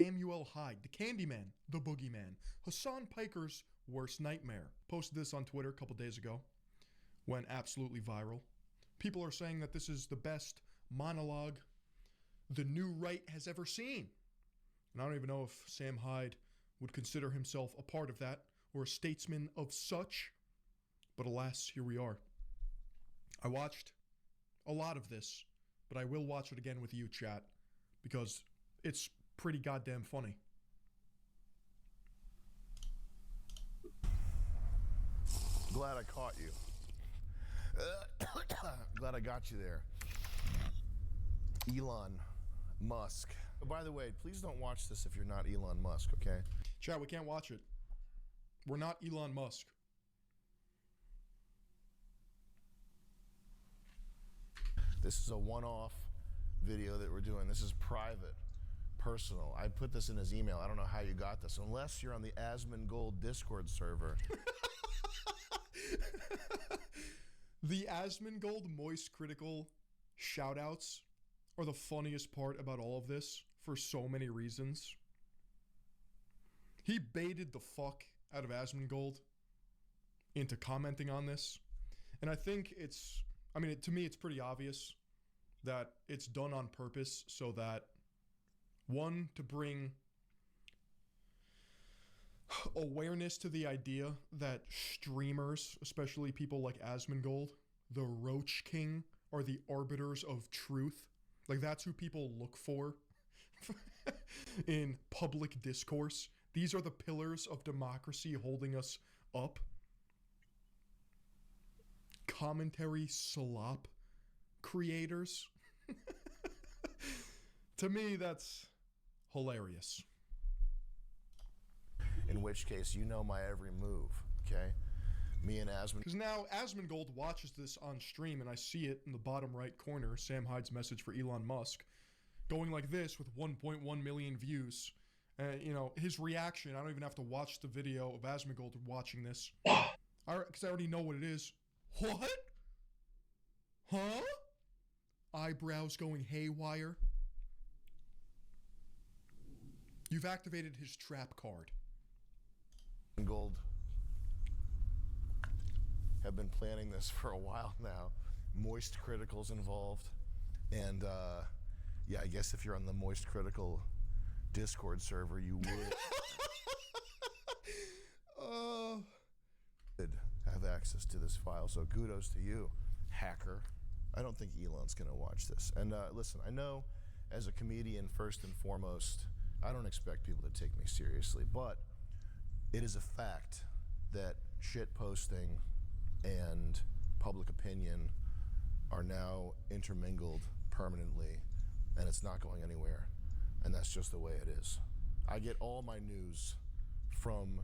Samuel Hyde, the Candyman, the Boogeyman, Hassan Piker's worst nightmare. Posted this on Twitter a couple days ago. Went absolutely viral. People are saying that this is the best monologue the new right has ever seen. And I don't even know if Sam Hyde would consider himself a part of that or a statesman of such. But alas, here we are. I watched a lot of this, but I will watch it again with you, chat, because it's pretty goddamn funny. Glad I caught you. Glad I got you there. Elon Musk. Oh, by the way, please don't watch this if you're not Elon Musk, okay? Chat, we can't watch it. We're not Elon Musk. This is a one-off video that we're doing. This is private, personal. I put this in his email. I don't know how you got this, unless you're on the Asmongold Discord server. The Asmongold Moist Critical shoutouts are the funniest part about all of this for so many reasons. He baited the fuck out of Asmongold into commenting on this. And I think it's, I mean, to me, it's pretty obvious that it's done on purpose so that, one, to bring awareness to the idea that streamers, especially people like Asmongold, the Roach King, are the arbiters of truth. Like, that's who people look for in public discourse. These are the pillars of democracy holding us up. Commentary slop creators. To me, that's hilarious. In which case, you know my every move, okay? Me and Asmon. Because now Asmongold watches this on stream, and I see it in the bottom right corner, Sam Hyde's message for Elon Musk, going like this with 1.1 million views. You know, his reaction, I don't even have to watch the video of Asmongold watching this. Because I already know what it is. What? Huh? Eyebrows going haywire. You've activated his trap card. Gold have been planning this for a while now. Moist Critical's involved. And yeah, I guess if you're on the Moist Critical Discord server, you would have access to this file. So kudos to you, hacker. I don't think Elon's gonna watch this. And listen, I know as a comedian, first and foremost, I don't expect people to take me seriously, but it is a fact that shit posting and public opinion are now intermingled permanently, and it's not going anywhere. And that's just the way it is. I get all my news from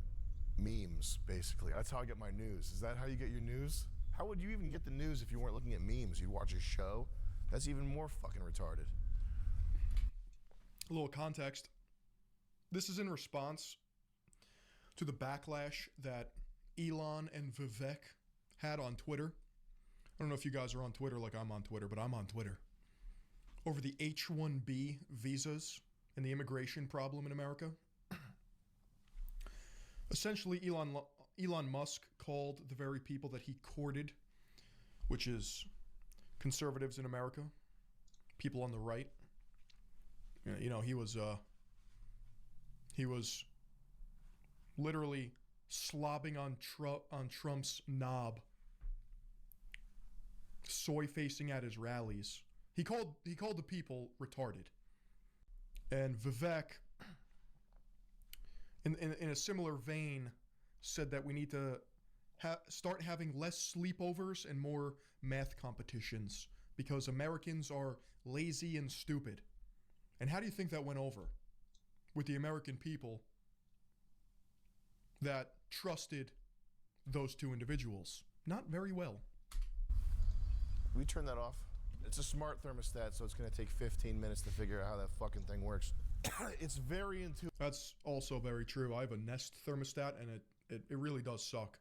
memes, basically. That's how I get my news. Is that how you get your news? How would you even get the news if you weren't looking at memes? You'd watch a show? That's even more fucking retarded. A little context. This is in response to the backlash that Elon and Vivek had on Twitter. I don't know if you guys are on Twitter like I'm on Twitter, but I'm on Twitter. Over the H-1B visas and the immigration problem in America. Essentially, Elon Musk called the very people that he courted, which is conservatives in America, people on the right. You know, he was literally slobbing on Trump's knob, soy facing at his rallies. He called the people retarded. And Vivek, in a similar vein, said that we need to start having less sleepovers and more math competitions because Americans are lazy and stupid. And how do you think that went over with the American people that trusted those two individuals? Not very well. We turn that off. It's a smart thermostat, so it's going to take 15 minutes to figure out how that fucking thing works. It's very intuitive. That's also very true. I have a Nest thermostat, and it really does suck.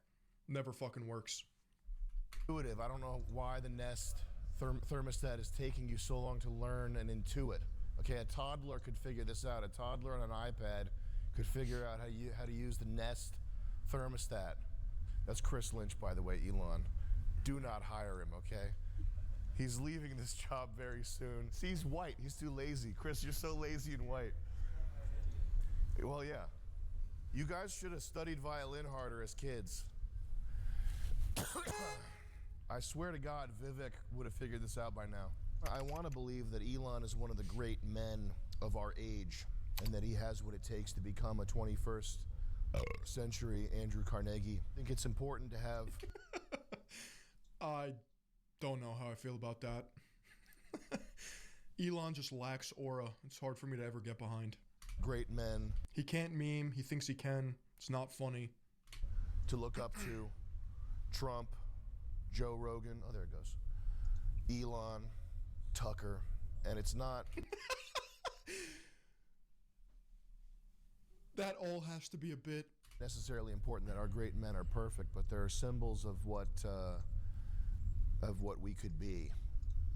Never fucking works. I don't know why the Nest thermostat is taking you so long to learn and intuit. Okay, a toddler could figure this out. A toddler on an iPad could figure out how to use the Nest thermostat. That's Chris Lynch, by the way, Elon. Do not hire him, okay? He's leaving this job very soon. See, he's white. He's too lazy. Chris, you're so lazy and white. Well, yeah. You guys should have studied violin harder as kids. I swear to God, Vivek would have figured this out by now. I want to believe that Elon is one of the great men of our age and that he has what it takes to become a 21st century Andrew Carnegie. I think it's important to have... I don't know how I feel about that. Elon just lacks aura. It's hard for me to ever get behind. Great men. He can't meme. He thinks he can. It's not funny. To look up to. Trump, Joe Rogan. Oh, there it goes. Elon, Tucker. And it's not... That all has to be a bit... necessarily important that our great men are perfect, but there are symbols of what we could be.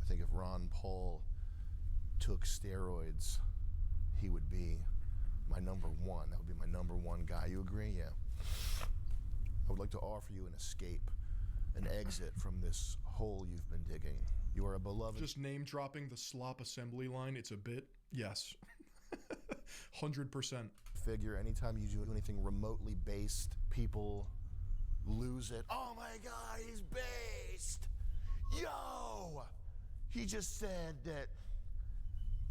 I think if Ron Paul took steroids, he would be my number one. That would be my number one guy. You agree? Yeah. I would like to offer you an escape, an exit from this hole you've been digging. You are a beloved... Just name dropping the Slop assembly line, it's a bit? Yes. 100%. Figure anytime you do anything remotely based, people lose it. Oh my God, he's based. Yo, he just said that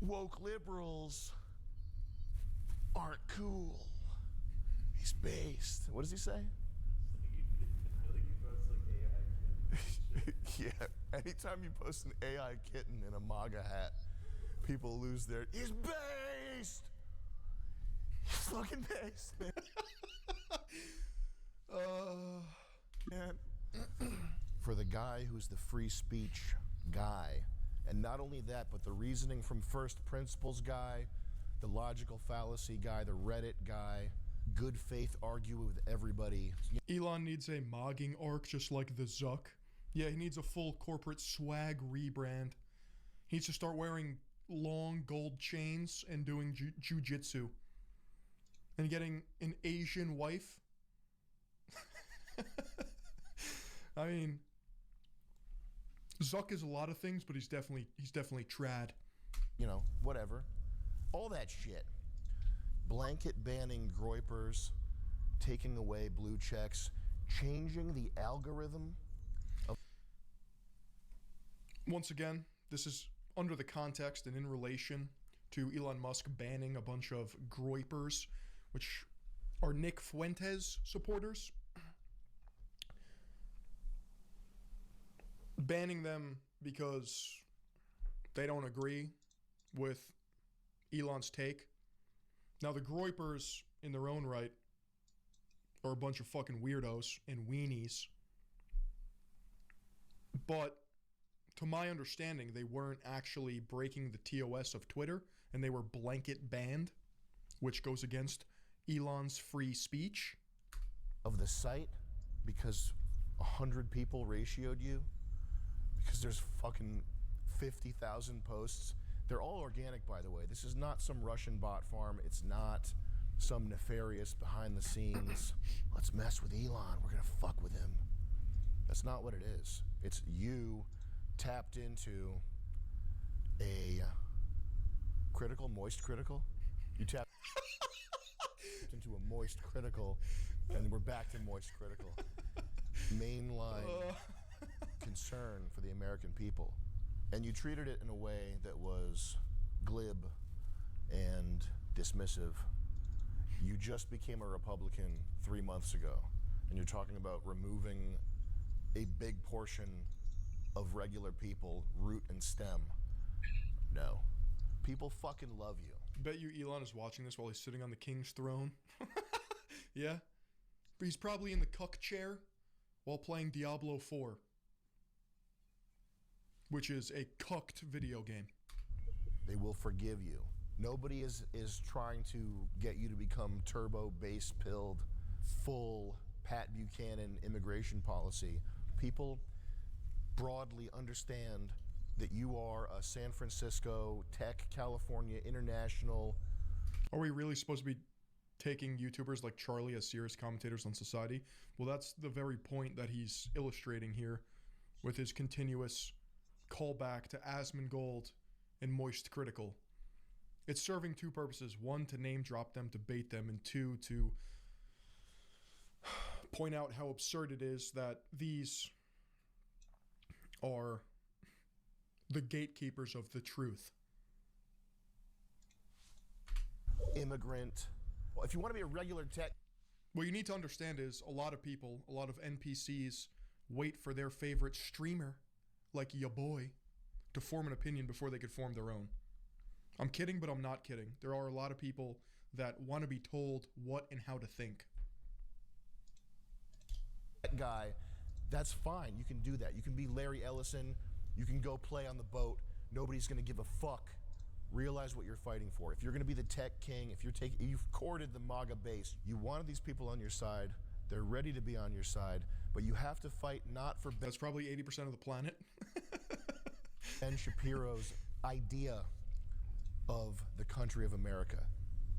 woke liberals aren't cool. He's based. What does he say? Yeah, anytime you post an AI kitten in a MAGA hat, people lose their... He's based. He's fucking based, man. Man. For the guy who's the free speech guy, and not only that, but the reasoning from first principles guy, the logical fallacy guy, the Reddit guy, good faith argue with everybody. Elon needs a mogging arc just like the Zuck. Yeah, he needs a full corporate swag rebrand. He needs to start wearing long gold chains and doing jujitsu. And getting an Asian wife. I mean, Zuck is a lot of things, but he's definitely trad. You know, whatever. All that shit. Blanket banning groypers, taking away blue checks, changing the algorithm of... Once again, this is under the context and in relation to Elon Musk banning a bunch of groypers, which are Nick Fuentes supporters. Banning them because they don't agree with Elon's take. Now, the groypers, in their own right, are a bunch of fucking weirdos and weenies. But, to my understanding, they weren't actually breaking the TOS of Twitter, and they were blanket banned, which goes against Elon's free speech. Of the site, because 100 people ratioed you, because there's fucking 50,000 posts. They're all organic, by the way. This is not some Russian bot farm. It's not some nefarious behind the scenes. Let's mess with Elon. We're going to fuck with him. That's not what it is. It's you tapped into a moist critical. You tapped into a moist critical, and we're back to moist critical. Mainline concern for the American people. And you treated it in a way that was glib and dismissive. You just became a Republican 3 months ago, and you're talking about removing a big portion of regular people, root and stem. No. People fucking love you. Bet you Elon is watching this while he's sitting on the king's throne. Yeah? But he's probably in the cuck chair while playing Diablo 4. Which is a cucked video game. They will forgive you. Nobody is trying to get you to become turbo base pilled, full Pat Buchanan immigration policy. People broadly understand that you are a San Francisco, Tech, California, international. Are we really supposed to be taking YouTubers like Charlie as serious commentators on society? Well, that's the very point that he's illustrating here with his continuous callback to Asmongold and Moist Critical. It's serving two purposes. One, to name drop them, to bait them, and two, to point out how absurd it is that these are the gatekeepers of the truth. Immigrant. Well, if you want to be a regular tech. What you need to understand is a lot of people, a lot of NPCs wait for their favorite streamer, like ya boy, to form an opinion before they could form their own. I'm kidding, but I'm not kidding. There are a lot of people that want to be told what and how to think. That guy, that's fine. You can do that. You can be Larry Ellison. You can go play on the boat. Nobody's going to give a fuck. Realize what you're fighting for. If you're going to be the tech king, if you've courted the MAGA base, you wanted these people on your side. They're ready to be on your side, but you have to fight not for That's probably 80% of the planet. Ben Shapiro's idea of the country of America.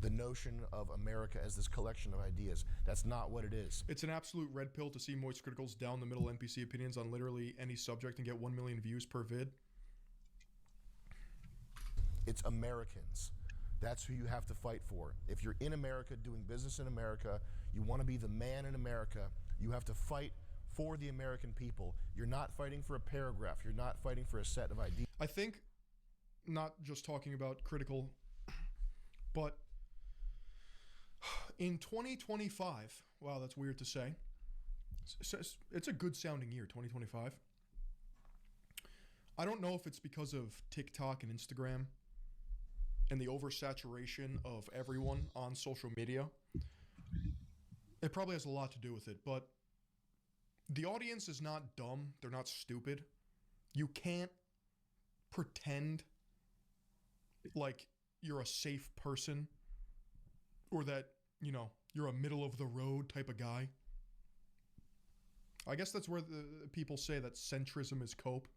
The notion of America as this collection of ideas. That's not what it is. It's an absolute red pill to see Moist Critical's down the middle NPC opinions on literally any subject and get 1 million views per vid. It's Americans. That's who you have to fight for. If you're in America, doing business in America, you want to be the man in America, you have to fight for the American people. You're not fighting for a paragraph. You're not fighting for a set of ideas. I think, not just talking about Critical, but in 2025, wow, that's weird to say. It's a good sounding year, 2025. I don't know if it's because of TikTok and Instagram and the oversaturation of everyone on social media. It probably has a lot to do with it, but the audience is not dumb. They're not stupid. You can't pretend like you're a safe person or that, you know, you're a middle of the road type of guy. I guess that's where the people say that centrism is cope.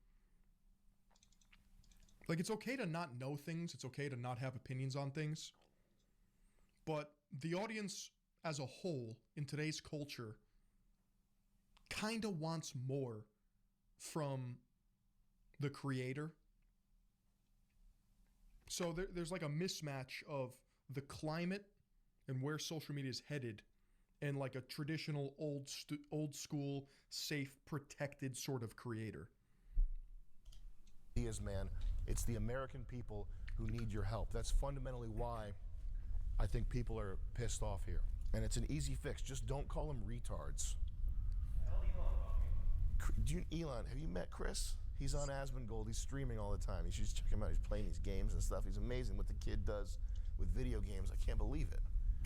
Like, it's okay to not know things. It's okay to not have opinions on things. But the audience as a whole in today's culture kind of wants more from the creator. So there's like a mismatch of the climate and where social media is headed and like a traditional old school, safe, protected sort of creator. Man, it's the American people who need your help. That's fundamentally why I think people are pissed off here. And it's an easy fix. Just don't call them retards. Elon, have you met Chris? He's on Asmongold. He's streaming all the time. You should just check him out. He's playing these games and stuff. He's amazing what the kid does with video games. I can't believe it.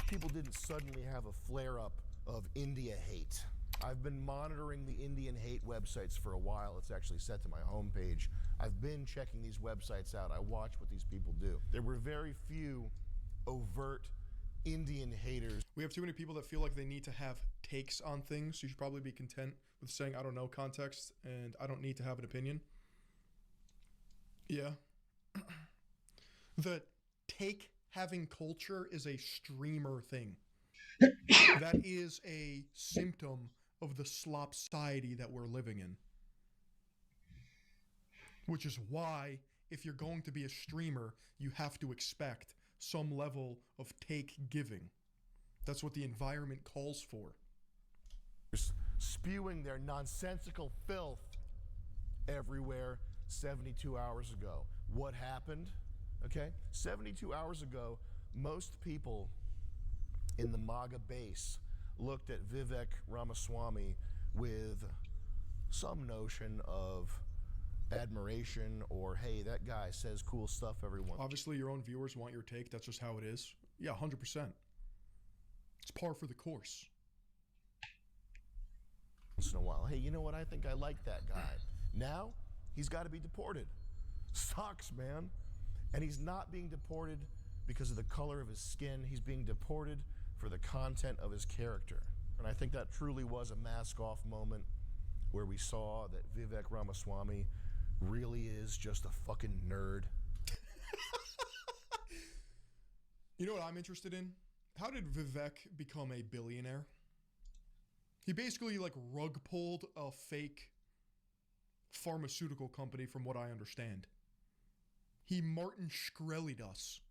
People didn't suddenly have a flare-up of India hate. I've been monitoring the Indian hate websites for a while. It's actually set to my homepage. I've been checking these websites out. I watch what these people do. There were very few overt Indian haters. We have too many people that feel like they need to have takes on things. You should probably be content with saying, I don't know context, and I don't need to have an opinion. Yeah. The take-having culture is a streamer thing. That is a symptom of the slop society that we're living in. Which is why, if you're going to be a streamer, you have to expect some level of take giving. That's what the environment calls for. Spewing their nonsensical filth everywhere 72 hours ago. What happened? Okay? 72 hours ago, most people in the MAGA base looked at Vivek Ramaswamy with some notion of admiration or, hey, that guy says cool stuff every once. Obviously, your own viewers want your take. That's just how it is. Yeah, 100%. It's par for the course. Once in a while, hey, you know what? I think I like that guy. Now, he's got to be deported. Sucks, man. And he's not being deported because of the color of his skin. He's being deported for the content of his character. And I think that truly was a mask-off moment where we saw that Vivek Ramaswamy really is just a fucking nerd. You know what I'm interested in? How did Vivek become a billionaire? He basically like rug pulled a fake pharmaceutical company from what I understand. He Martin Shkreli'd us.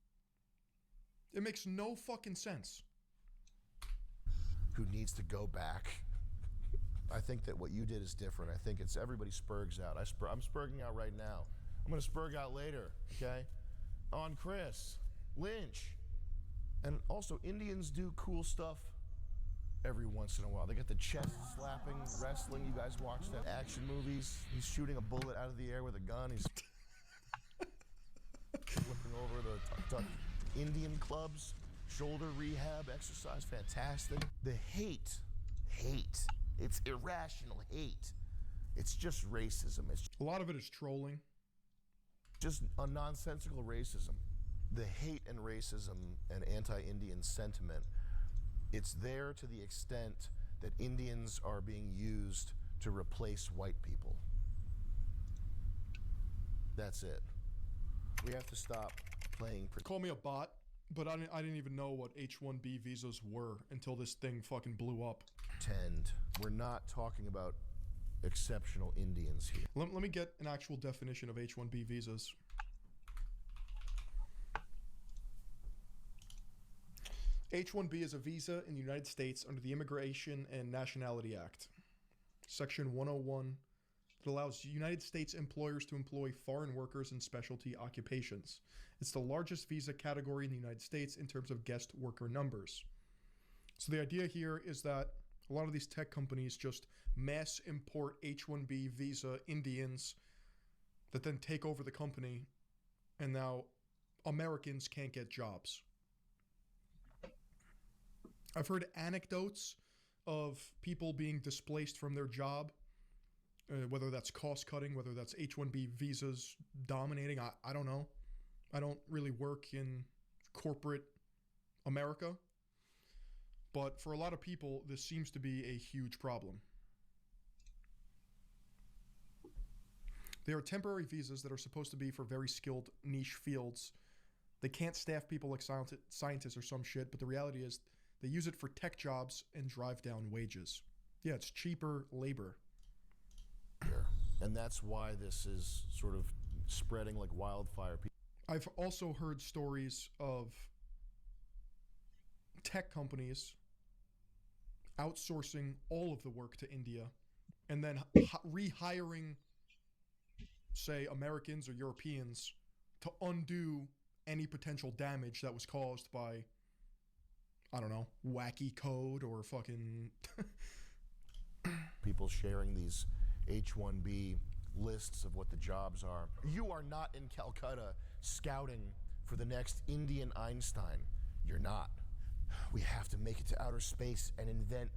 It makes no fucking sense. Who needs to go back. I think that what you did is different. I think it's everybody spurgs out. I'm spurging out right now. I'm going to spurg out later, okay? On Chris, Lynch. And also, Indians do cool stuff every once in a while. They got the chest slapping, wrestling. You guys watch that action movies. He's shooting a bullet out of the air with a gun. He's looking over the Indian clubs, shoulder rehab, exercise, fantastic. The hate, it's irrational hate. It's just racism. It's A lot of it is trolling. just a nonsensical racism. The hate and racism and anti-Indian sentiment, it's there to the extent that Indians are being used to replace white people. That's it. We have to stop playing. Call me a bot, but I didn't even know what H-1B visas were until this thing fucking blew up. Pretend. We're not talking about exceptional Indians here. Let me get an actual definition of H-1B visas. H-1B is a visa in the United States under the Immigration and Nationality Act. Section 101 that allows United States employers to employ foreign workers in specialty occupations. It's the largest visa category in the United States in terms of guest worker numbers. So the idea here is that a lot of these tech companies just mass import H-1B visa Indians that then take over the company, and now Americans can't get jobs. I've heard anecdotes of people being displaced from their job, whether that's cost cutting, whether that's H-1B visas dominating. I don't know. I don't really work in corporate America. But for a lot of people, this seems to be a huge problem. They are temporary visas that are supposed to be for very skilled niche fields. They can't staff people like scientists or some shit, but the reality is they use it for tech jobs and drive down wages. Yeah, it's cheaper labor. And that's why this is sort of spreading like wildfire. I've also heard stories of tech companies outsourcing all of the work to India and then rehiring, say, Americans or Europeans to undo any potential damage that was caused by, I don't know, wacky code or fucking... People sharing these H-1B lists of what the jobs are. You are not in Calcutta scouting for the next Indian Einstein. You're not. We have to make it to outer space and invent...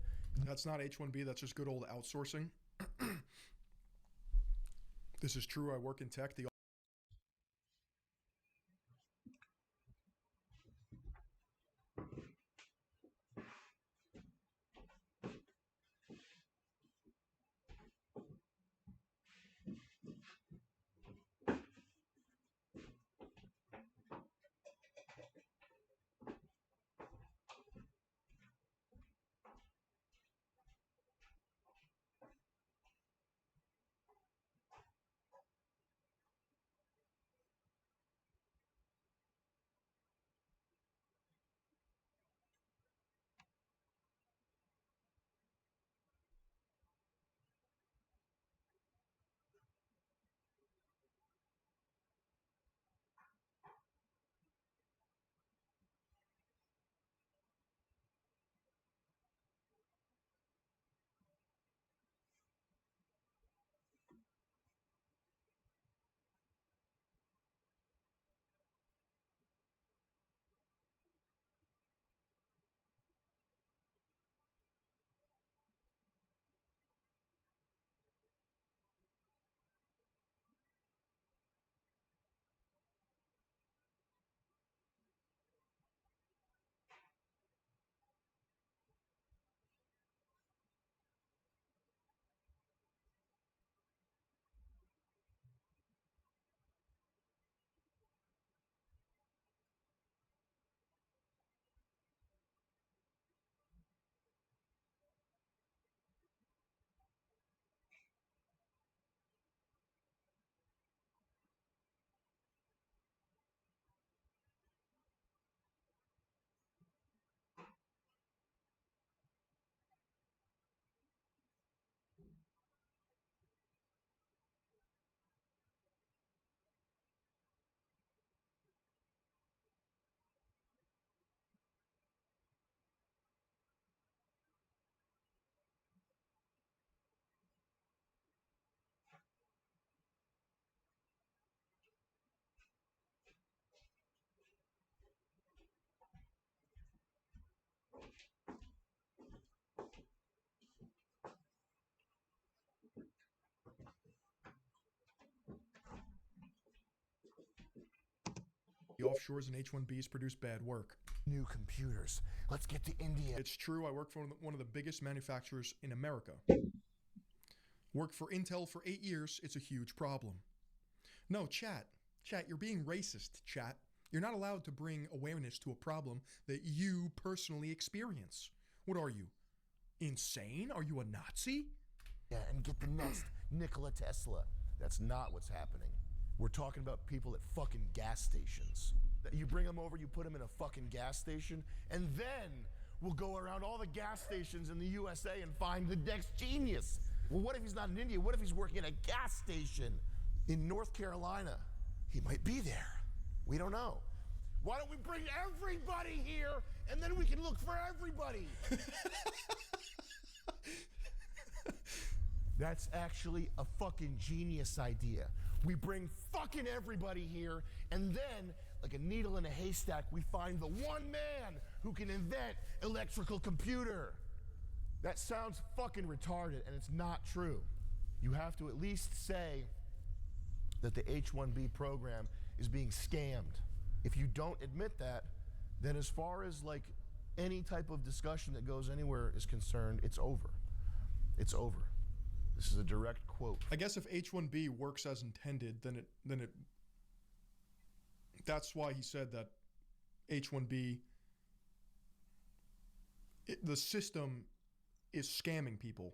That's not H-1B, that's just good old outsourcing. This is true, I work in tech. The offshores and H-1Bs produce bad work. New computers. Let's get to India. It's true, I work for one of the biggest manufacturers in America. Worked for Intel for 8 years, it's a huge problem. No, chat, you're being racist, chat. You're not allowed to bring awareness to a problem that you personally experience. What are you, insane? Are you a Nazi? Yeah, and get the next Nikola Tesla. That's not what's happening. We're talking about people at fucking gas stations. You bring them over, you put them in a fucking gas station, and then we'll go around all the gas stations in the USA and find the next genius. Well, what if he's not in India? What if he's working at a gas station in North Carolina? He might be there. We don't know. Why don't we bring everybody here, and then we can look for everybody? That's actually a fucking genius idea. We bring fucking everybody here, and then, like a needle in a haystack, we find the one man who can invent electrical computer. That sounds fucking retarded, and it's not true. You have to at least say that the H-1B program is being scammed. If you don't admit that, then as far as like any type of discussion that goes anywhere is concerned, it's over. It's over. This is a direct quote. I guess if H-1B works as intended, then it that's why he said that H-1B, the system is scamming people.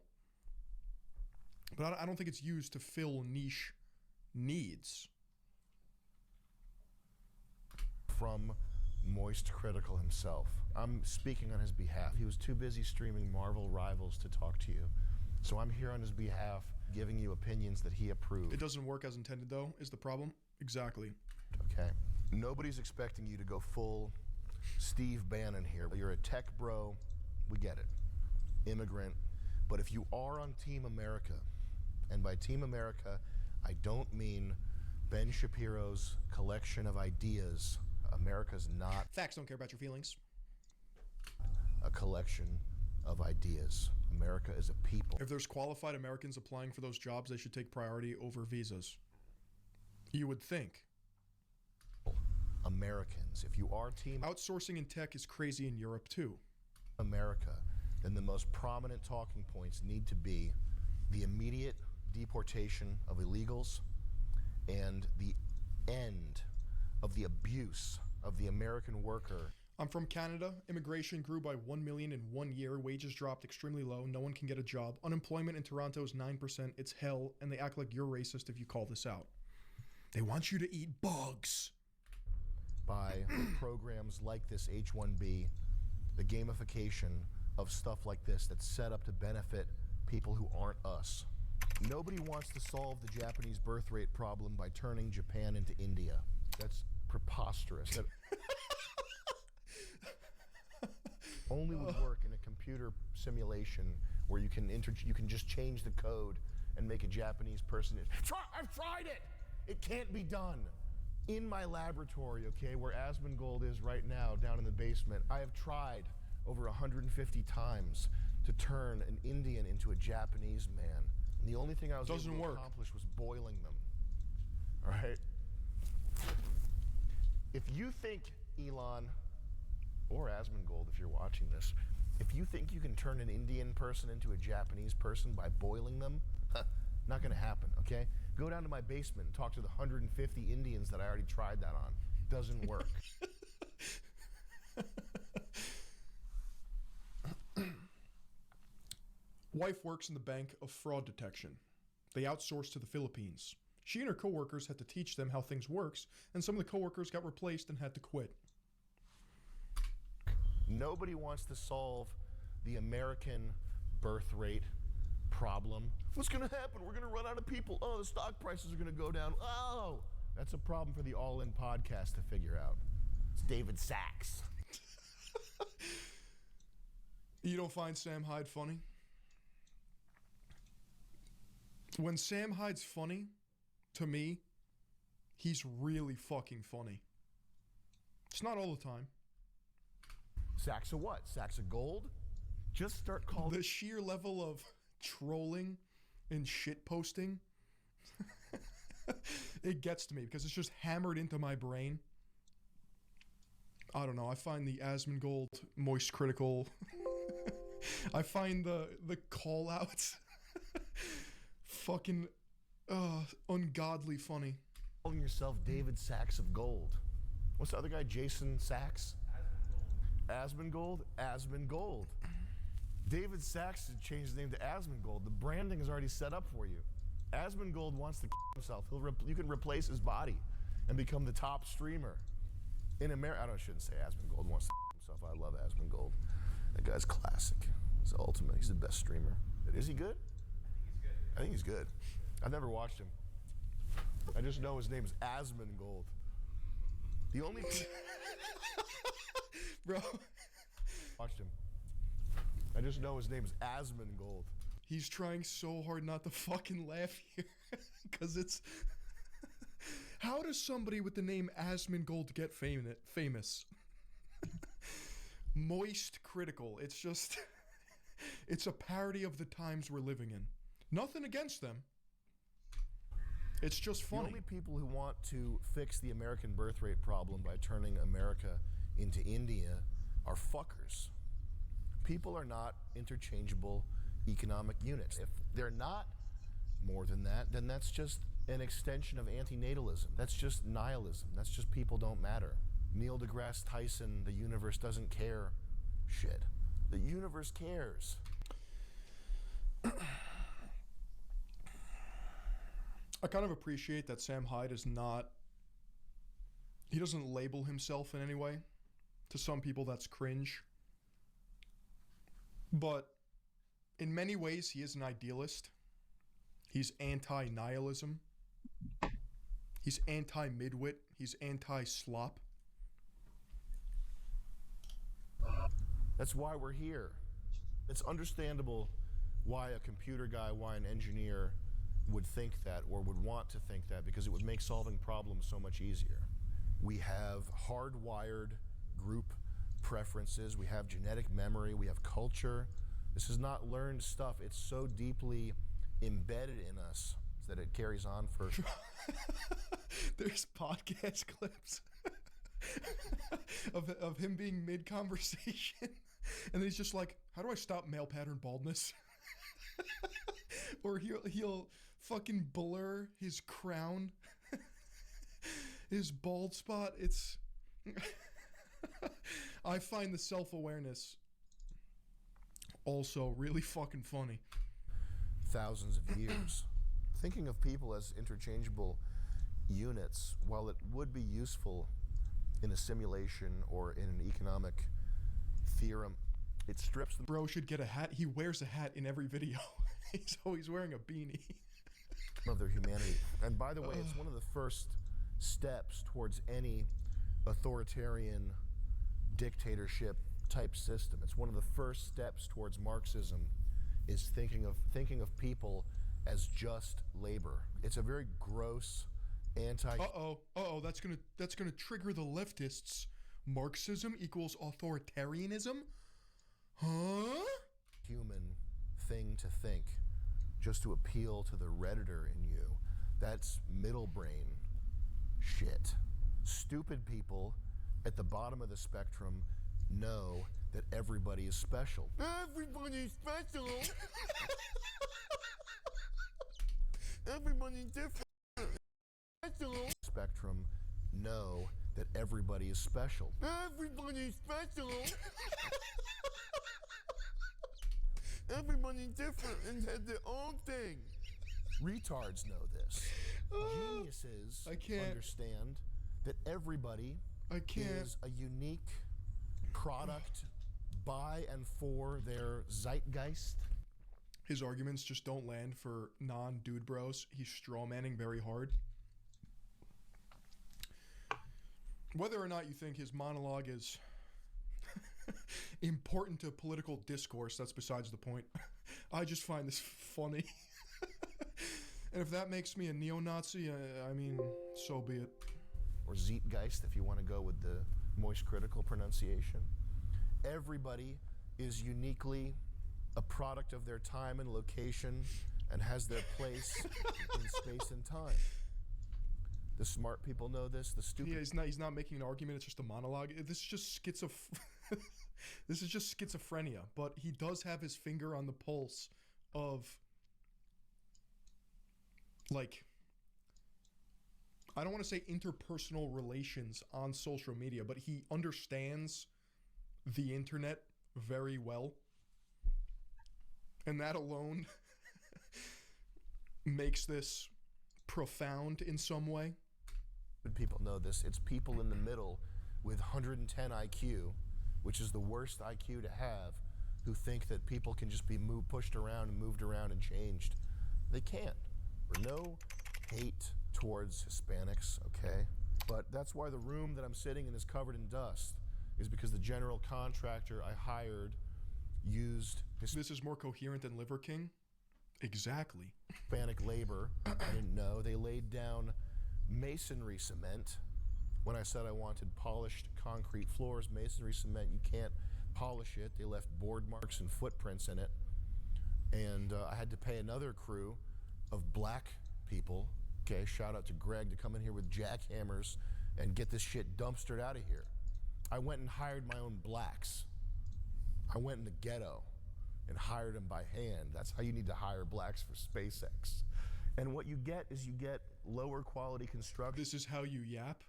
But I don't think it's used to fill niche needs. From Moist Critical himself. I'm speaking on his behalf. He was too busy streaming Marvel Rivals to talk to you. So I'm here on his behalf, giving you opinions that he approved. It doesn't work as intended, though, is the problem? Exactly. Okay. Nobody's expecting you to go full Steve Bannon here. You're a tech bro. We get it. Immigrant. But if you are on Team America, and by Team America, I don't mean Ben Shapiro's collection of ideas. America's not Facts don't care about your feelings. a collection of ideas. America is a people. If there's qualified Americans applying for those jobs, they should take priority over visas. You would think. Americans. If you are Team Outsourcing in tech is crazy in Europe, too. America, then the most prominent talking points need to be the immediate deportation of illegals and the end of the abuse of the American worker. I'm from Canada. Immigration grew by 1 million in 1 year. Wages dropped extremely low. No one can get a job. Unemployment in Toronto is 9%. It's hell, and they act like you're racist if you call this out. They want you to eat bugs. By programs like this H-1B, the gamification of stuff like this that's set up to benefit people who aren't us. Nobody wants to solve the Japanese birth rate problem by turning Japan into India. That's preposterous. That only would work in a computer simulation where you can just change the code and make a Japanese person. I've tried it. It can't be done. In my laboratory, okay, where Asmongold is right now, down in the basement, I have tried over 150 times to turn an Indian into a Japanese man. And the only thing I was able to accomplish was boiling them. All right? If you think, Elon, or Asmongold, if you're watching this, if you think you can turn an Indian person into a Japanese person by boiling them, not going to happen, okay? Go down to my basement and talk to the 150 Indians that I already tried that on. Doesn't work. Wife works in the bank of fraud detection. They outsourced to the Philippines. She and her coworkers had to teach them how things works, and some of the coworkers got replaced and had to quit. Nobody wants to solve the American birth rate problem. What's going to happen? We're going to run out of people. Oh, the stock prices are going to go down. Oh, that's a problem for the All In podcast to figure out. It's David Sachs. You don't find Sam Hyde funny? When Sam Hyde's funny, to me, he's really fucking funny. It's not all the time. Sacks of what? Sacks of gold? Just start calling. The sheer level of trolling and shit posting, it gets to me because it's just hammered into my brain I don't know. I find the Asmongold moist critical. I find the call outs fucking ungodly funny. Calling yourself David Sachs of Gold. What's the other guy? Jason Sachs? Asmongold? Asmongold. David Sachs has changed his name to Asmongold. The branding is already set up for you. Asmongold wants to himself. You can replace his body and become the top streamer in America. I shouldn't say Asmongold wants to himself. I love Asmongold. That guy's classic. He's the ultimate. He's the best streamer. Is he good? I think he's good. I've never watched him. I just know his name's Asmongold. The only Bro. Watched him. I just know his name's Asmongold. He's trying so hard not to fucking laugh here. Because it's... How does somebody with the name Asmongold get famous? Moist critical. It's just... It's a parody of the times we're living in. Nothing against them. It's just funny. The only people who want to fix the American birth rate problem by turning America into India are fuckers. People are not interchangeable economic units. If they're not more than that, then that's just an extension of antinatalism. That's just nihilism. That's just people don't matter. Neil deGrasse Tyson, the universe doesn't care shit. The universe cares. I kind of appreciate that Sam Hyde is not... He doesn't label himself in any way. To some people, that's cringe. But in many ways, he is an idealist. He's anti-nihilism. He's anti-midwit. He's anti-slop. That's why we're here. It's understandable why a computer guy, why an engineer would think that or would want to think that, because it would make solving problems so much easier. We have hardwired group preferences. We have genetic memory. We have culture. This is not learned stuff. It's so deeply embedded in us that it carries on for... There's podcast clips of him being mid-conversation. And then he's just like, how do I stop male pattern baldness? Or he'll fucking blur his crown. His bald spot. It's... I find the self-awareness also really fucking funny. Thousands of years. Thinking of people as interchangeable units, while it would be useful in a simulation or in an economic theorem, it strips them. Bro should get a hat. He wears a hat in every video. He's always wearing a beanie. Of their humanity. And by the way, it's one of the first steps towards any authoritarian dictatorship type system. It's one of the first steps towards Marxism, is thinking of people as just labor. It's a very gross that's gonna trigger the leftists. Marxism equals authoritarianism? Huh? Human thing to think, just to appeal to the Redditor in you. That's middle brain shit. Stupid people at the bottom of the spectrum know that everybody is special. Everybody's special. Everybody's different. Special. Spectrum know that everybody is special. Everybody's special. Everybody's different and has their own thing. Retards know this. Geniuses understand that everybody is a unique product by and for their zeitgeist. His arguments just don't land for non-dude bros. He's strawmanning very hard. Whether or not you think his monologue is important to political discourse, that's besides the point. I just find this funny. And if that makes me a neo-Nazi, I mean, so be it. Or Zeitgeist, if you want to go with the moist critical pronunciation. Everybody is uniquely a product of their time and location and has their place in space and time. The smart people know this. The stupid. Yeah, he's not making an argument. It's just a monologue. This is just this is just schizophrenia. But he does have his finger on the pulse of, like, I don't want to say interpersonal relations on social media, but he understands the internet very well. And that alone makes this profound in some way. People know this. It's people in the middle with 110 IQ, which is the worst IQ to have, who think that people can just be pushed around and moved around and changed. They can't. No hate towards Hispanics, okay? But that's why the room that I'm sitting in is covered in dust, is because the general contractor I hired used This is more coherent than Liver King? Exactly. Hispanic labor. I didn't know. They laid down masonry cement. When I said I wanted polished concrete floors, masonry cement, you can't polish it. They left board marks and footprints in it. And I had to pay another crew of black people, okay, shout out to Greg, to come in here with jackhammers and get this shit dumpstered out of here. I went and hired my own blacks. I went in the ghetto and hired them by hand. That's how you need to hire blacks for SpaceX. And what you get is you get lower quality construction. This is how you yap?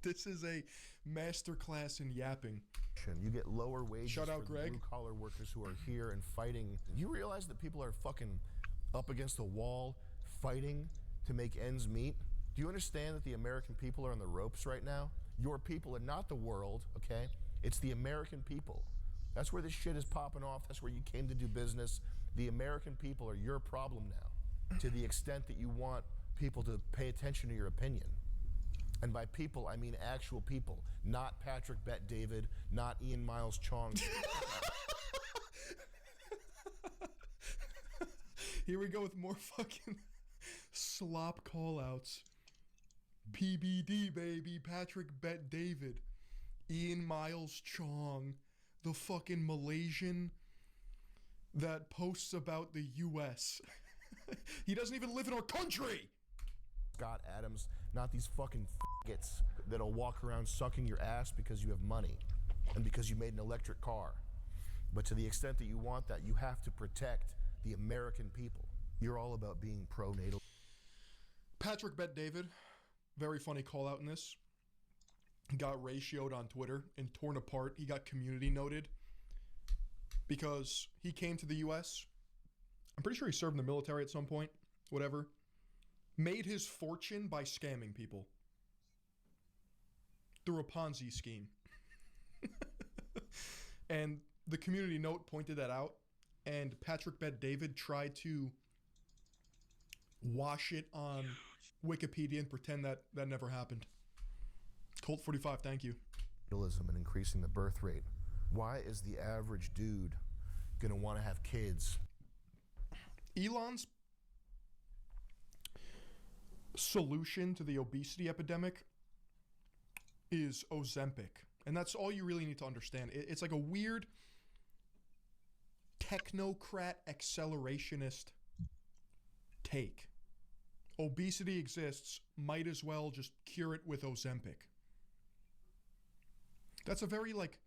This is a masterclass in yapping. You get lower wages. Shout out for Greg. the blue-collar workers who are here and fighting. You realize that people are fucking up against the wall fighting to make ends meet? Do you understand that the American people are on the ropes right now? Your people and not the world, okay? It's the American people. That's where this shit is popping off. That's where you came to do business. The American people are your problem now, to the extent that you want people to pay attention to your opinion. And by people, I mean actual people, not Patrick Bet-David, not Ian Miles Chong. Here we go with more fucking slop callouts. PBD, baby. Patrick Bet-David. Ian Miles Chong. The fucking Malaysian that posts about the U.S. He doesn't even live in our country. Scott Adams, not these fucking faggots that'll walk around sucking your ass because you have money and because you made an electric car. But to the extent that you want that, you have to protect the American people. You're all about being pro-NATO. Patrick Bet-David, very funny call out in this. Got ratioed on Twitter and torn apart. He got community noted because he came to the U.S. I'm pretty sure he served in the military at some point, whatever. Made his fortune by scamming people through a Ponzi scheme. And the community note pointed that out, and Patrick Bet-David tried to wash it on Wikipedia and pretend that that never happened. Colt 45, thank you. And increasing the birth rate. Why is the average dude gonna want to have kids? Elon's solution to the obesity epidemic is Ozempic. And that's all you really need to understand. It's like a weird technocrat accelerationist take. Obesity exists, might as well just cure it with Ozempic. That's a very, like,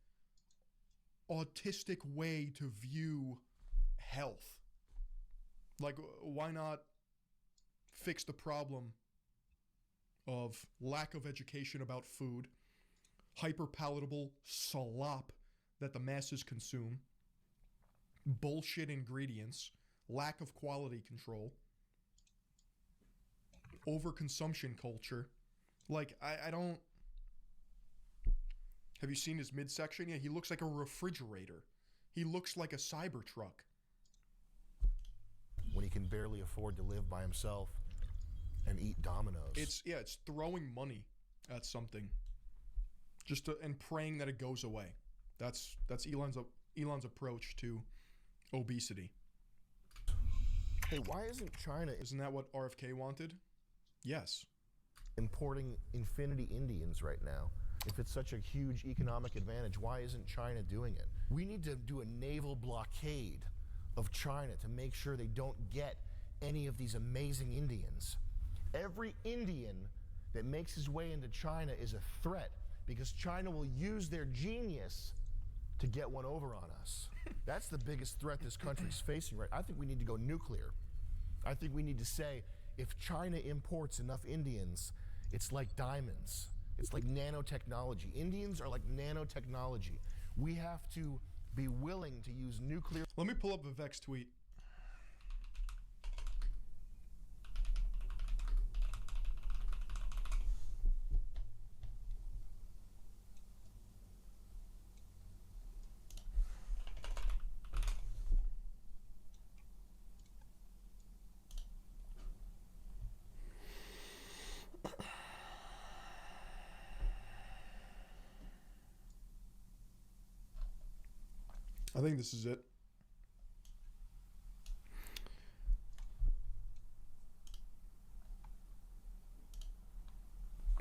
autistic way to view health. Like, why not fix the problem of lack of education about food, hyper-palatable slop that the masses consume, bullshit ingredients, lack of quality control, overconsumption culture. Like, I don't... Have you seen his midsection? Yeah, he looks like a refrigerator. He looks like a Cybertruck. When he can barely afford to live by himself and eat Domino's. It's throwing money at something, and praying that it goes away. That's Elon's approach to obesity. Hey, why isn't China? Isn't that what RFK wanted? Yes. Importing infinity Indians right now. If it's such a huge economic advantage, why isn't China doing it? We need to do a naval blockade of China to make sure they don't get any of these amazing Indians. Every Indian that makes his way into China is a threat because China will use their genius to get one over on us. That's the biggest threat this country's facing, right? I think we need to go nuclear. I think we need to say, if China imports enough Indians, it's like diamonds. It's like nanotechnology. Indians are like nanotechnology. We have to be willing to use nuclear. Let me pull up Vivek's tweet. I think this is it.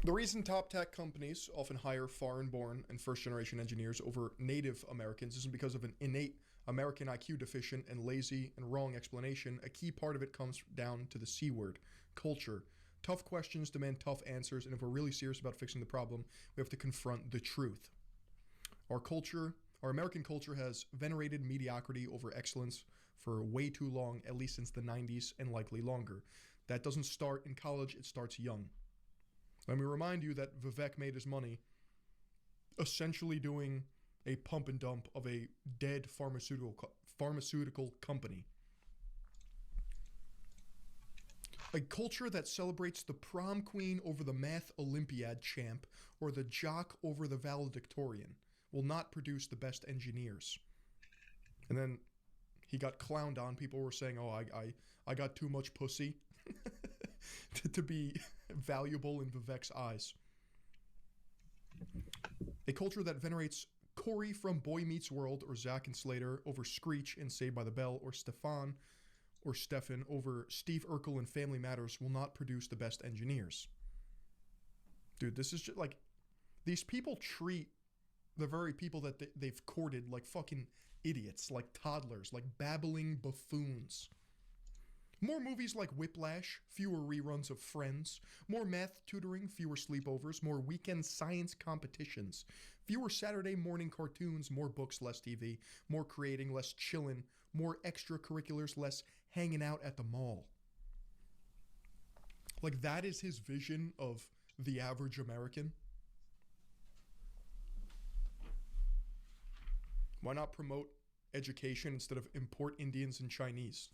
The reason top tech companies often hire foreign-born and first-generation engineers over native Americans isn't because of an innate American IQ deficient and lazy and wrong explanation. A key part of it comes down to the C word, culture. Tough questions demand tough answers, and if we're really serious about fixing the problem, we have to confront the truth. Our American culture has venerated mediocrity over excellence for way too long, at least since the 90s and likely longer. That doesn't start in college, it starts young. Let me remind you that Vivek made his money essentially doing a pump and dump of a dead pharmaceutical company. A culture that celebrates the prom queen over the math Olympiad champ or the jock over the valedictorian will not produce the best engineers. And then he got clowned on. People were saying, oh, I got too much pussy to be valuable in Vivek's eyes. A culture that venerates Corey from Boy Meets World or Zack and Slater over Screech in Saved by the Bell or Stefan over Steve Urkel in Family Matters will not produce the best engineers. Dude, this is just like, these people treat the very people that they've courted like fucking idiots, like toddlers, like babbling buffoons. More movies like Whiplash, fewer reruns of Friends, more math tutoring, fewer sleepovers, more weekend science competitions, fewer Saturday morning cartoons, more books, less TV, more creating, less chillin', more extracurriculars, less hanging out at the mall. Like, that is his vision of the average American. Why not promote education instead of import Indians and Chinese?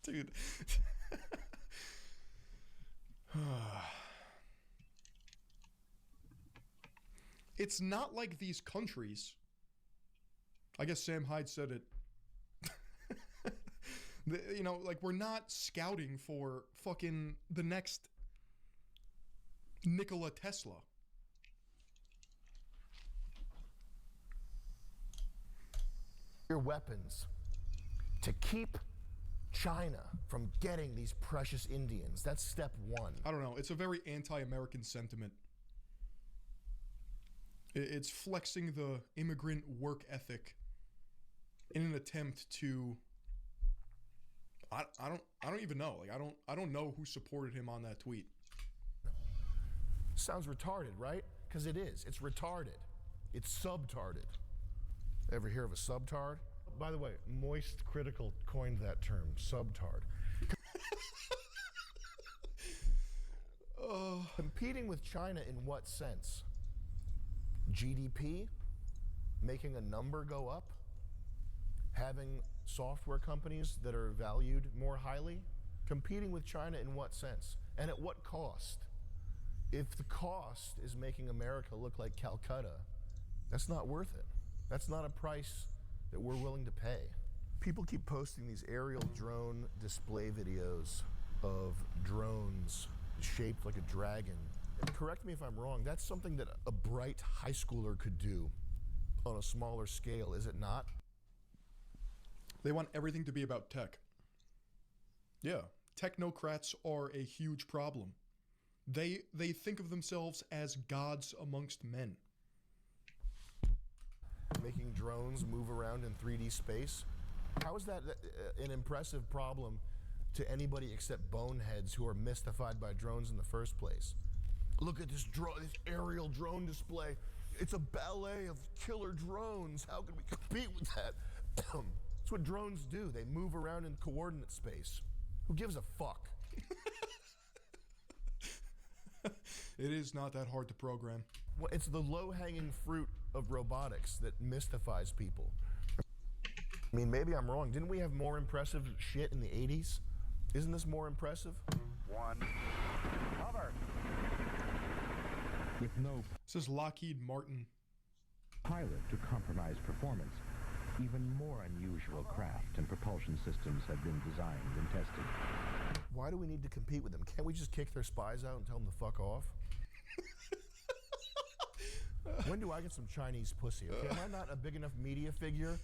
Dude. It's not like these countries. I guess Sam Hyde said it. You know, like, we're not scouting for fucking the next Nikola Tesla. Your weapons to keep China from getting these precious Indians. That's step one. I don't know. It's a very anti-American sentiment. It's flexing the immigrant work ethic in an attempt to. I don't even know. Like, I don't know who supported him on that tweet. Sounds retarded, right? Because it is. It's retarded. It's subtarded. Ever hear of a subtard? By the way, Moist Critical coined that term, subtard. Competing with China in what sense? GDP? Making a number go up? Having software companies that are valued more highly? Competing with China in what sense? And at what cost? If the cost is making America look like Calcutta, that's not worth it. That's not a price that we're willing to pay. People keep posting these aerial drone display videos of drones shaped like a dragon. And correct me if I'm wrong, that's something that a bright high schooler could do on a smaller scale, is it not? They want everything to be about tech. Yeah, technocrats are a huge problem. They think of themselves as gods amongst men. Making drones move around in 3D space. How is that an impressive problem to anybody except boneheads who are mystified by drones in the first place? Look at this aerial drone display. It's a ballet of killer drones. How can we compete with that? That's what drones do. They move around in coordinate space. Who gives a fuck? It is not that hard to program. Well, it's the low-hanging fruit of robotics that mystifies people. I mean, maybe I'm wrong. Didn't we have more impressive shit in the 80s? Isn't this more impressive? One. Cover. With no This is Lockheed Martin. pilot to compromise performance, even more unusual craft and propulsion systems have been designed and tested. Why do we need to compete with them? Can't we just kick their spies out and tell them to fuck off? When do I get some Chinese pussy? Okay, am I not a big enough media figure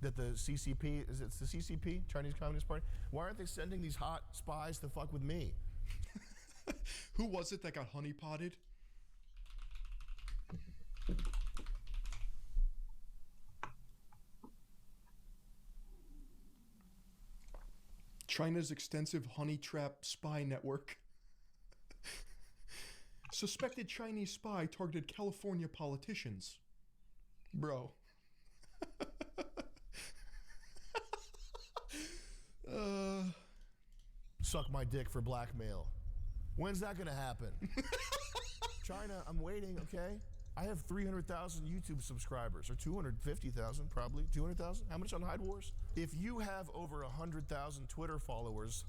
that the CCP, is it the CCP, Chinese Communist Party? Why aren't they sending these hot spies to fuck with me? Who was it that got honeypotted? China's extensive honey trap spy network. Suspected Chinese spy targeted California politicians. Bro. Suck my dick for blackmail. When's that gonna happen? China, I'm waiting, okay? I have 300,000 YouTube subscribers, or 250,000 probably, 200,000? How much on Hide Wars? If you have over 100,000 Twitter followers,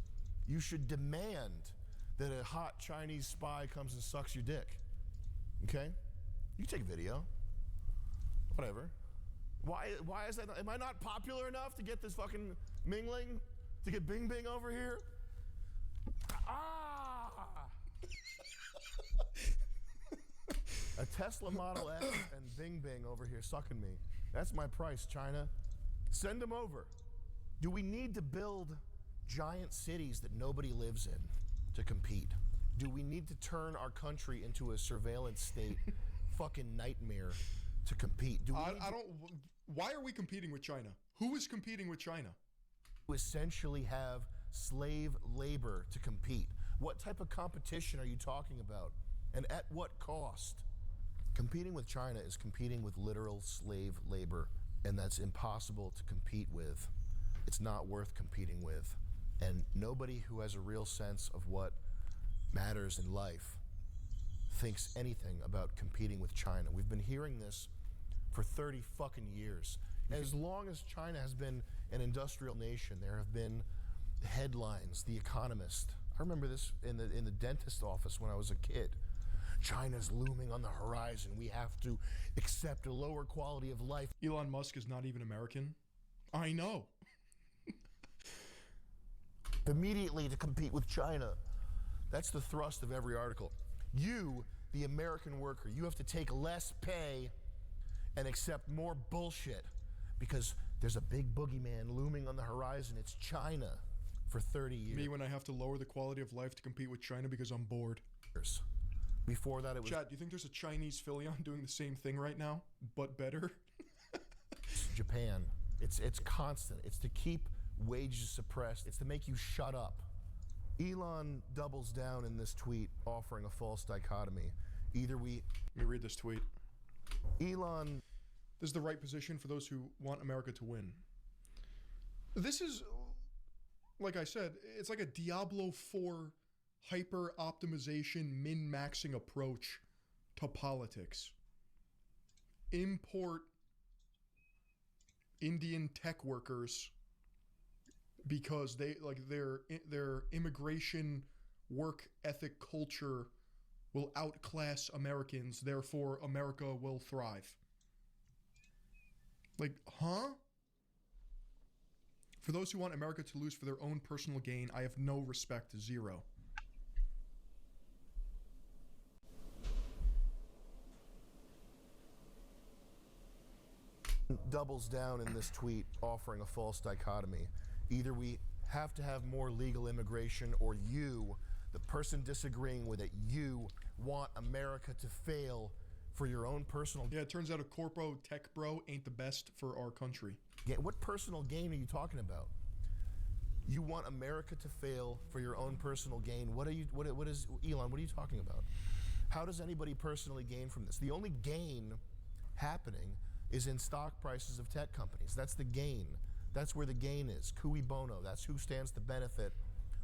you should demand that a hot Chinese spy comes and sucks your dick, okay? You take video, whatever. Why is that, am I not popular enough to get this fucking mingling? To get Bing Bing over here? Ah! A Tesla Model X and Bing Bing over here sucking me. That's my price, China. Send them over. Do we need to build giant cities that nobody lives in to compete? Do we need to turn our country into a surveillance state fucking nightmare to compete? Why are we competing with China? Who is competing with China? To essentially have slave labor to compete. What type of competition are you talking about? And at what cost? Competing with China is competing with literal slave labor, and that's impossible to compete with. It's not worth competing with. And nobody who has a real sense of what matters in life thinks anything about competing with China. We've been hearing this for 30 fucking years. As long as China has been an industrial nation, there have been headlines, The Economist. I remember this in the dentist office when I was a kid. China's looming on the horizon. We have to accept a lower quality of life. Elon Musk is not even American. I know. Immediately to compete with China. That's the thrust of every article. You, the American worker, you have to take less pay and accept more bullshit because there's a big boogeyman looming on the horizon. It's China for 30 years. Me when I have to lower the quality of life to compete with China because I'm bored. Before that, it was Chad, do you think there's a Chinese Philion doing the same thing right now, but better? Japan. It's constant. It's to keep wages suppressed. It's to make you shut up. Elon doubles down in this tweet, offering a false dichotomy. Either we... Let me read this tweet. Elon... This is the right position for those who want America to win. This is, like I said, it's like a Diablo 4 hyper-optimization, min-maxing approach to politics. Import Indian tech workers because they like their immigration work ethic culture will outclass Americans, therefore America will thrive. Like, huh? For those who want America to lose for their own personal gain, I have no respect, zero. Doubles down in this tweet, offering a false dichotomy. Either we have to have more legal immigration, or you, the person disagreeing with it, you want America to fail for your own personal... Yeah, it turns out a corpo tech bro ain't the best for our country. Yeah, what personal gain are you talking about? You want America to fail for your own personal gain. What is Elon? What are you talking about? How does anybody personally gain from this? The only gain happening is in stock prices of tech companies. That's the gain. That's where the gain is. Cui bono. That's who stands to benefit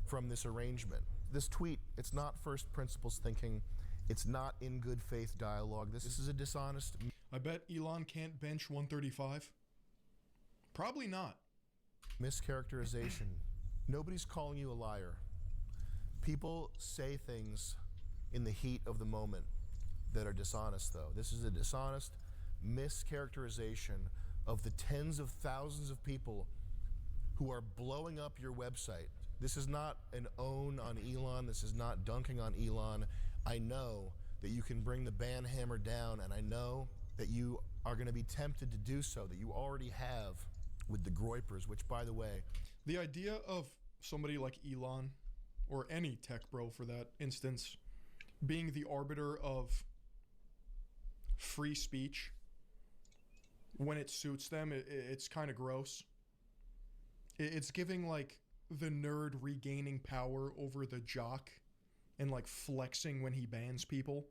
from this arrangement. This tweet, it's not first principles thinking. It's not in good faith dialogue. This is a dishonest... I bet Elon can't bench 135. Probably not. mischaracterization. Nobody's calling you a liar. People say things in the heat of the moment that are dishonest, though. This is a dishonest mischaracterization of the tens of thousands of people who are blowing up your website. This is not an own on Elon. This is not dunking on Elon. I know that you can bring the ban hammer down, and I know that you are going to be tempted to do so, that you already have with the Groypers, which, by the way... The idea of somebody like Elon, or any tech bro for that instance, being the arbiter of free speech when it suits them, it's kind of gross. It's giving, like, the nerd regaining power over the jock and, like, flexing when he bans people.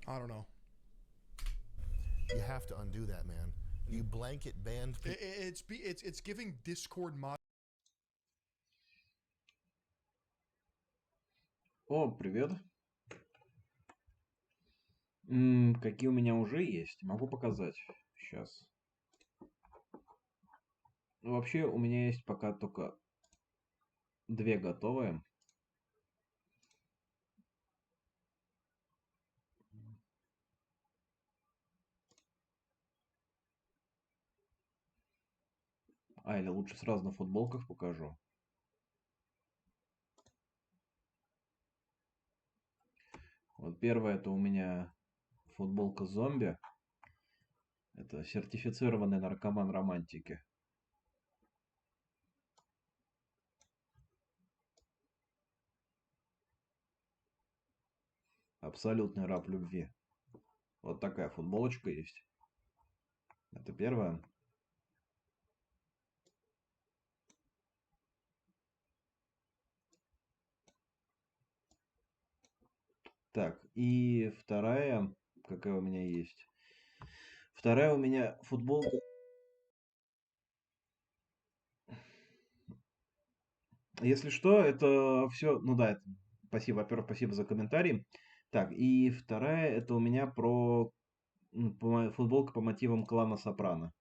I don't know. You have to undo that, man. You blanket banned people. It's giving Discord mod. О, привет. Какие у меня уже есть, могу показать. Сейчас. Вообще у меня есть пока только 2 готовые. Или лучше сразу на футболках покажу. Вот первое, это у меня футболка зомби. Это сертифицированный наркоман романтики. Абсолютный раб любви. Вот такая футболочка есть. Это первое. Так, и вторая, какая у меня есть? Вторая у меня футболка. Если что, это все. Ну да, спасибо, во-первых, спасибо за комментарий. Так, и вторая, это у меня про футболка по мотивам клана Сопрано.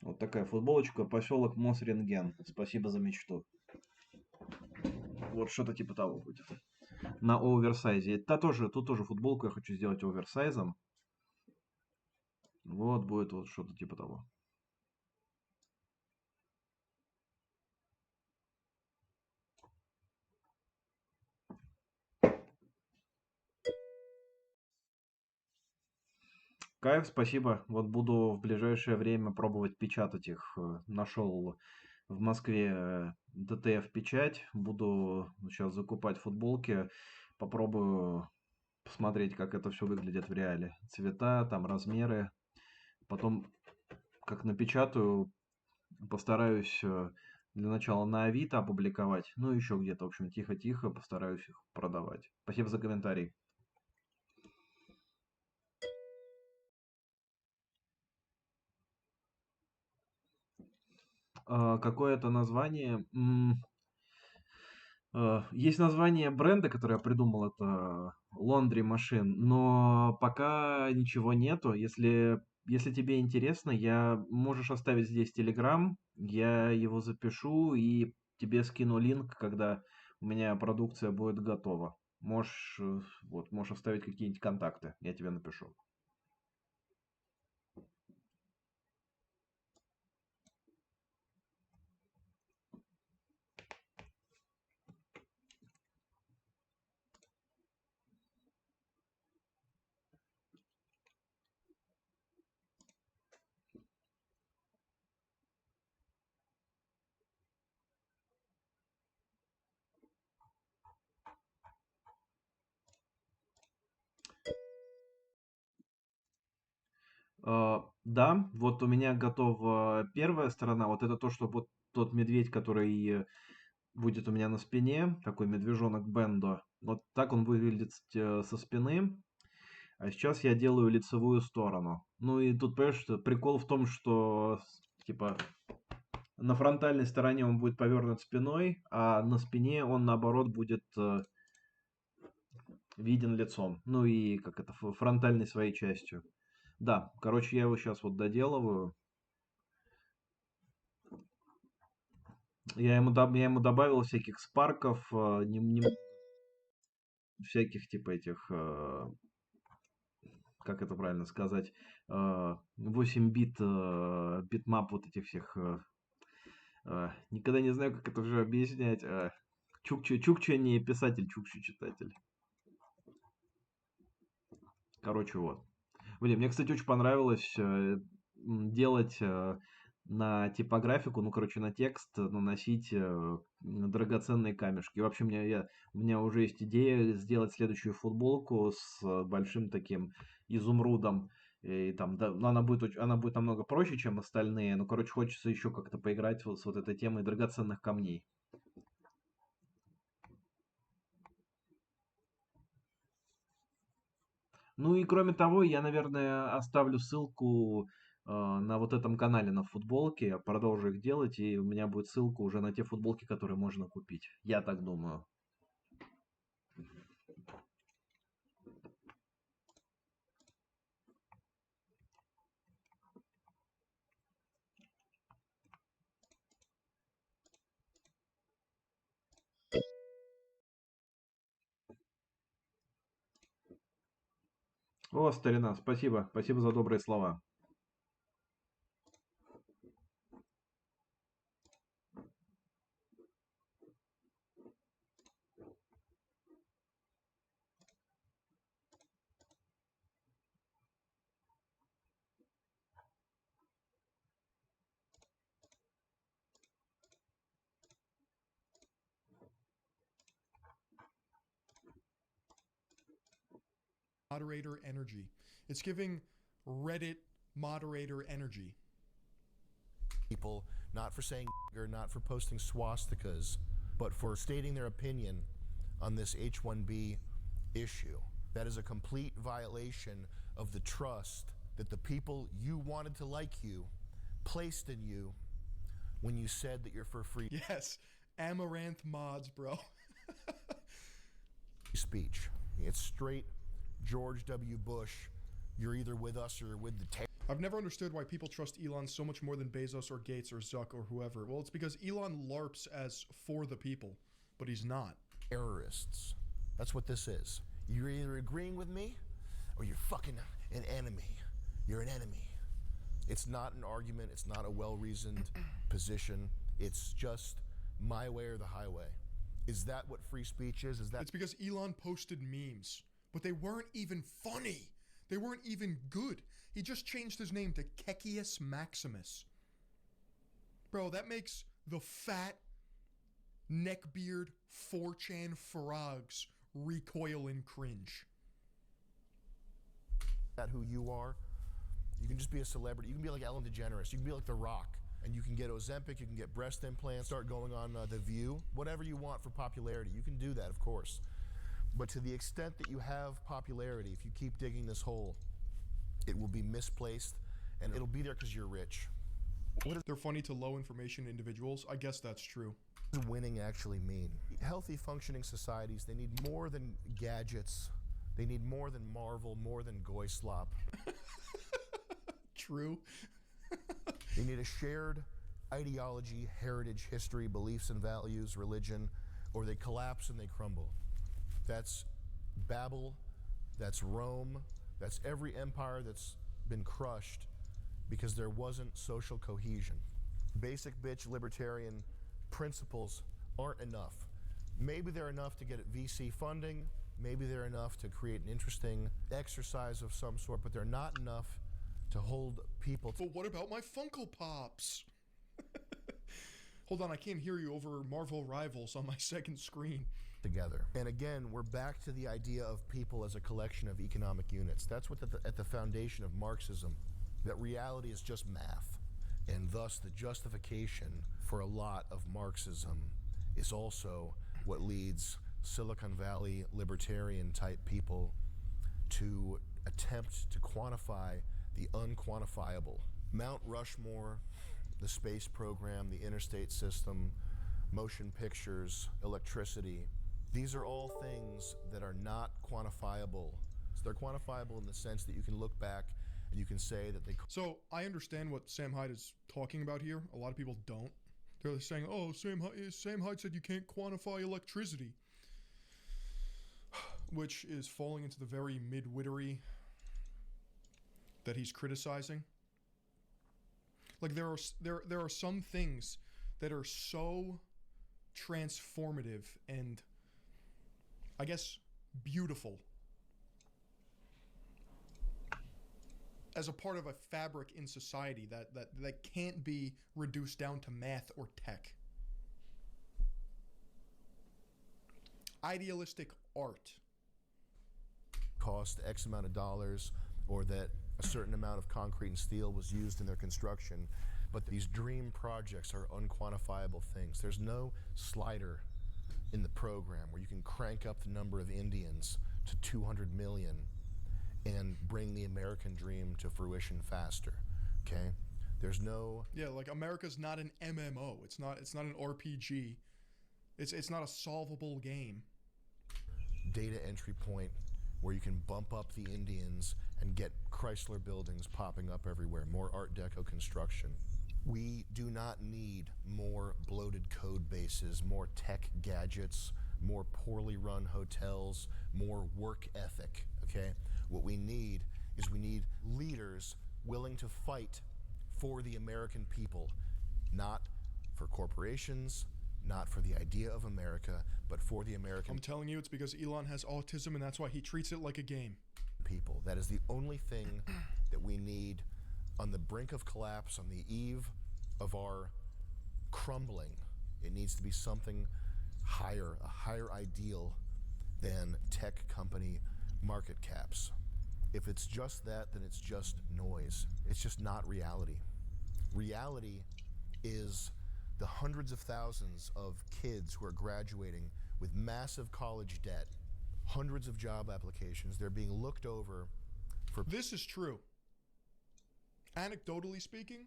Вот такая футболочка, поселок Мосрентген. Спасибо за мечту. Вот что-то типа того будет. На оверсайзе. Тут тоже футболку я хочу сделать оверсайзом. Вот будет вот что-то типа того. Кайф, спасибо. Вот буду в ближайшее время пробовать печатать их. Нашел в Москве ДТФ печать. Буду сейчас закупать футболки. Попробую посмотреть, как это все выглядит в реале. Цвета, там размеры. Потом, как напечатаю, постараюсь для начала на Авито опубликовать. Ну, еще где-то, в общем, тихо-тихо постараюсь их продавать. Спасибо за комментарий. Какое-то название. Есть название бренда, которое я придумал, это Laundry Machine, но пока ничего нету. Если тебе интересно, можешь оставить здесь Telegram, я его запишу и тебе скину линк, когда у меня продукция будет готова. Можешь оставить какие-нибудь контакты, я тебе напишу. Да, вот у меня готова первая сторона. Вот это то, что вот тот медведь, который будет у меня на спине, такой медвежонок Бендо. Вот так он выглядит со спины. А сейчас я делаю лицевую сторону. Ну и тут, понимаешь, что прикол в том, что типа на фронтальной стороне он будет повернут спиной, а на спине он наоборот будет виден лицом. Ну и как это, фронтальной своей частью. Да, короче, я его сейчас вот доделываю. Я ему добавил всяких спарков, всяких типа этих, как это правильно сказать, 8 бит, битмап вот этих всех, никогда не знаю, как это уже объяснять. Чукча не писатель, Чукча читатель. Короче, вот. Блин, мне, кстати, очень понравилось делать на типографику, ну, короче, на текст наносить драгоценные камешки. И вообще, у меня уже есть идея сделать следующую футболку с большим таким изумрудом. И там, да, ну, она будет намного проще, чем остальные. Ну, короче, хочется еще как-то поиграть вот с вот этой темой драгоценных камней. Ну и кроме того, я, наверное, оставлю ссылку на вот этом канале на футболке, я продолжу их делать, и у меня будет ссылка уже на те футболки, которые можно купить. Я так думаю. О, старина, спасибо. Спасибо за добрые слова. Moderator energy. It's giving Reddit moderator energy. People, not for saying or not for posting swastikas, but for stating their opinion on this H-1B issue. That is a complete violation of the trust that the people you wanted to like you placed in you when you said that you're for free Yes, Amaranth mods, bro. speech. It's straight George W. Bush. You're either with us or you're with the I've never understood why people trust Elon so much more than Bezos or Gates or Zuck or whoever. Well, it's because Elon LARPs as for the people, but he's not. terrorists. That's what this is. You're either agreeing with me or you're fucking an enemy. You're an enemy. It's not an argument. It's not a well-reasoned position. It's just my way or the highway. Is that what free speech is? Is that It's because Elon posted memes, but they weren't even funny. They weren't even good. He just changed his name to Kekius Maximus. Bro, that makes the fat, neckbeard 4chan frogs recoil in cringe. who you are? You can just be a celebrity. You can be like Ellen DeGeneres. You can be like The Rock. And you can get Ozempic, you can get breast implants, start going on The View, whatever you want for popularity. You can do that, of course. But to the extent that you have popularity, if you keep digging this hole, it will be misplaced, and it'll be there because you're rich. They're funny to low information individuals. I guess that's true. What does winning actually mean? Healthy, functioning societies, they need more than gadgets. They need more than Marvel, more than Goy Slop. True. They need a shared ideology, heritage, history, beliefs and values, religion, or they collapse and they crumble. That's Babel, that's Rome, that's every empire that's been crushed because there wasn't social cohesion. Basic bitch libertarian principles aren't enough. Maybe they're enough to get VC funding, maybe they're enough to create an interesting exercise of some sort, but they're not enough to hold people. But what about my Funko Pops? Hold on, I can't hear you over Marvel Rivals on my second screen. Together. And again, we're back to the idea of people as a collection of economic units. That's what at the foundation of Marxism that reality is just math, and thus the justification for a lot of Marxism is also what leads Silicon Valley libertarian type people to attempt to quantify the unquantifiable. Mount Rushmore, the space program, the interstate system, motion pictures, electricity, these are all things that are not quantifiable. So they're quantifiable in the sense that you can look back and you can say that they... So I understand what Sam Hyde is talking about here. A lot of people don't. They're saying, oh, Sam Hyde said you can't quantify electricity. Which is falling into the very mid-wittery that he's criticizing. Like there are some things that are so transformative and, I guess, beautiful as a part of a fabric in society that can't be reduced down to math or tech. Idealistic art. Cost X amount of dollars, or that a certain amount of concrete and steel was used in their construction, but these dream projects are unquantifiable things. There's no slider in the program where you can crank up the number of Indians to 200 million and bring the American dream to fruition faster, okay? There's no... Yeah, like America's not an MMO. It's not an RPG. It's not a solvable game. Data entry point where you can bump up the Indians and get Chrysler buildings popping up everywhere, more Art Deco construction. We do not need more bloated code bases, more tech gadgets, more poorly run hotels, more work ethic, okay? What we need is we need leaders willing to fight for the American people, not for corporations, not for the idea of America, but for the American I'm telling you, it's because Elon has autism and that's why he treats it like a game. people. That is the only thing that we need on the brink of collapse, on the eve of our crumbling. It needs to be something higher, a higher ideal than tech company market caps. If it's just that, then it's just noise. It's just not reality. Reality is the hundreds of thousands of kids who are graduating with massive college debt, hundreds of job applications. They're being looked over for... This is true. Anecdotally speaking,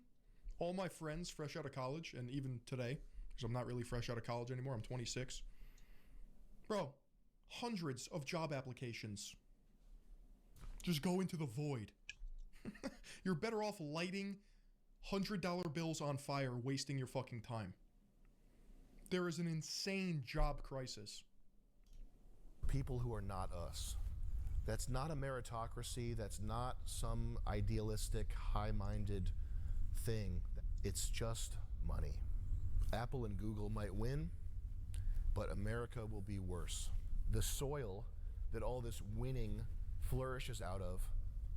all my friends fresh out of college, and even today, because I'm not really fresh out of college anymore, I'm 26. Bro, hundreds of job applications. Just go into the void. You're better off lighting $100 bills on fire, wasting your fucking time. There is an insane job crisis. People who are not us. That's not a meritocracy. That's not some idealistic, high-minded thing. It's just money. Apple and Google might win, but America will be worse. The soil that all this winning flourishes out of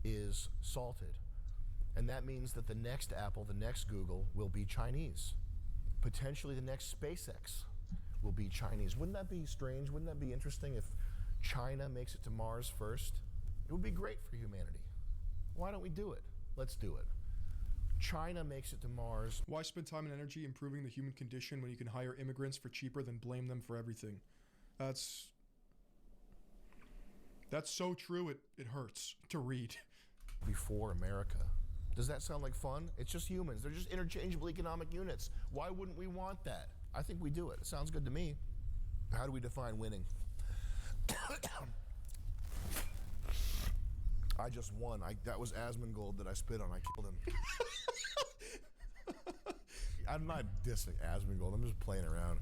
is salted. And that means that the next Apple, the next Google will be Chinese. Potentially the next SpaceX will be Chinese. Wouldn't that be strange? Wouldn't that be interesting if China makes it to Mars first? It would be great for humanity. Why don't we do it? Let's do it. China makes it to Mars. Why spend time and energy improving the human condition when you can hire immigrants for cheaper than blame them for everything? That's so true, it hurts to read. Before America. Does that sound like fun? It's just humans. They're just interchangeable economic units. Why wouldn't we want that? I think we do it. It sounds good to me. How do we define winning? I just won. That was Asmongold that I spit on. I killed him. I'm not dissing Asmongold. I'm just playing around.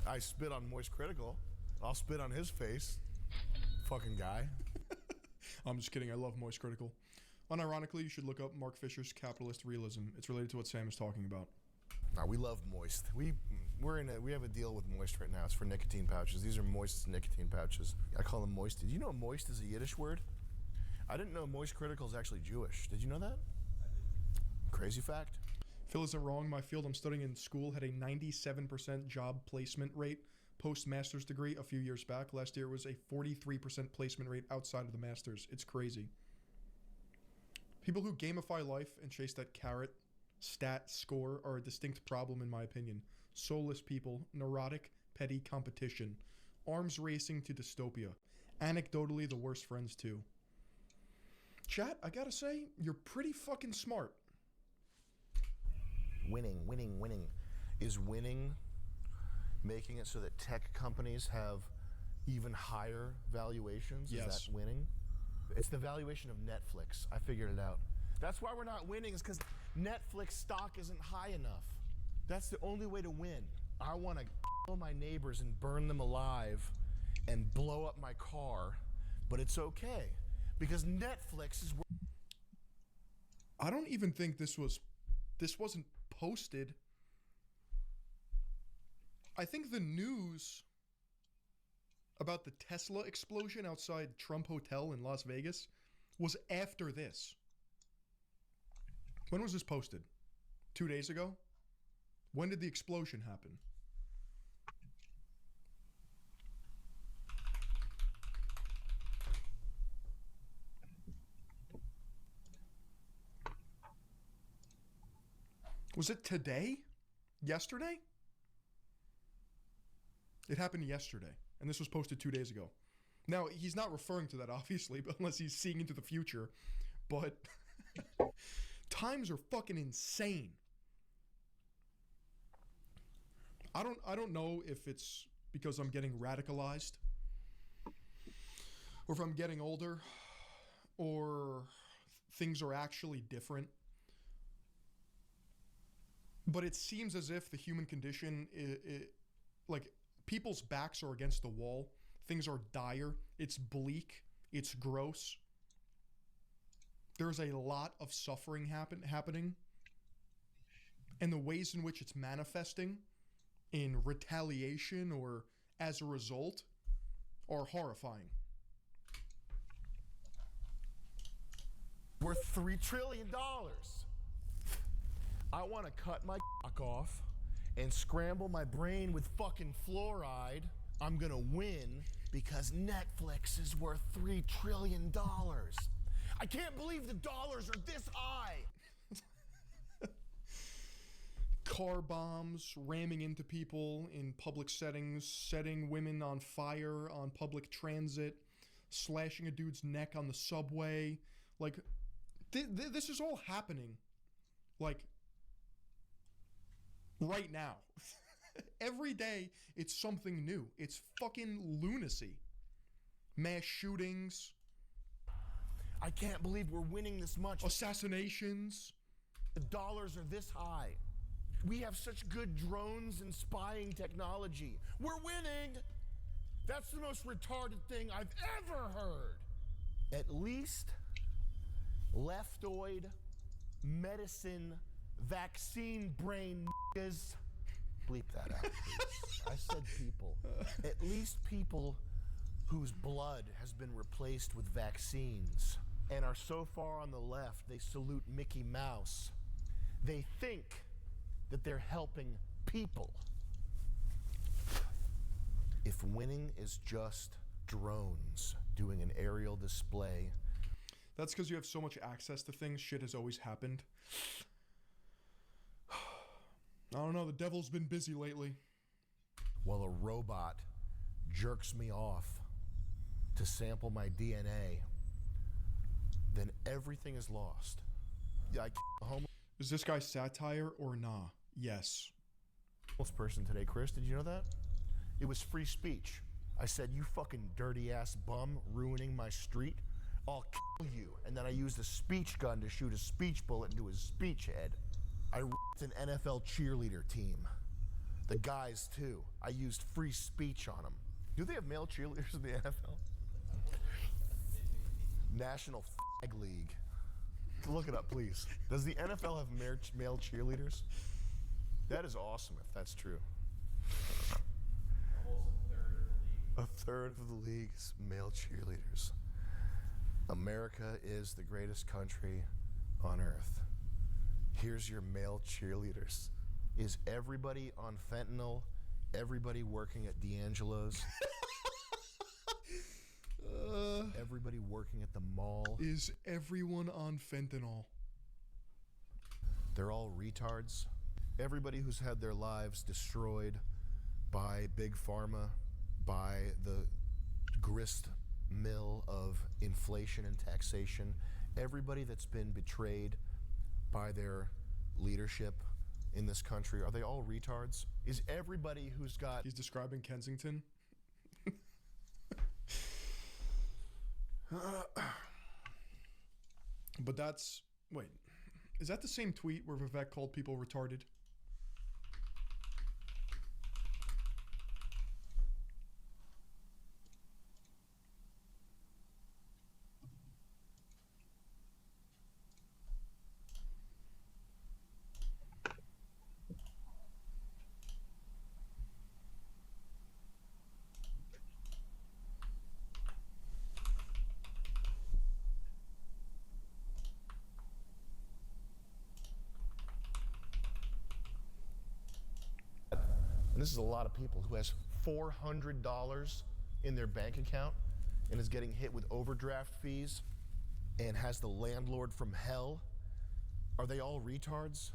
I spit on Moist Critical. I'll spit on his face. Fucking guy. I'm just kidding. I love Moist Critical. Unironically, you should look up Mark Fisher's Capitalist Realism. It's related to what Sam is talking about. No, we love Moist. We have a deal with Moist right now. It's for nicotine pouches. These are Moist's nicotine pouches. I call them Moist. Did you know Moist is a Yiddish word? I didn't know Moist Critical is actually Jewish. Did you know that? Crazy fact. Phil isn't wrong. My field I'm studying in school had a 97% job placement rate post-master's degree a few years back. Last year was a 43% placement rate outside of the master's. It's crazy. People who gamify life and chase that carrot stat score are a distinct problem, in my opinion. Soulless people, neurotic, petty competition, arms racing to dystopia. Anecdotally, the worst friends too. Chat, I gotta say, you're pretty fucking smart. Winning. Is winning making it so that tech companies have even higher valuations? Yes. Is that winning? It's the valuation of Netflix. I figured it out. That's why we're not winning, is because Netflix stock isn't high enough. That's the only way to win. I want to kill my neighbors and burn them alive and blow up my car, but it's okay because Netflix is. I don't even think this wasn't posted. I think the news about the Tesla explosion outside Trump Hotel in Las Vegas was after this. When was this posted? 2 days ago? When did the explosion happen? Was it today? Yesterday? It happened yesterday, and this was posted 2 days ago. Now, he's not referring to that, obviously, but unless he's seeing into the future, but times are fucking insane. I don't know if it's because I'm getting radicalized, or if I'm getting older, or things are actually different. But it seems as if the human condition, like, people's backs are against the wall. Things are dire. It's bleak. It's gross. There's a lot of suffering happening. And the ways in which it's manifesting in retaliation or as a result are horrifying. Worth $3 trillion. I want to cut my cock off and scramble my brain with fucking fluoride. I'm gonna win because Netflix is worth $3 trillion. I can't believe the dollars are this high. Car bombs, ramming into people in public settings, setting women on fire on public transit, slashing a dude's neck on the subway. Like, this is all happening, like, right now. Every day, it's something new. It's fucking lunacy. Mass shootings. I can't believe we're winning this much. Assassinations. The dollars are this high. We have such good drones and spying technology. We're winning. That's the most retarded thing I've ever heard. At least leftoid medicine vaccine brain niggas. Bleep that out, please. I said people. At least people whose blood has been replaced with vaccines and are so far on the left they salute Mickey Mouse. They think that they're helping people. If winning is just drones doing an aerial display. That's because you have so much access to things. Shit has always happened. I don't know, the devil's been busy lately. While a robot jerks me off to sample my DNA, then everything is lost. Yeah, Is this guy satire or nah? Yes. homeless person today, Chris. Did you know that? It was free speech. I said, you fucking dirty ass bum ruining my street. I'll kill you. And then I used a speech gun to shoot a speech bullet into his speech head. I ripped an NFL cheerleader team. The guys too. I used free speech on them. Do they have male cheerleaders in the NFL? National Flag League. Look it up, please. Does the NFL have male cheerleaders? That is awesome if that's true. A third of the league's male cheerleaders. America is the greatest country on earth. Here's your male cheerleaders. Is everybody on fentanyl? Everybody working at D'Angelo's? Everybody working at the mall. Is everyone on fentanyl? They're all retards. Everybody who's had their lives destroyed by Big Pharma, by the grist mill of inflation and taxation, everybody that's been betrayed by their leadership in this country, are they all retards? Is everybody who's got... He's describing Kensington. But that's... Wait. Is that the same tweet where Vivek called people retarded? And this is a lot of people who has $400 in their bank account and is getting hit with overdraft fees and has the landlord from hell. Are they all retards?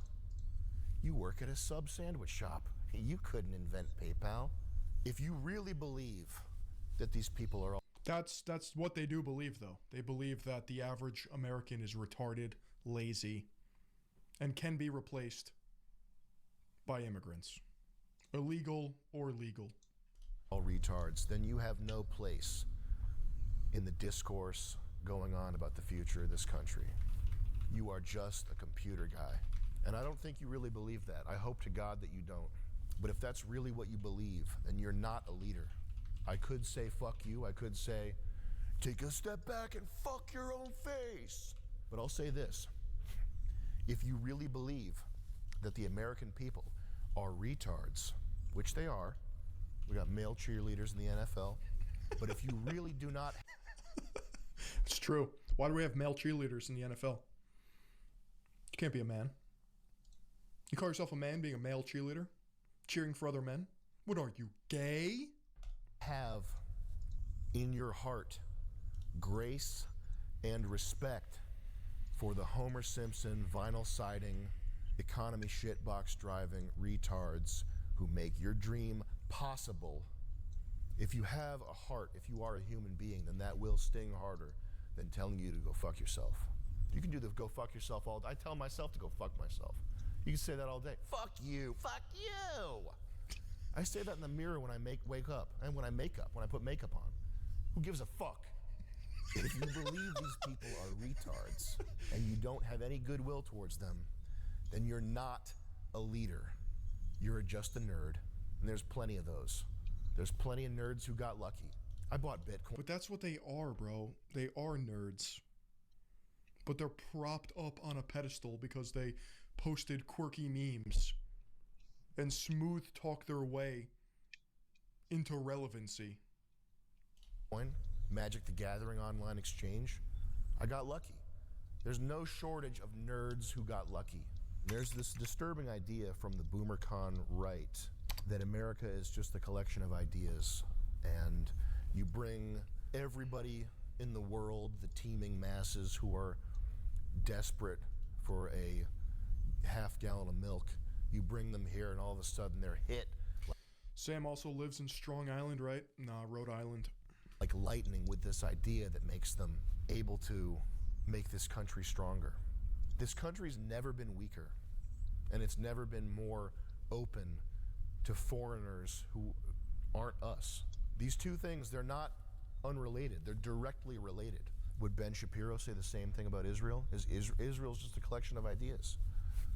You work at a sub sandwich shop. You couldn't invent PayPal. If you really believe that these people are all... That's what they do believe, though. They believe that the average American is retarded, lazy, and can be replaced by immigrants. Illegal or legal. all retards, then you have no place in the discourse going on about the future of this country. You are just a computer guy. And I don't think you really believe that. I hope to God that you don't. But if that's really what you believe, then you're not a leader. I could say fuck you. I could say take a step back and fuck your own face. But I'll say this. If you really believe that the American people are retards, which they are, we got male cheerleaders in the NFL, but if you really do not... It's true. Why do we have male cheerleaders in the NFL? You can't be a man. You call yourself a man being a male cheerleader? Cheering for other men? What are you, gay? Have in your heart grace and respect for the Homer Simpson, vinyl siding, economy shitbox driving retards who make your dream possible. If you have a heart, if you are a human being, then that will sting harder than telling you to go fuck yourself. You can do the go fuck yourself all day. I tell myself to go fuck myself. You can say that all day. Fuck you. Fuck you. I say that in the mirror when I wake up and when I put makeup on. Who gives a fuck? If you believe these people are retards and you don't have any goodwill towards them, then you're not a leader. You're just a nerd. And there's plenty of those. There's plenty of nerds who got lucky. I bought Bitcoin. But that's what they are, bro. They are nerds. But they're propped up on a pedestal because they posted quirky memes and smooth talk their way into relevancy. Magic the Gathering online exchange. I got lucky. There's no shortage of nerds who got lucky. There's this disturbing idea from the BoomerCon right that America is just a collection of ideas, and you bring everybody in the world, the teeming masses who are desperate for a half gallon of milk, you bring them here and all of a sudden they're hit. Sam also lives in Strong Island, right? Nah, Rhode Island. Like lightning with this idea that makes them able to make this country stronger. This country's never been weaker, and it's never been more open to foreigners who aren't us. These two things, they're not unrelated. They're directly related. Would Ben Shapiro say the same thing about Israel? Israel's just a collection of ideas.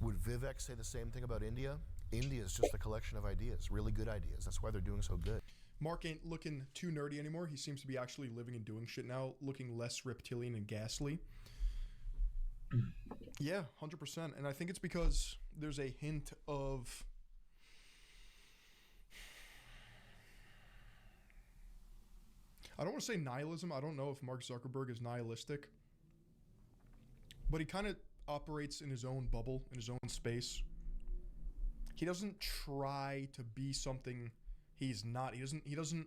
Would Vivek say the same thing about India? India is just a collection of ideas, really good ideas. That's why they're doing so good. Mark ain't looking too nerdy anymore. He seems to be actually living and doing shit now, looking less reptilian and ghastly. Yeah, 100%. And I think it's because there's a hint of... I don't want to say nihilism. I don't know if Mark Zuckerberg is nihilistic. But he kind of operates in his own bubble, in his own space. He doesn't try to be something he's not. He doesn't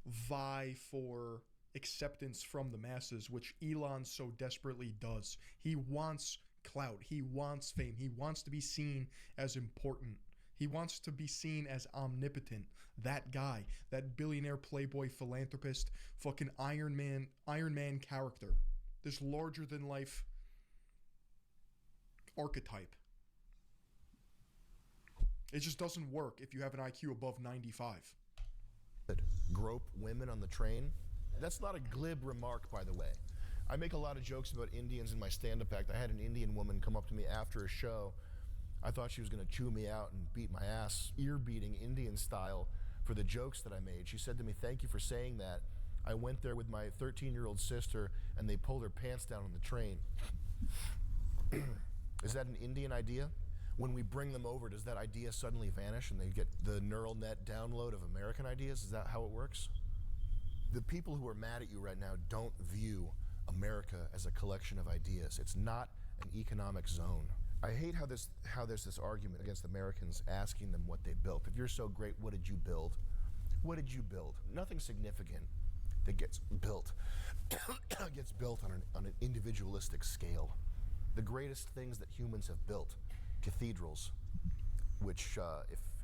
vie for acceptance from the masses, which Elon so desperately does. He wants clout. He wants fame. He wants to be seen as important. He wants to be seen as omnipotent. That guy, that billionaire playboy philanthropist, fucking Iron Man character. This larger than life archetype. It just doesn't work if you have an IQ above 95. Grope women on the train. That's not a glib remark, by the way. I make a lot of jokes about Indians in my stand-up act. I had an Indian woman come up to me after a show. I thought she was going to chew me out and beat my ass, ear-beating Indian style, for the jokes that I made. She said to me, "Thank you for saying that. I went there with my 13-year-old sister, and they pulled her pants down on the train." Is that an Indian idea? When we bring them over, does that idea suddenly vanish and they get the neural net download of American ideas? Is that how it works? The people who are mad at you right now don't view America as a collection of ideas. It's not an economic zone. I hate how there's this argument against Americans asking them what they built. If you're so great, what did you build? What did you build? Nothing significant that gets built gets built on an individualistic scale. The greatest things that humans have built, cathedrals, which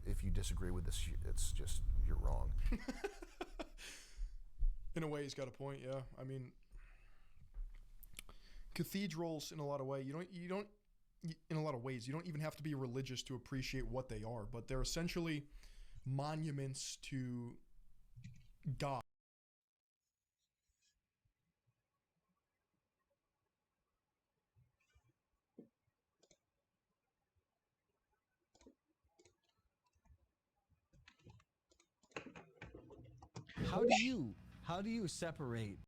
if you disagree with this, it's just, you're wrong. In a way, he's got a point, yeah. I mean, cathedrals, in a lot of ways, in a lot of ways, you don't even have to be religious to appreciate what they are, but they're essentially monuments to God. How do you separate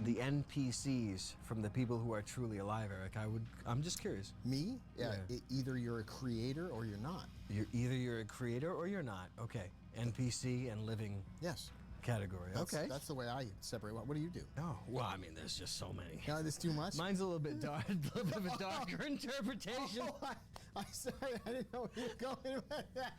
The NPCs from the people who are truly alive, Eric. I'm just curious. Me? Yeah. Yeah. Either you're a creator or you're not. You're a creator or you're not. Okay. NPC and living Yes. category. That's, Okay. That's the way I separate. What do you do? Oh, well, I mean, there's just so many. Yeah, this too much? Mine's a little bit dark, a little bit of a darker interpretation. Oh, I'm sorry. I didn't know where you were going with that.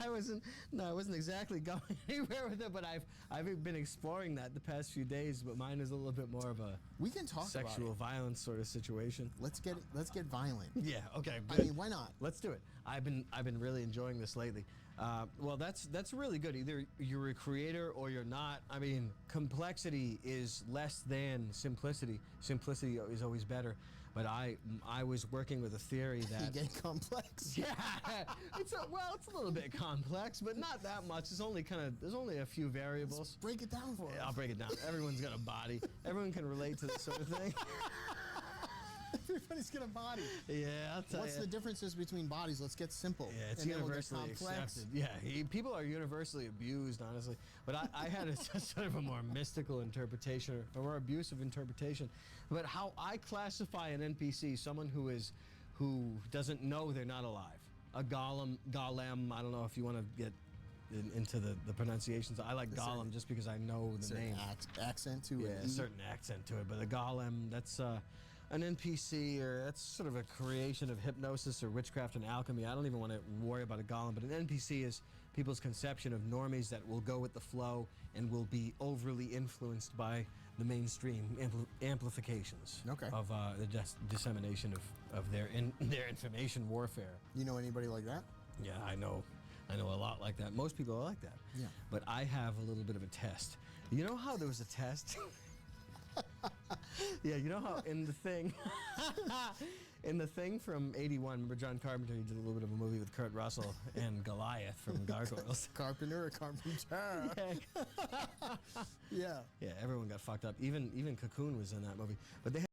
I wasn't. No, I wasn't exactly going anywhere with it. But I've been exploring that the past few days. But mine is a little bit more of a We can talk sexual about it. violence sort of situation. Let's get violent. Yeah. Okay. I Good. mean, why not? Let's do it. I've been really enjoying this lately. Well, that's really good. Either you're a creator or you're not. I mean, complexity is less than simplicity. Simplicity is always better. But I was working with a theory You that get complex. yeah, it's a little bit complex, but not that much. There's only a few variables. Break it down for us. I'll break it down. Everyone's got a body. Everyone can relate to this sort of thing. Everybody's got a body. Yeah, I'll tell What's you. the differences between bodies? Let's get simple. Yeah, it's and then we'll get universally complex. accepted. Yeah, people are universally abused, honestly. But I had a sort of a more mystical interpretation, or more abusive interpretation. But how I classify an NPC, someone who doesn't know they're not alive. A golem, I don't know if you want to get into the pronunciations. I like golem just because I know the Certain name. accent to Yeah, it. a certain accent to it. But a golem, that's an NPC, or that's sort of a creation of hypnosis or witchcraft and alchemy. I don't even want to worry about a golem, but an NPC is people's conception of normies that will go with the flow and will be overly influenced by the mainstream amplifications of the dissemination of their information warfare. You know anybody like that? Yeah, I know a lot like that. Most people are like that. Yeah. But I have a little bit of a test. You know how there was a test? Yeah, you know how in the thing from '81, remember John Carpenter? He did a little bit of a movie with Kurt Russell and Goliath from Gargoyles. Carpenter or Carpenter? Yeah. Yeah, everyone got fucked up. Even Cocoon was in that movie. But they had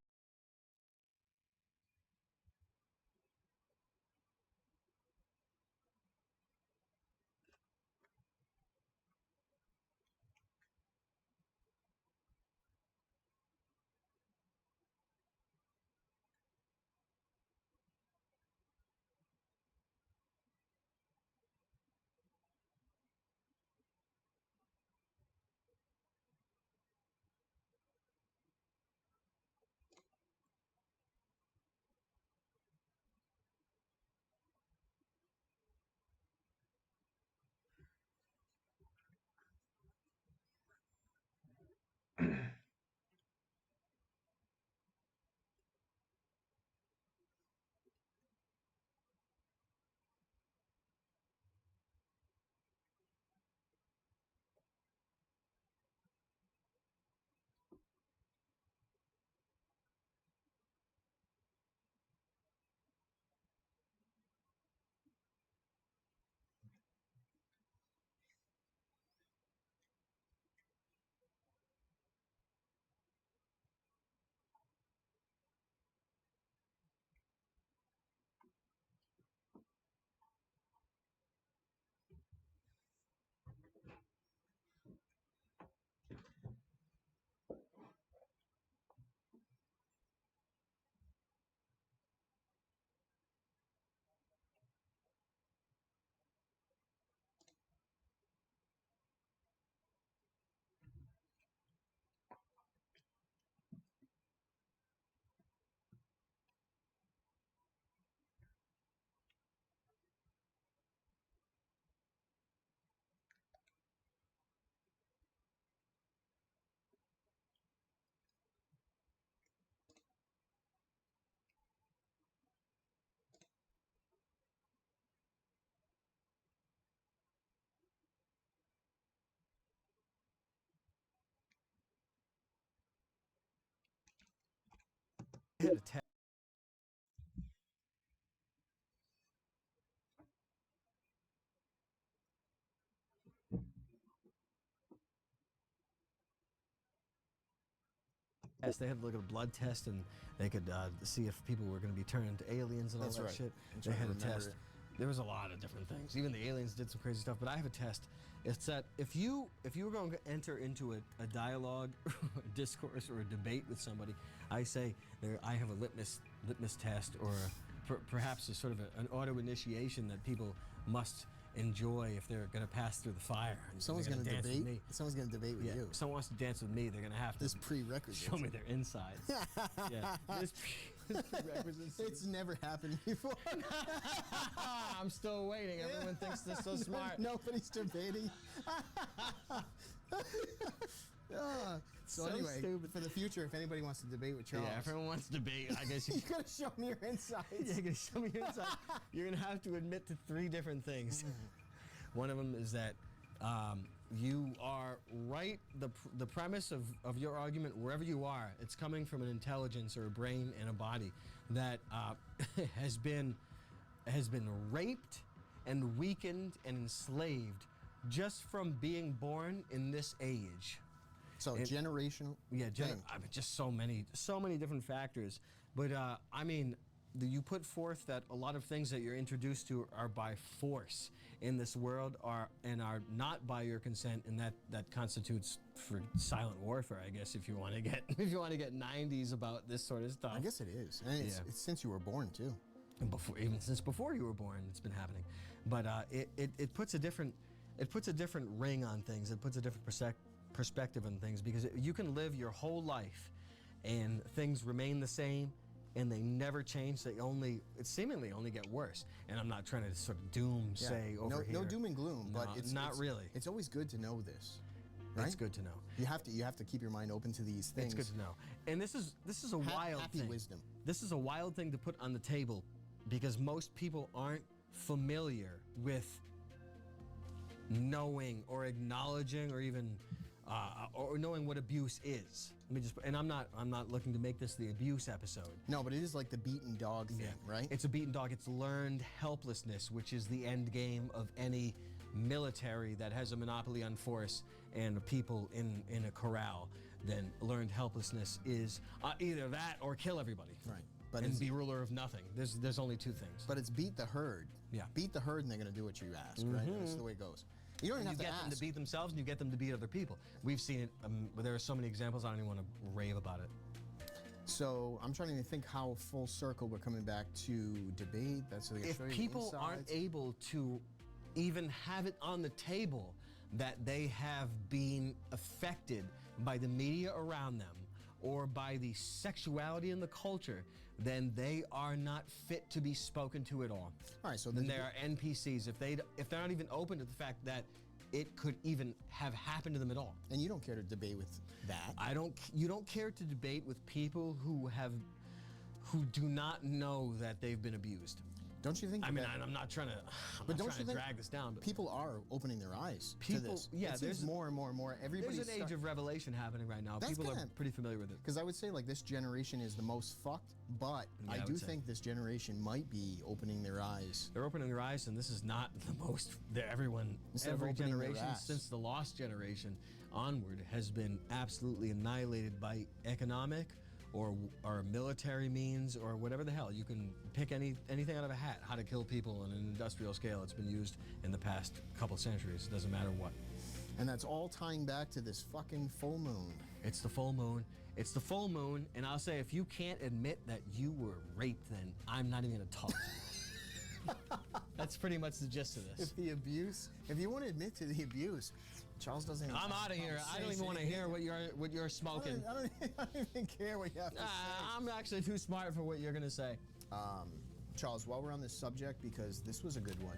a test. They had to look at a blood test, and they could see if people were going to be turned into aliens and all That's that right. shit. I'm They trying had to a remember test. it. There was a lot of different things. Even the aliens did some crazy stuff. But I have a test. It's that if you were going to enter into a dialogue, a discourse, or a debate with somebody, I say I have a litmus test, or perhaps a sort of an auto initiation that people must enjoy if they're going to pass through the fire. And Someone's they're going to dance with debate. me. Someone's going to debate with Yeah, you. if someone wants to dance with me, they're going to have to This prerequisite. show me their insides. Yeah, this prerequisites. It's never happened before. I'm still waiting. Everyone thinks they're so smart. Nobody's debating. So anyway, stupid. for the future, if anybody wants to debate with Charles, Yeah, if everyone wants to debate, I guess you gotta show me your insides. you're gonna show me your inside. You're gonna have to admit to 3 different things. One of them is that you are right. The premise of your argument, wherever you are, it's coming from an intelligence or a brain and a body that has been raped and weakened and enslaved just from being born in this age. So generational. Yeah, thing. I mean, just so many different factors But I mean, you put forth that a lot of things that you're introduced to are by force in this world, are not by your consent, and that constitutes for silent warfare, I guess, if you want to get 90s about this sort of stuff. I guess it is. And it's since you were born, too. And even since before you were born, it's been happening. But it puts a different ring on things. It puts a different perspective on things, because you can live your whole life and things remain the same and they never change. It seemingly only get worse. And I'm not trying to sort of doomsay over here. No doom and gloom, but it's not really. It's always good to know this. Right? It's good to know. You have to keep your mind open to these things. It's good to know. And this is a wild happy thing. wisdom. This is a wild thing to put on the table, because most people aren't familiar with knowing or acknowledging or even or knowing what abuse is. And I'm not looking to make this the abuse episode. No, but it is like the beaten dog thing, right? It's a beaten dog. It's learned helplessness, which is the end game of any military that has a monopoly on force and people in a corral. Then learned helplessness is either that or kill everybody. Right. But and be ruler of nothing. There's only two things. But it's beat the herd. Yeah. Beat the herd and they're going to do what you ask, right? That's the way it goes. You don't even have to get ask. them to beat themselves, and you get them to beat other people. We've seen it. There are so many examples. I don't even want to rave about it. So I'm trying to think how full circle we're coming back to debate. That's what If people aren't able to even have it on the table that they have been affected by the media around them or by the sexuality in the culture, then they are not fit to be spoken to at all. All right, so then they are NPCs if they're not even open to the fact that it could even have happened to them at all. And you don't care to debate with that. You don't care to debate with people who do not know that they've been abused. Don't you think? I mean, I'm not trying to drag this down, but people are opening their eyes to this. Yeah, there's more and more and more. There's an age of revelation happening right now. People are pretty familiar with it. Because I would say like this generation is the most fucked, but I do think this generation might be opening their eyes. They're opening their eyes, and this is not the most. Every generation since the Lost generation onward has been absolutely annihilated by economic or military means or whatever the hell. You can pick anything out of a hat, how to kill people on an industrial scale. It's been used in the past couple centuries. It doesn't matter what. And that's all tying back to this fucking full moon. It's the full moon. It's the full moon, and I'll say if you can't admit that you were raped, then I'm not even gonna talk to you. That's pretty much the gist of this. If you want to admit to the abuse, Charles doesn't. I'm out of here. I don't even want to hear what you're smoking. I don't even care what you have to say. I'm actually too smart for what you're gonna say. Charles, while we're on this subject, because this was a good one.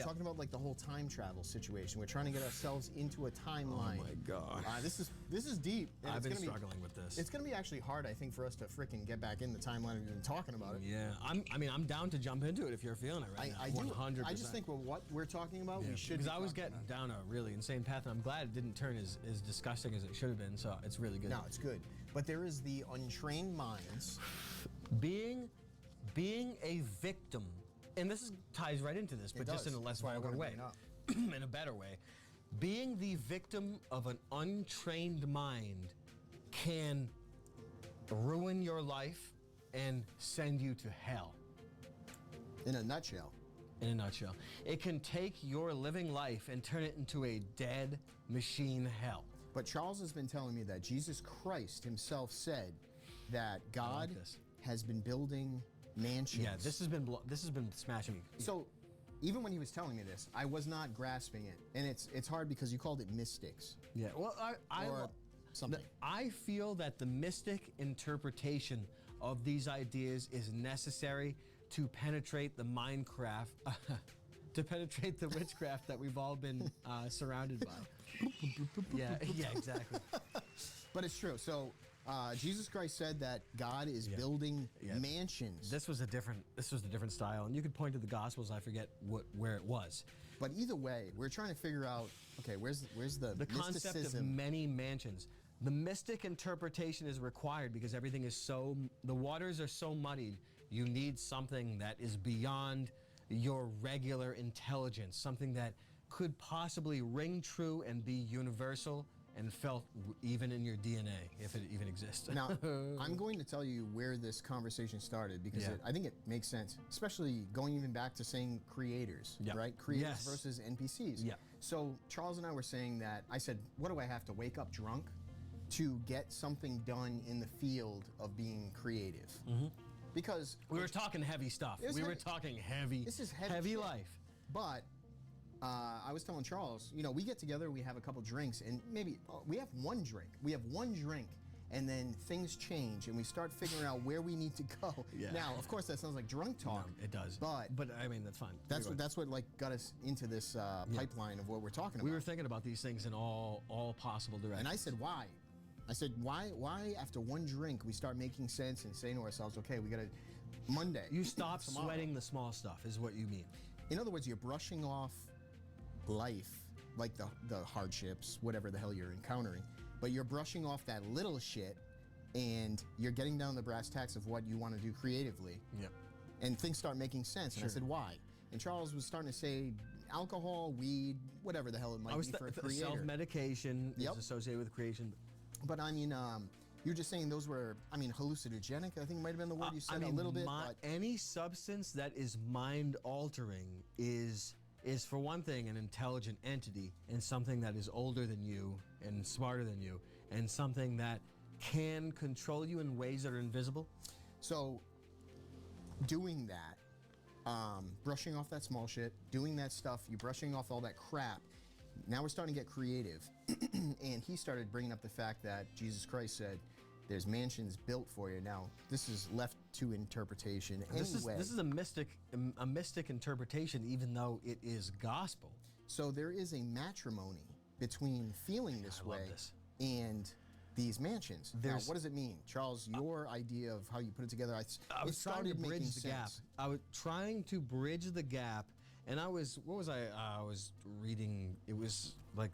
Talking about like the whole time travel situation. We're trying to get ourselves into a timeline. Oh my god. This is deep. I've been struggling with this. It's gonna be actually hard, I think, for us to frickin' get back in the timeline we've been talking about it. Yeah, I'm down to jump into it if you're feeling it right now. I do. 100%. I just think with what we're talking about, we should. Because I was getting down a really insane path, and I'm glad it didn't turn as disgusting as it should have been. So it's really good. No, it's good. But there is the untrained minds. Being a victim. And this ties right into this, but just in a less vulgar way, in a better way. Being the victim of an untrained mind can ruin your life and send you to hell. In a nutshell. In a nutshell. It can take your living life and turn it into a dead machine hell. But Charles has been telling me that Jesus Christ himself said that God has been building mansions. Yeah, this has been smashing me. So, even when he was telling me this, I was not grasping it, and it's hard because you called it mystics. Yeah, well, I feel that the mystic interpretation of these ideas is necessary to penetrate the Minecraft, to penetrate the witchcraft that we've all been surrounded by. Yeah, exactly. But it's true. So. Jesus Christ said that God is building mansions. This was a different style, and you could point to the Gospels. I forget where it was. But either way, we're trying to figure out. Okay, where's the concept of many mansions? The mystic interpretation is required because everything is the waters are so muddied. You need something that is beyond your regular intelligence, something that could possibly ring true and be universal and felt even in your DNA, if it even exists. Now, I'm going to tell you where this conversation started because Yeah. I think it makes sense, especially going even back to saying creators, Yeah. right? Creators Yes. versus NPCs. Yeah. So Charles and I were saying that, I said, what do I have to wake up drunk to get something done in the field of being creative? Because we were talking heavy stuff. It was We were heavy. talking heavy. This is heavy shit. life. But I was telling Charles, we get together, we have a couple drinks, and maybe we have one drink. We have one drink, and then things change, and we start figuring out where we need to go. Yeah. Now, of course, that sounds like drunk talk. It does. But I mean, that's fine. that's what like got us into this pipeline of what we're talking about. We were thinking about these things in all possible directions. And I said, why? I said, why after one drink we start making sense and saying to ourselves, okay, we got to Monday. You stop tomorrow. sweating the small stuff, is what you mean. In other words, you're brushing off life, like the hardships, whatever the hell you're encountering, but you're brushing off that little shit and you're getting down the brass tacks of what you want to do creatively. Yeah. And things start making sense. And I said, why? And Charles was starting to say alcohol, weed, whatever the hell it might be for a creator. Self-medication Yep. is associated with creation. But I mean, you were just saying those were, hallucinogenic, I think might have been the word you said a little bit. But Any substance that is mind-altering is for one thing an intelligent entity and something that is older than you and smarter than you and something that can control you in ways that are invisible. So, doing that, brushing off that small shit, doing that stuff, you're brushing off all that crap. Now we're starting to get creative. And he started bringing up the fact that Jesus Christ said, there's mansions built for you. Now, this is left to interpretation anyway. This is a mystic interpretation, even though it is gospel. So there is a matrimony between feeling this I love way this. and these mansions. Now, There's- what does it mean? Charles, your idea of how you put it together, I was trying to bridge the gap. I was trying to bridge the gap, and I was reading. It was like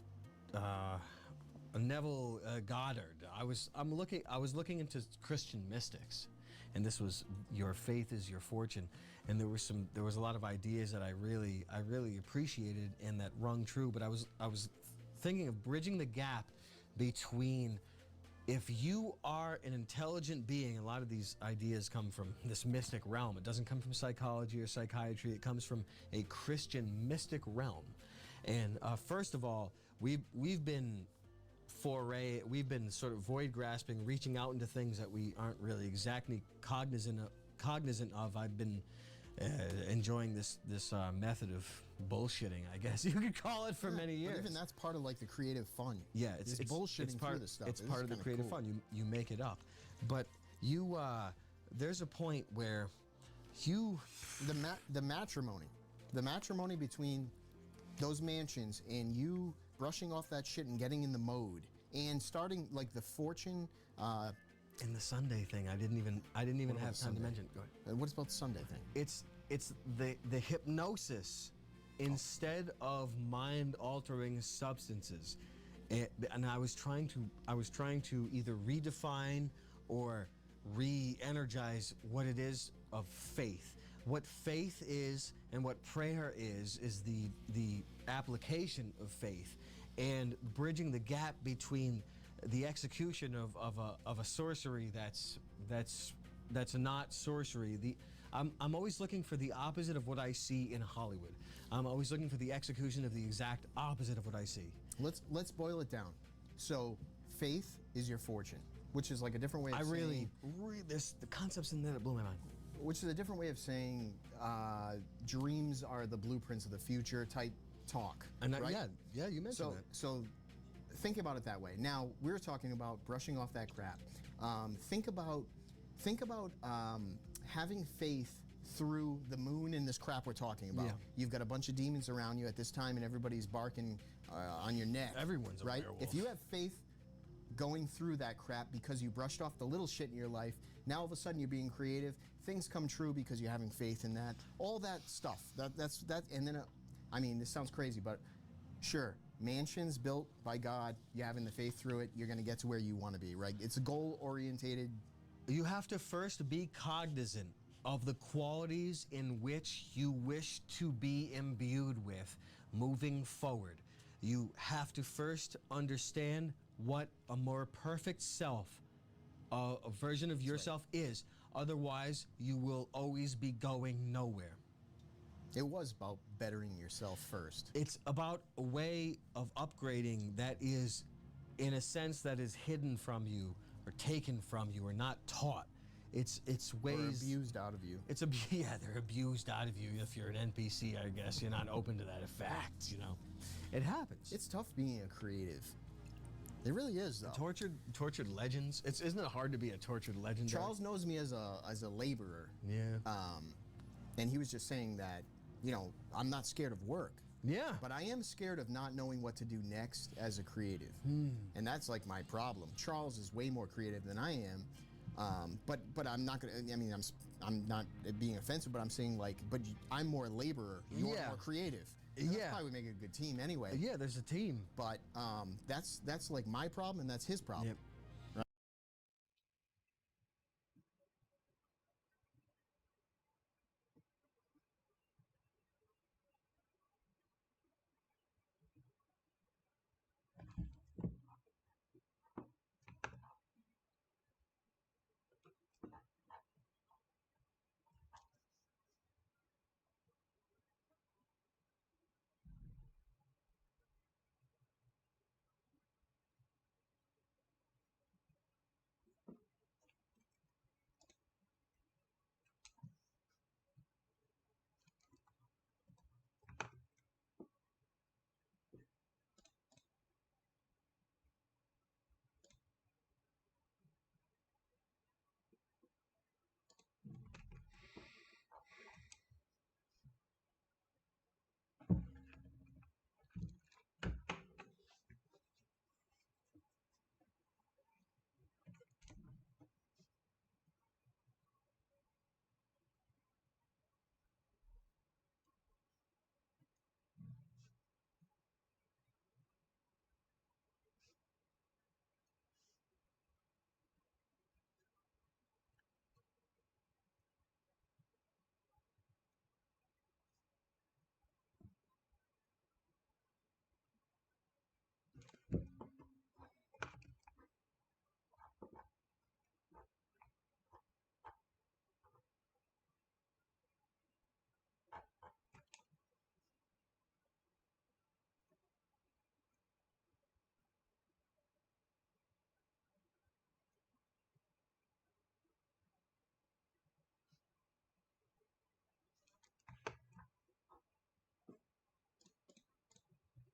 Neville Goddard. I was looking into Christian mystics, and this was your faith is your fortune, and there was a lot of ideas that I really appreciated and that rung true. But I was thinking of bridging the gap between. If you are an intelligent being, a lot of these ideas come from this mystic realm. It doesn't come from psychology or psychiatry. It comes from a Christian mystic realm. And first of all, we've been sort of void grasping, reaching out into things that we aren't really exactly cognizant of. I've been enjoying this method of bullshitting, I guess you could call it, for many years. But even that's part of like the creative fun. Yeah, it's bullshitting part, through this stuff. It's This part is of the kinda creative cool. fun. You make it up, but there's a point where The matrimony between those mansions and you brushing off that shit and getting in the mode and starting like the fortune. in the Sunday thing, I didn't even What have about time the Sunday? to mention. Go ahead. What about the Sunday thing? It's the hypnosis instead of mind-altering substances, and I was trying to either redefine or re-energize what it is of faith. What faith is and what prayer is the application of faith, and bridging the gap between the execution of a sorcery that's not sorcery. I'm always looking for the opposite of what I see in Hollywood. I'm always looking for the execution of the exact opposite of what I see. Let's boil it down. So faith is your fortune, which is like a different way of saying, there's the concepts in there that blew my mind. which is a different way of saying dreams are the blueprints of the future type talk. And right? yeah, you mentioned that. So think about it that way. Now we're talking about brushing off that crap. Think about having faith through the moon and this crap we're talking about. Yeah. You've got a bunch of demons around you at this time, and everybody's barking on your neck. Everyone's a right. werewolf. If you have faith going through that crap because you brushed off the little shit in your life, now all of a sudden you're being creative. Things come true because you're having faith in that. All that stuff. That's and then I mean, this sounds crazy, but sure. Mansions built by God, you're having the faith through it, you're going to get to where you want to be, right? It's a goal-orientated. You have to first be cognizant of the qualities in which you wish to be imbued with moving forward. You have to first understand what a more perfect self, a version of yourself is. Otherwise, you will always be going nowhere. It was about bettering yourself first. It's about a way of upgrading that is, in a sense, that is hidden from you or taken from you or not taught. It's ways Or abused out of you. Yeah, they're abused out of you. If you're an NPC, I guess you're not open to that fact. You know, it happens. It's tough being a creative. It really is, though. Tortured legends. Isn't it hard to be a tortured legend? Charles knows me as a laborer. Yeah. And he was just saying that, you know, I'm not scared of work. Yeah. But I am scared of not knowing what to do next as a creative. And that's like my problem. Charles is way more creative than I am. But I'm not gonna. I mean, I'm not being offensive, but I'm saying like, I'm more laborer. You're more creative. And that's probably would make a good team anyway. Yeah, there's a team. But that's like my problem, and that's his problem. Yep.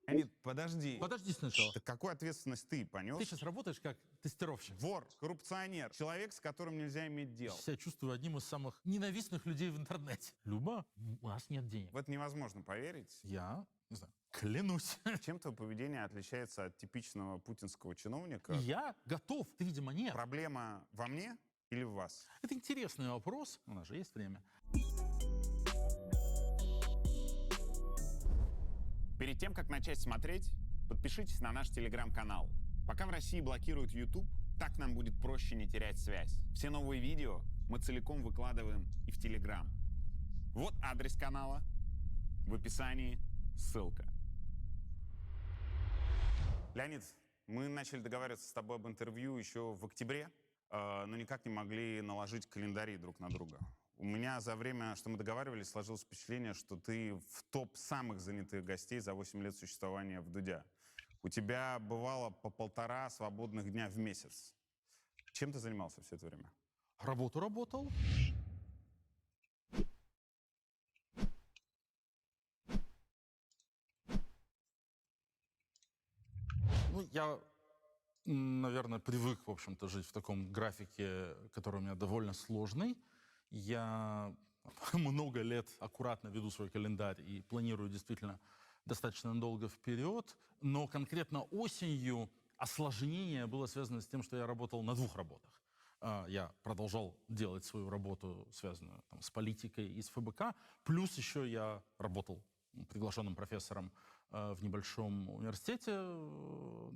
Леонид, подожди. Подожди сначала. Так какую ответственность ты понес? Ты сейчас работаешь как тестировщик. Вор, коррупционер, человек, с которым нельзя иметь дело. Я себя чувствую одним из самых ненавистных людей в интернете. Люба, у нас нет денег. В это невозможно поверить. Я, не знаю, клянусь. Чем твое поведение отличается от типичного путинского чиновника? Я готов, ты, видимо, нет. Проблема во мне или в вас? Это интересный вопрос. У нас же есть время. Перед тем, как начать смотреть, подпишитесь на наш телеграм-канал. Пока в России блокируют YouTube, так нам будет проще не терять связь. Все новые видео мы целиком выкладываем и в телеграм. Вот адрес канала, в описании ссылка. Леонид, мы начали договариваться с тобой об интервью еще в октябре, но никак не могли наложить календари друг на друга. У меня за время, что мы договаривались, сложилось впечатление, что ты в топ самых занятых гостей за 8 лет существования в Дудя. У тебя бывало по 1,5 свободных дня в месяц. Чем ты занимался все это время? Работу работал. Ну, я, наверное, привык, в общем-то, жить в таком графике, который у меня довольно сложный. Я много лет аккуратно веду свой календарь и планирую действительно достаточно долго вперед, но конкретно осенью осложнение было связано с тем, что я работал на 2 работах. Я продолжал делать свою работу, связанную там, с политикой и с ФБК, плюс еще я работал приглашенным профессором в небольшом университете,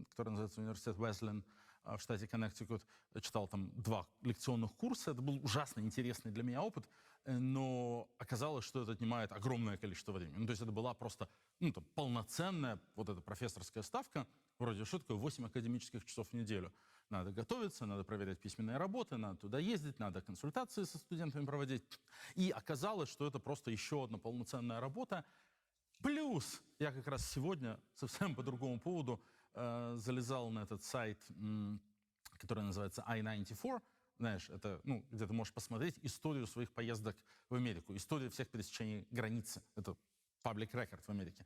который называется университет Уэслен, в штате Коннектикут, читал там 2 лекционных курса. Это был ужасно интересный для меня опыт, но оказалось, что это отнимает огромное количество времени. Ну, то есть это была просто там, полноценная вот эта профессорская ставка, вроде что такое 8 академических часов в неделю. Надо готовиться, надо проверять письменные работы, надо туда ездить, надо консультации со студентами проводить. И оказалось, что это просто еще одна полноценная работа. Плюс я как раз сегодня совсем по другому поводу залезал на этот сайт, который называется I-94. Знаешь, это, где ты можешь посмотреть историю своих поездок в Америку, историю всех пересечений границы. Это public record в Америке.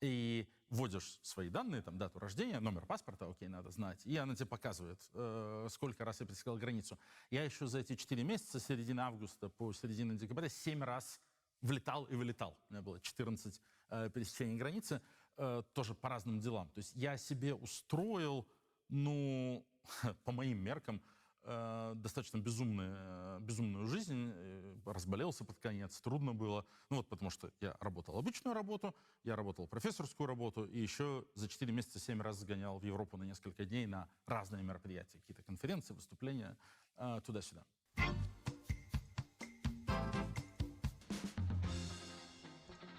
И вводишь свои данные, там, дату рождения, номер паспорта, окей, надо знать, и она тебе показывает, сколько раз я пересекал границу. Я еще за эти 4 месяца, с середины августа по середину декабря, 7 раз влетал и вылетал. У меня было 14 пересечений границы, тоже по разным делам. То есть я себе устроил, по моим меркам, достаточно безумную жизнь, разболелся под конец, трудно было. Потому что я работал обычную работу, я работал профессорскую работу, и еще за 4 месяца 7 раз сгонял в Европу на несколько дней на разные мероприятия, какие-то конференции, выступления, туда-сюда.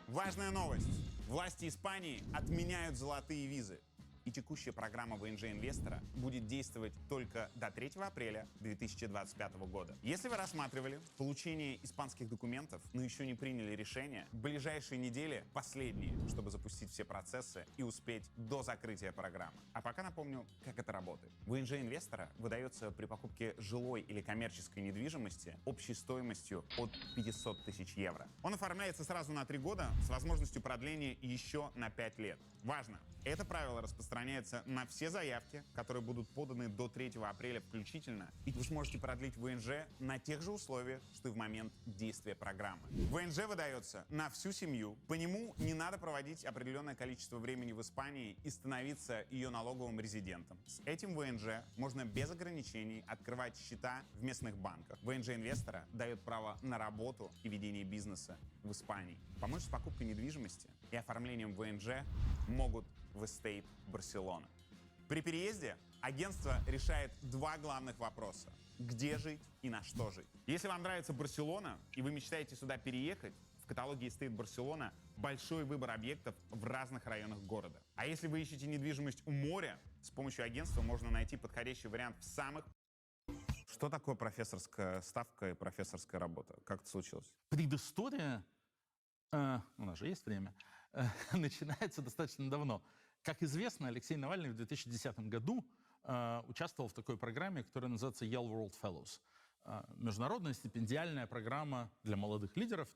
Важная новость. Власти Испании отменяют золотые визы. И текущая программа ВНЖ-инвестора будет действовать только до 3 апреля 2025 года. Если вы рассматривали получение испанских документов, но еще не приняли решение, в ближайшие недели последние, чтобы запустить все процессы и успеть до закрытия программы. А пока напомню, как это работает. ВНЖ-инвестора выдается при покупке жилой или коммерческой недвижимости общей стоимостью от 500 тысяч евро. Он оформляется сразу на 3 года с возможностью продления еще на 5 лет. Важно! Это правило распространяется на все заявки, которые будут поданы до 3 апреля включительно, и вы сможете продлить ВНЖ на тех же условиях, что и в момент действия программы. ВНЖ выдается на всю семью, по нему не надо проводить определенное количество времени в Испании и становиться ее налоговым резидентом. С этим ВНЖ можно без ограничений открывать счета в местных банках. ВНЖ инвестора дает право на работу и ведение бизнеса в Испании. Помочь с покупкой недвижимости и оформлением ВНЖ могут в Estate Барселона. При переезде агентство решает 2 главных вопроса: где жить и на что жить. Если вам нравится Барселона и вы мечтаете сюда переехать, в каталоге Estate Барселона большой выбор объектов в разных районах города. А если вы ищете недвижимость у моря, с помощью агентства можно найти подходящий вариант в самых... Что такое профессорская ставка и профессорская работа? Как это случилось? Предыстория, у нас же есть время, начинается достаточно давно. Как известно, Алексей Навальный в 2010 году участвовал в такой программе, которая называется Yale World Fellows. Международная стипендиальная программа для молодых лидеров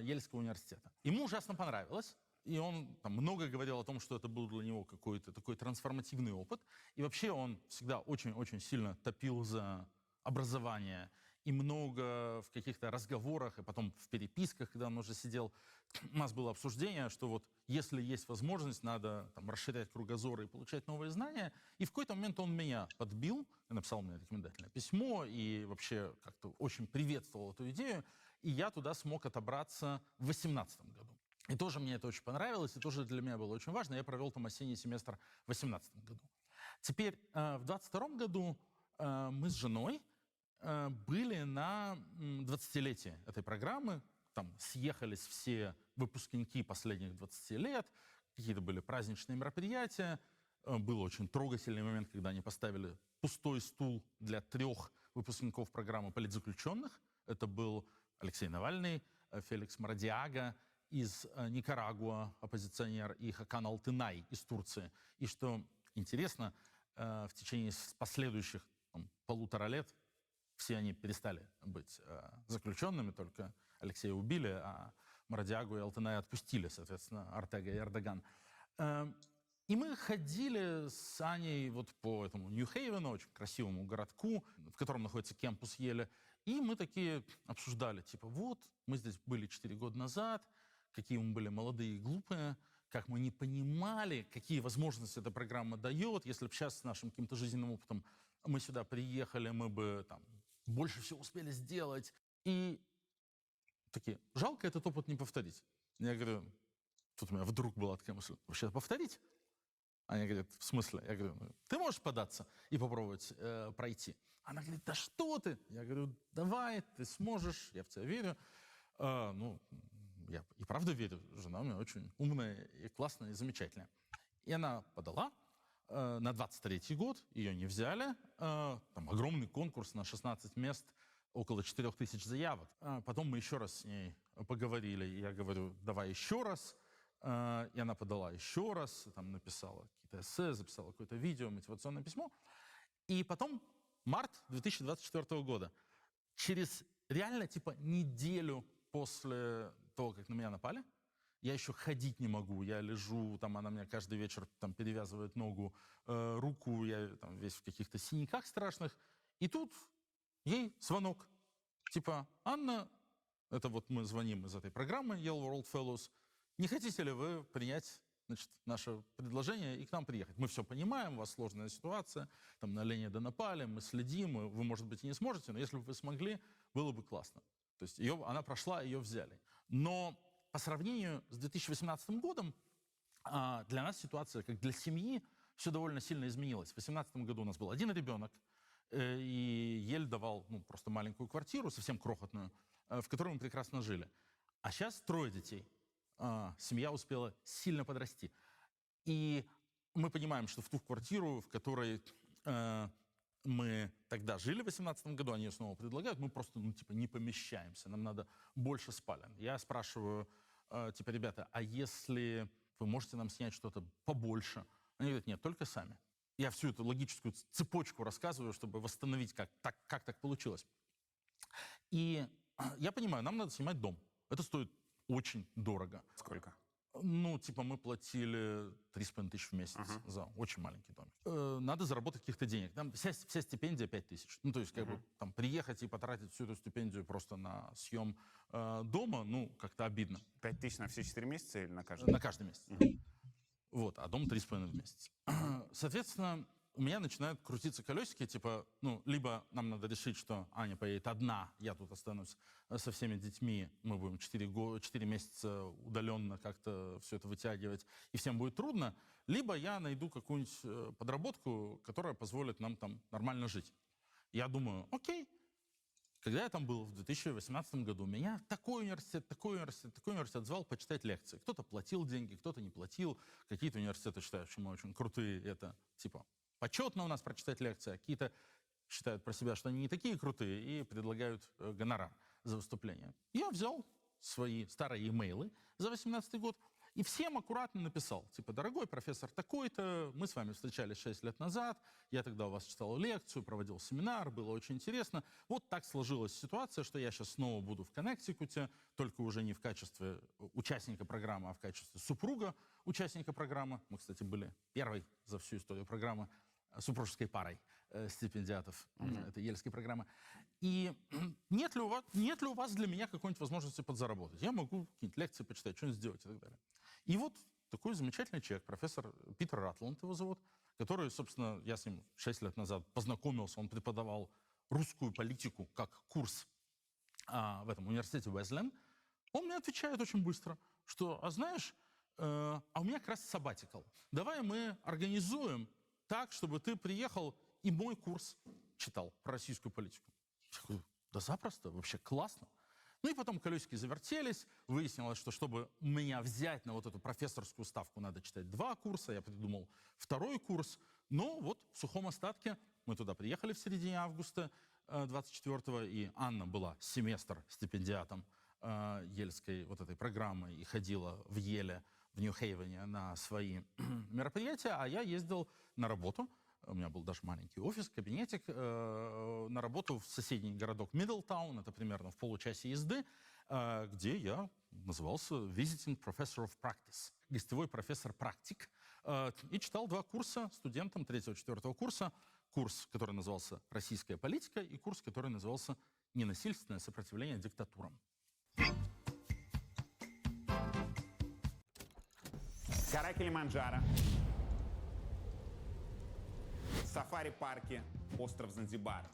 Ельского университета. Ему ужасно понравилось, и он много говорил о том, что это был для него какой-то такой трансформативный опыт. И вообще он всегда очень-очень сильно топил за образование. И много в каких-то разговорах, и потом в переписках, когда он уже сидел, у нас было обсуждение, что вот если есть возможность, надо расширять кругозоры и получать новые знания. И в какой-то момент он меня подбил, написал мне рекомендательное письмо и вообще как-то очень приветствовал эту идею. И я туда смог отобраться в 2018 году. И тоже мне это очень понравилось, и тоже для меня было очень важно. Я провел там осенний семестр в 2018 году. Теперь в 2022 году мы с женой были на 20-летии этой программы. Там съехались все выпускники последних 20 лет, какие-то были праздничные мероприятия. Был очень трогательный момент, когда они поставили пустой стул для 3 выпускников программы политзаключенных. Это был Алексей Навальный, Феликс Мародиага из Никарагуа, оппозиционер, и Хакан Алтынай из Турции. И что интересно, в течение последующих 1,5 лет все они перестали быть заключенными, только Алексея убили, а Мародиагу и Алтыная отпустили, соответственно, Ортега и Эрдоган. И мы ходили с Аней по этому Нью-Хейвену, очень красивому городку, в котором находится кампус Еля, и мы такие обсуждали, вот, мы здесь были 4 года назад, какие мы были молодые и глупые, как мы не понимали, какие возможности эта программа дает. Если бы сейчас с нашим каким-то жизненным опытом мы сюда приехали, мы бы больше всего успели сделать. И такие, жалко этот опыт не повторить. Я говорю, тут у меня вдруг была такая мысль, вообще повторить. Они говорят, в смысле? Я говорю, ты можешь податься и попробовать пройти? Она говорит, да что ты? Я говорю, давай, ты сможешь, я в тебя верю. Я и правда верю, жена у меня очень умная и классная, и замечательная. И она подала на 23-й год, ее не взяли. Там огромный конкурс на 16 мест, около 4000 заявок. Потом мы еще раз с ней поговорили, и я говорю, давай еще раз. И она подала еще раз, там написала какие-то эссе, записала какое-то видео, мотивационное письмо. И потом март 2024 года, через реально типа неделю после того, как на меня напали, я еще ходить не могу, я лежу, там она меня каждый вечер там перевязывает ногу, руку, я там весь в каких-то синяках страшных. И тут ей звонок, типа, Анна, это вот мы звоним из этой программы Yale World Fellows, не хотите ли вы принять, значит, наше предложение и к нам приехать? Мы все понимаем, у вас сложная ситуация, там на Леонида напали, мы следим, вы, может быть, и не сможете, но если бы вы смогли, было бы классно. То есть она прошла, ее взяли. Но по сравнению с 2018 годом для нас ситуация, как для семьи, все довольно сильно изменилось. В 2018 году у нас был один ребенок, и Ель давал просто маленькую квартиру, совсем крохотную, в которой мы прекрасно жили. А сейчас 3 детей. Семья успела сильно подрасти. И мы понимаем, что в ту квартиру, в которой мы тогда жили в 2018 году, они ее снова предлагают, мы просто, не помещаемся, нам надо больше спален. Я спрашиваю, ребята, а если вы можете нам снять что-то побольше? Они говорят, нет, только сами. Я всю эту логическую цепочку рассказываю, чтобы восстановить, как так получилось. И я понимаю, нам надо снимать дом. Это стоит очень дорого. Сколько? Мы платили 3500 в месяц за очень маленький домик. Надо заработать каких-то денег. Там вся стипендия 5000. То есть, там приехать и потратить всю эту стипендию просто на съем дома, как-то обидно. 5000 на все 4 месяца или на каждый? На каждый месяц. Вот, а дом 3,5 в месяц. Соответственно, у меня начинают крутиться колесики, либо нам надо решить, что Аня поедет одна, я тут останусь со всеми детьми, мы будем 4 месяца удаленно как-то все это вытягивать, и всем будет трудно, либо я найду какую-нибудь подработку, которая позволит нам там нормально жить. Я думаю, окей. Когда я там был в 2018 году, меня такой университет звал почитать лекции. Кто-то платил деньги, кто-то не платил. Какие-то университеты считают, что мы очень крутые, это почетно у нас прочитать лекции, а какие-то считают про себя, что они не такие крутые и предлагают гонорар за выступление. Я взял свои старые имейлы за 2018 год и всем аккуратно написал, дорогой профессор такой-то, мы с вами встречались 6 лет назад, я тогда у вас читал лекцию, проводил семинар, было очень интересно. Вот так сложилась ситуация, что я сейчас снова буду в Коннектикуте, только уже не в качестве участника программы, а в качестве супруга участника программы. Мы, кстати, были первой за всю историю программы супружеской парой стипендиатов этой ельской программы. И нет ли у вас для меня какой-нибудь возможности подзаработать? Я могу какие-нибудь лекции почитать, что-нибудь сделать и так далее. И вот такой замечательный человек, профессор Питер Ратланд его зовут, который, собственно, я с ним 6 лет назад познакомился, он преподавал русскую политику как курс в этом университете Уэзлен. Он мне отвечает очень быстро, что, знаешь, а у меня как раз sabbatical. Давай мы организуем так, чтобы ты приехал и мой курс читал про российскую политику. Я говорю, да запросто, вообще классно. И потом колесики завертелись, выяснилось, что чтобы меня взять на вот эту профессорскую ставку, надо читать 2 курса, я придумал 2-й курс. Но вот в сухом остатке мы туда приехали в середине августа 24-го, и Анна была семестр стипендиатом ельской вот этой программы и ходила в Еле, в Нью-Хейвене на свои мероприятия, а я ездил на работу. У меня был даже маленький офис, кабинетик, на работу в соседний городок Миддлтаун, это примерно в получасе езды, где я назывался Visiting Professor of Practice, гостевой профессор-практик, и читал 2 курса студентам 3-4 курса. Курс, который назывался «Российская политика», и курс, который назывался «Ненасильственное сопротивление диктатурам». Гора Килиманджаро, сафари-парки, остров Занзибар.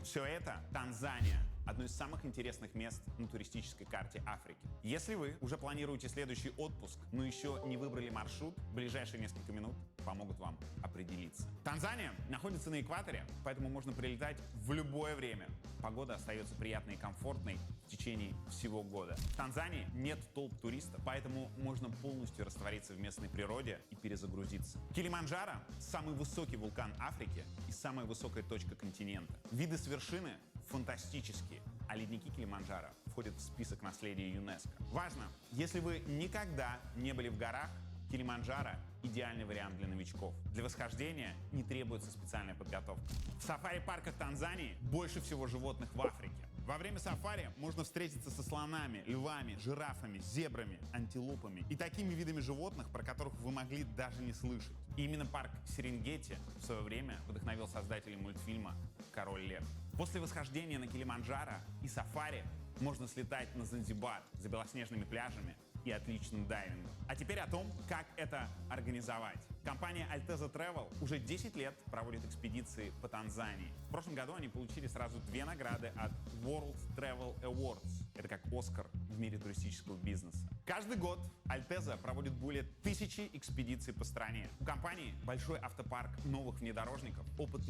Все это Танзания. одно из самых интересных мест на туристической карте Африки. Если вы уже планируете следующий отпуск, но еще не выбрали маршрут, ближайшие несколько минут помогут вам определиться. Танзания находится на экваторе, поэтому можно прилетать в любое время. Погода остается приятной и комфортной в течение всего года. В Танзании нет толп туристов, поэтому можно полностью раствориться в местной природе и перезагрузиться. Килиманджаро – самый высокий вулкан Африки и самая высокая точка континента. Виды с вершины фантастические, а ледники Килиманджаро входят в список наследия ЮНЕСКО. Важно, если вы никогда не были в горах, Килиманджаро – идеальный вариант для новичков. Для восхождения не требуется специальная подготовка. В сафари-парках Танзании больше всего животных в Африке. Во время сафари можно встретиться со слонами, львами, жирафами, зебрами, антилопами и такими видами животных, про которых вы могли даже не слышать. И именно парк Серенгети в свое время вдохновил создателей мультфильма «Король лев». После восхождения на Килиманджаро и сафари можно слетать на Занзибар за белоснежными пляжами и отличным дайвингом. А теперь о том, как это организовать. Компания Alteza Travel уже 10 лет проводит экспедиции по Танзании. В прошлом году они получили сразу 2 награды от World Travel Awards. Это как Оскар в мире туристического бизнеса. Каждый год Alteza проводит более 1000 экспедиций по стране. У компании большой автопарк новых внедорожников, опыт.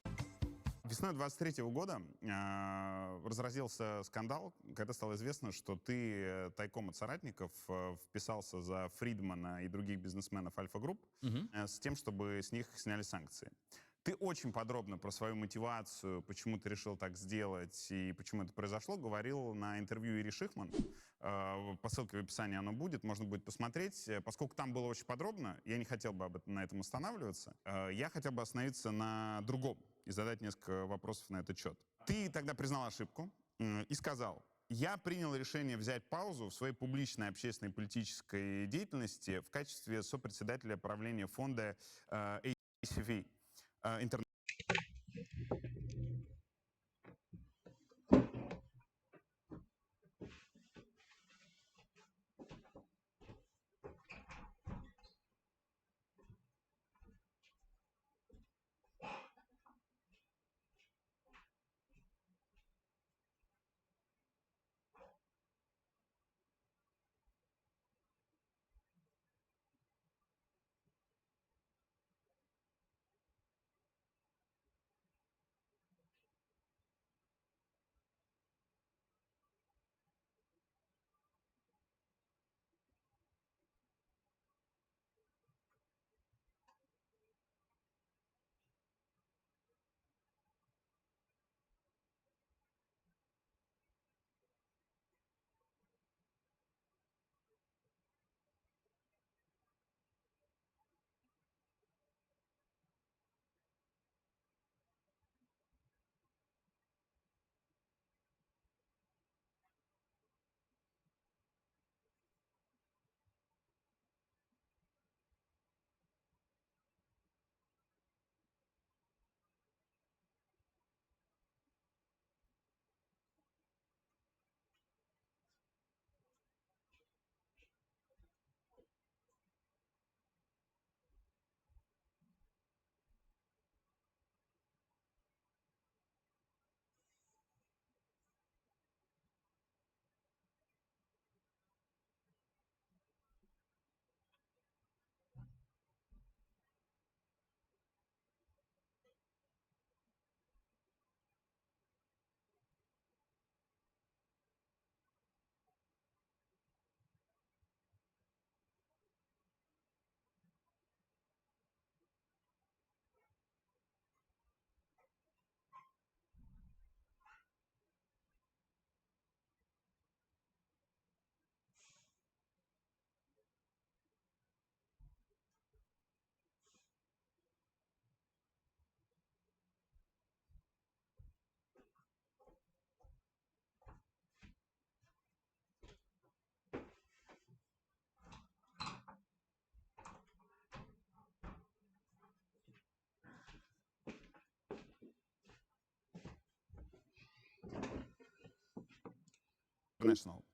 Весной 23 года разразился скандал, когда стало известно, что ты тайком от соратников вписался за Фридмана и других бизнесменов Альфа-групп с тем, чтобы с них сняли санкции. Ты очень подробно про свою мотивацию, почему ты решил так сделать и почему это произошло, говорил на интервью Ири Шихман. По ссылке в описании оно будет, можно будет посмотреть. Поскольку там было очень подробно, я не хотел бы на этом останавливаться. Я хотел бы остановиться на другом и задать несколько вопросов на этот счет. Ты тогда признал ошибку и сказал: я принял решение взять паузу в своей публичной общественной политической деятельности в качестве сопредседателя правления фонда ACV. International.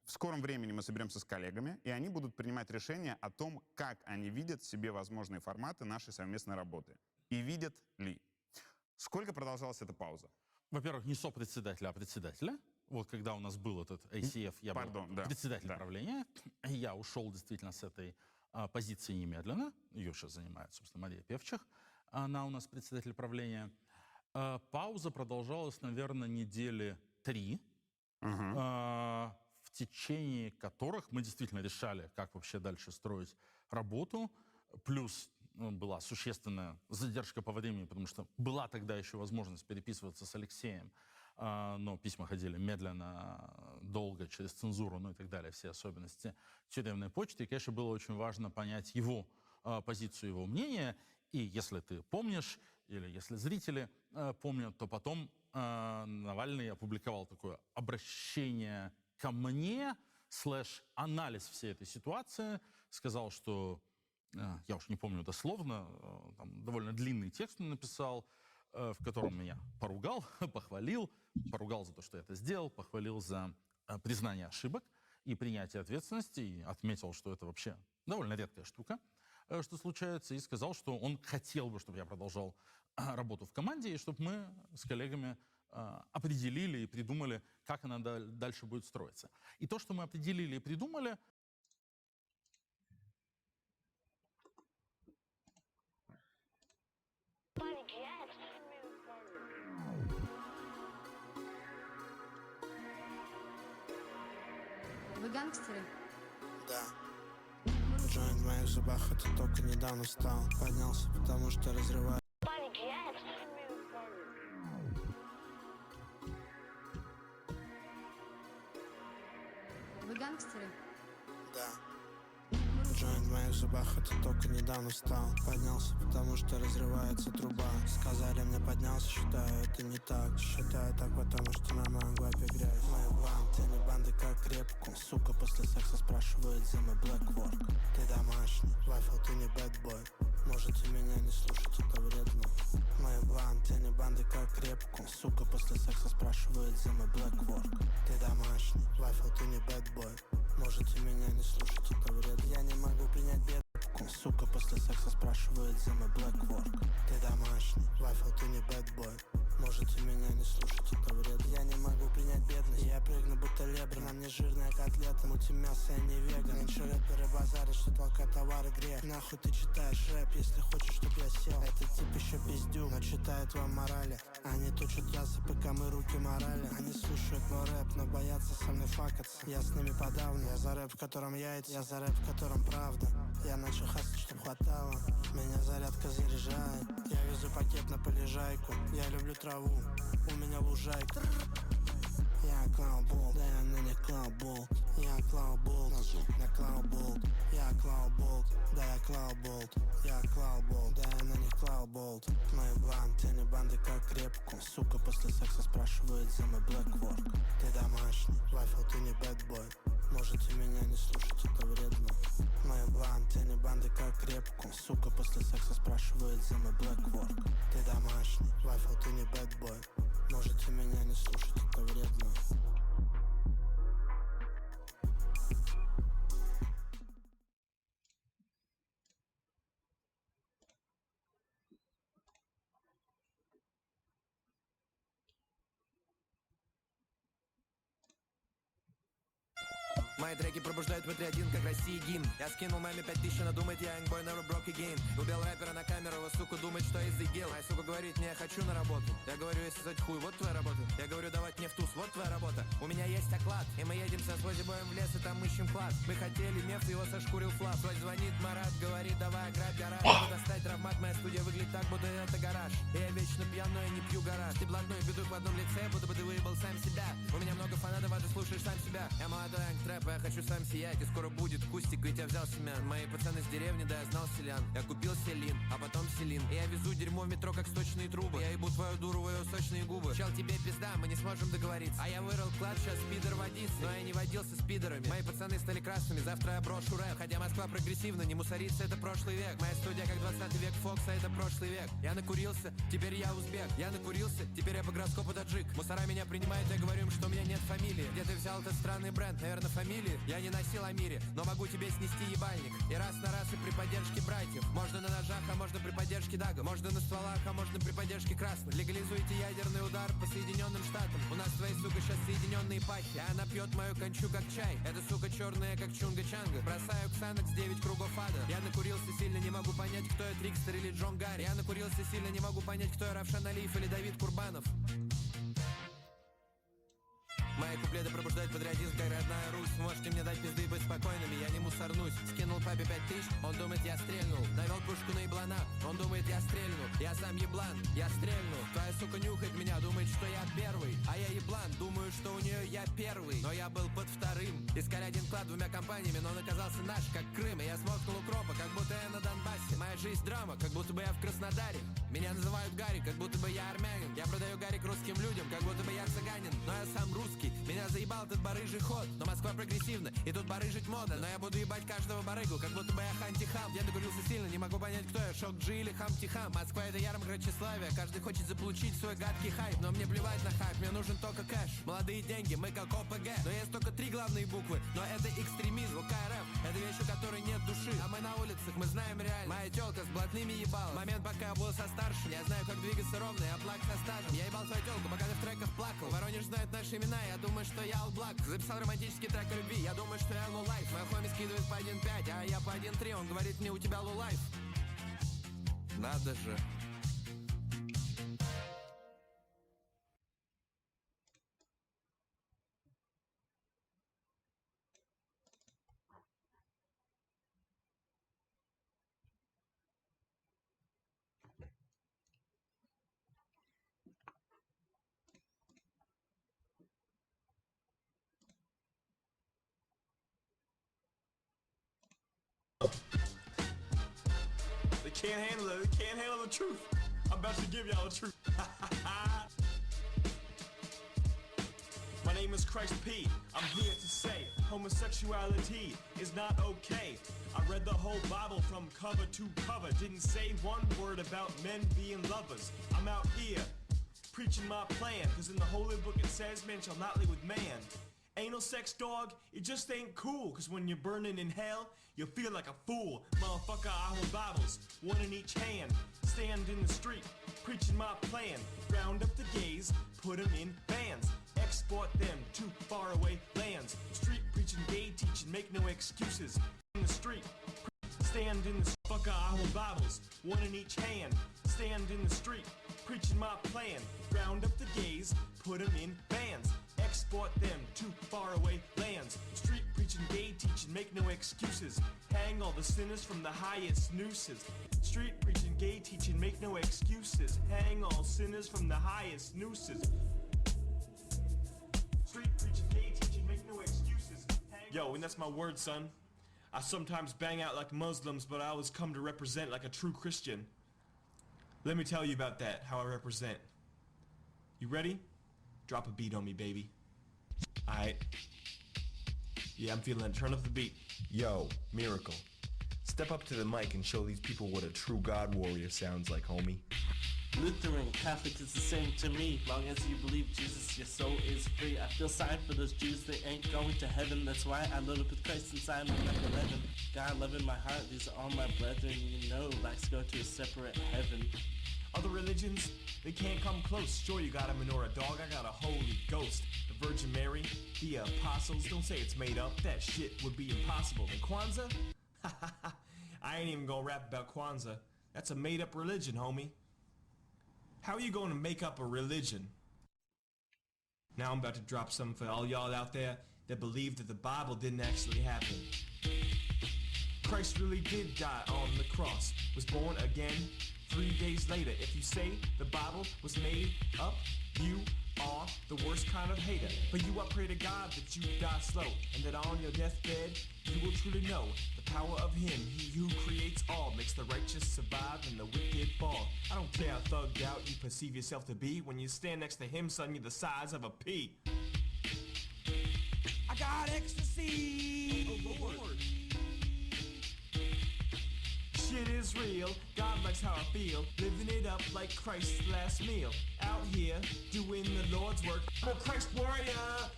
В скором времени мы соберемся с коллегами, и они будут принимать решение о том, как они видят в себе возможные форматы нашей совместной работы. И видят ли. Сколько продолжалась эта пауза? Во-первых, не сопредседателя, а председателя. вот когда у нас был этот ACF, я Пардон, был да. председатель правления, я ушел действительно с этой позиции немедленно. Ее сейчас занимает, собственно, Мария Певчих. Она у нас председатель правления. Пауза продолжалась, наверное, недели 3, в течение которых мы действительно решали, как вообще дальше строить работу. Плюс была существенная задержка по времени, потому что была тогда еще возможность переписываться с Алексеем, но письма ходили медленно, долго, через цензуру, ну и так далее, все особенности тюремной почты. И, конечно, было очень важно понять его позицию, его мнение. И если ты помнишь, или если зрители помнят, то потом Навальный опубликовал такое обращение ко мне, /анализ всей этой ситуации, сказал, что, я уж не помню дословно, там довольно длинный текст он написал, в котором меня поругал, похвалил, поругал за то, что я это сделал, похвалил за признание ошибок и принятие ответственности, и отметил, что это вообще довольно редкая штука, что случается, и сказал, что он хотел бы, чтобы я продолжал работу в команде, и чтобы мы с коллегами определили и придумали, как она дальше будет строиться. И то, что мы определили и придумали... Вы гангстеры? Да. Джойнт в моих зубах, это только недавно встал. Поднялся, потому что разрываю. Вы гангстеры? Да. Джойнт в моих зубах, это только недавно встал. Поднялся, потому что разрывается труба. Сказали мне поднялся, считаю, это не так. Считаю так, потому что на моем глапе грязь. Мои бланты, не банды как крепку. Сука, после секса спрашивает за мой blackwork. Ты домашний, вайфл, ты не бэтбой. Можете меня не слушать, это вредно. Мои бланты, не банды как крепку. Сука, после секса спрашивает за мой blackwork. Ты домашний, вайфл, ты не бэтбой. Можете меня не слушать, это вредно. Я не могу принять бедку. Сука, после секса спрашивает за мой blackwork. Ты домашний, вайфл, ты не бэтбой. Можете меня не слушать, это вредно. Я не могу принять бедность. Я прыгну, будто лебра. На мне жирная котлета, мутим мясо, я не веган. Меньше рэперы базарят, что толкать товары грех. Нахуй ты читаешь рэп, если хочешь, чтоб я сел. Этот тип еще пиздюк, но читает вам морали. Они точат трассы, пока мы руки морали. Они слушают мой рэп, но боятся со мной факаться. Я с ними подавно. Я за рэп, в котором яйца, я за рэп, в котором правда. Я начал хасать, чтоб хватало. Меня зарядка заряжает. Я везу пакет на полежайку. Я люблю траву, у меня лужайка. Я клаубол, да я на не клаубол. Я клаубол, на клаубол. Я клаубол, да я клаубол. Я клаубол, да я на них клаубол. Мои бланты, не банды как крепку. Сука, после секса спрашивает за мой blackwork. Ты домашний, вайфл, ты не бэтбой. Можете меня не слушать, это вредно. Мои бланты, не банды как крепку. Сука, после секса спрашивает за мой blackwork. Ты домашний, вайфл, ты не бэтбой. Можете меня не слушать, это вредно. Мои треки пробуждают внутри один, как России гимн. Я скинул маме 5000, она думает, я young boy never broke again. Убил рэпера на камеру, его сука думает, что из ИГИЛ. Моя сука говорит, не, я хочу на работу. Я говорю, если сосать хуй, вот твоя работа. Я говорю, давать мне в туз, вот твоя работа. У меня есть оклад, и мы едем со Свози боем в лес, и там ищем клад. Мы хотели нефть, его сошкурил флаг. Свой звонит Марат, говорит, давай ограбь гараж. Надо достать травмат, моя студия выглядит так, будто это гараж. И я вечно пьян, но я не пью гараж. Ты блатной бедук в одном лице, будто бы ты выебал сам себя. У меня много фанатов, а ты слушаешь сам себя. Я молодой ангтрэп, я хочу сам сиять. И скоро будет кустик, ведь я взял семян. Мои пацаны с деревни, да я знал селян. Я купил селин, а потом селин. И я везу дерьмо в метро, как сточные трубы. Я ебу твою дуру в ее сочные губы. Чел, тебе пизда, мы не сможем договориться. А я вырыл клад, сейчас спидер водится. Но я не водился с пидорами. Мои пацаны стали красными, завтра я брошу рэп. Хотя Москва прогрессивна, не мусорится, это прошлый век. Моя студия как 20 век Фокса, это прошлый век. Я накурился, теперь я узбек. Я накурился, теперь я по гороскопу таджик. Мусора меня принимают, я говорю им, что у меня нет фамилии. Где ты взял этот странный бренд? Наверное, фамилии. Я не носил о мире, но могу тебе снести ебальник. И раз на раз, и при поддержке братьев. Можно на ножах, а можно при поддержке дага. Можно на стволах, а можно при поддержке красных. Легализуйте ядерный удар по Соединенным Штатам. У нас твои, сука, сейчас соединенные пахи. Она пьет мою кончу как чай. Эта сука черная, как чунга-чанга. Бросаю ксанокс 9 кругов ада. Я накурился сильно, не могу понять, кто я, Трикстер или Джон Гарри. Я накурился сильно, не могу понять, кто я, Равшан Алиев или Давид Курбанов. Мои куплеты пробуждают патриотизм, как родная Русь. Можете мне дать пизды и быть спокойными, я не мусорнусь. Скинул папе 5000, он думает, я стрельнул. Навел пушку на еблана, он думает, я стрельну. Я сам еблан, я стрельну. Твоя сука нюхает меня, думает, что я первый. А я еблан, думаю, что у нее я первый. Но я был под вторым. Искали один клад двумя компаниями, но он оказался наш, как Крым. И я смокнул укропа, как будто я на Донбассе. Моя жизнь драма, как будто бы я в Краснодаре. Меня называют Гарри, как будто бы я армянин. Я продаю Гарик русским людям, как будто бы я цыганин. Но я сам русский. Меня заебал этот барыжий ход. Но Москва прогрессивна, и тут барыжить модно. Но я буду ебать каждого барыгу, как будто бы я Ханти-Хам. Я докурился сильно, не могу понять, кто я, Шок-Джи или Хамти-Хам. Москва — это ярмарка тщеславия. Каждый хочет заполучить свой гадкий хайп. Но мне плевать на хайп, мне нужен только кэш. Молодые деньги, мы как ОПГ. Но есть только 3 главные буквы. Но это экстремизм, КРФ. Это вещь, у которой нет души. А мы на улицах, мы знаем реально. Моя тёлка с блатными ебала. Момент, пока я был со старшим. Я знаю, как двигаться ровно, я плак со стажем. Я ебал твою тёлку, пока ты в треках плакал. Воронеж знает наши имена, я думаю, что я All Black. Записал романтический трек о любви, я думаю, что я low life. Моя хоми скидывает по 1.5, а я по 1.3. Он говорит мне, у тебя low life. Надо же. They can't handle it. They can't handle the truth. I'm about to give y'all the truth. My name is Christ P. I'm here to say homosexuality is not okay. I read the whole Bible from cover to cover. Didn't say one word about men being lovers. I'm out here preaching my plan, cause in the holy book it says man shall not live with man. Anal sex, dog, it just ain't cool, cause when you're burning in hell, you feel like a fool. Motherfucker, I hold Bibles, one in each hand. Stand in the street, preaching my plan. Round up the gays, put them in bands. Export them to faraway lands. Street preaching, gay teaching, make no excuses. In the street, stand in the fucker, I hold Bibles, one in each hand. Stand in the street, preaching my plan. Round up the gays, put them in bands. Export them to faraway lands. Street preaching, gay teaching, make no excuses. Hang all the sinners from the highest nooses. Street preaching, gay teaching, make no excuses. Hang all sinners from the highest nooses. Street preaching, gay teaching, make no excuses. Yo, and that's my word, son. I sometimes bang out like Muslims, but I always come to represent like a true Christian. Let me tell you about that, how I represent. You ready? Drop a beat on me, baby. Alright. Yeah, I'm feeling it. Turn up the beat. Yo, Miracle. Step up to the mic and show these people what a true God warrior sounds like, homie. Lutheran, Catholic, it's the same to me. Long as you believe Jesus, your soul is free. I feel sorry for those Jews, they ain't going to heaven. That's why I load up with Christ inside my number 11. God love in my heart, these are all my brethren. You know, likes go to a separate heaven. Other religions, they can't come close. Sure, you got a menorah, dog, I got a holy ghost. The Virgin Mary, the apostles, don't say it's made up. That shit would be impossible. And Kwanzaa? I ain't even gonna rap about Kwanzaa. That's a made-up religion, homie. How are you going to make up a religion? Now I'm about to drop something for all y'all out there that believe that the Bible didn't actually happen. Christ really did die on the cross, was born again 3 days later. If you say the Bible was made up, you are the worst kind of hater. But you I pray to God that you die slow, and that on your deathbed you will truly know the power of Him. He who creates all makes the righteous survive and the wicked fall. I don't care how thugged out you perceive yourself to be. When you stand next to Him, son, you're the size of a pea. I got ecstasy. Oh Lord. Shit is real, God likes how I feel. Living it up like Christ's last meal. Out here doing the Lord's work. I'm a Christ warrior.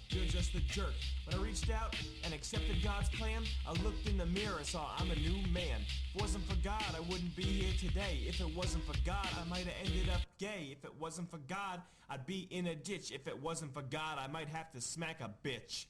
You're just a jerk. When I reached out and accepted God's plan, I looked in the mirror and saw I'm a new man. If it wasn't for God, I wouldn't be here today. If it wasn't for God, I might have ended up gay. If it wasn't for God, I'd be in a ditch. If it wasn't for God, I might have to smack a bitch.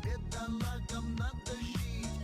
Бедолагам надо жить.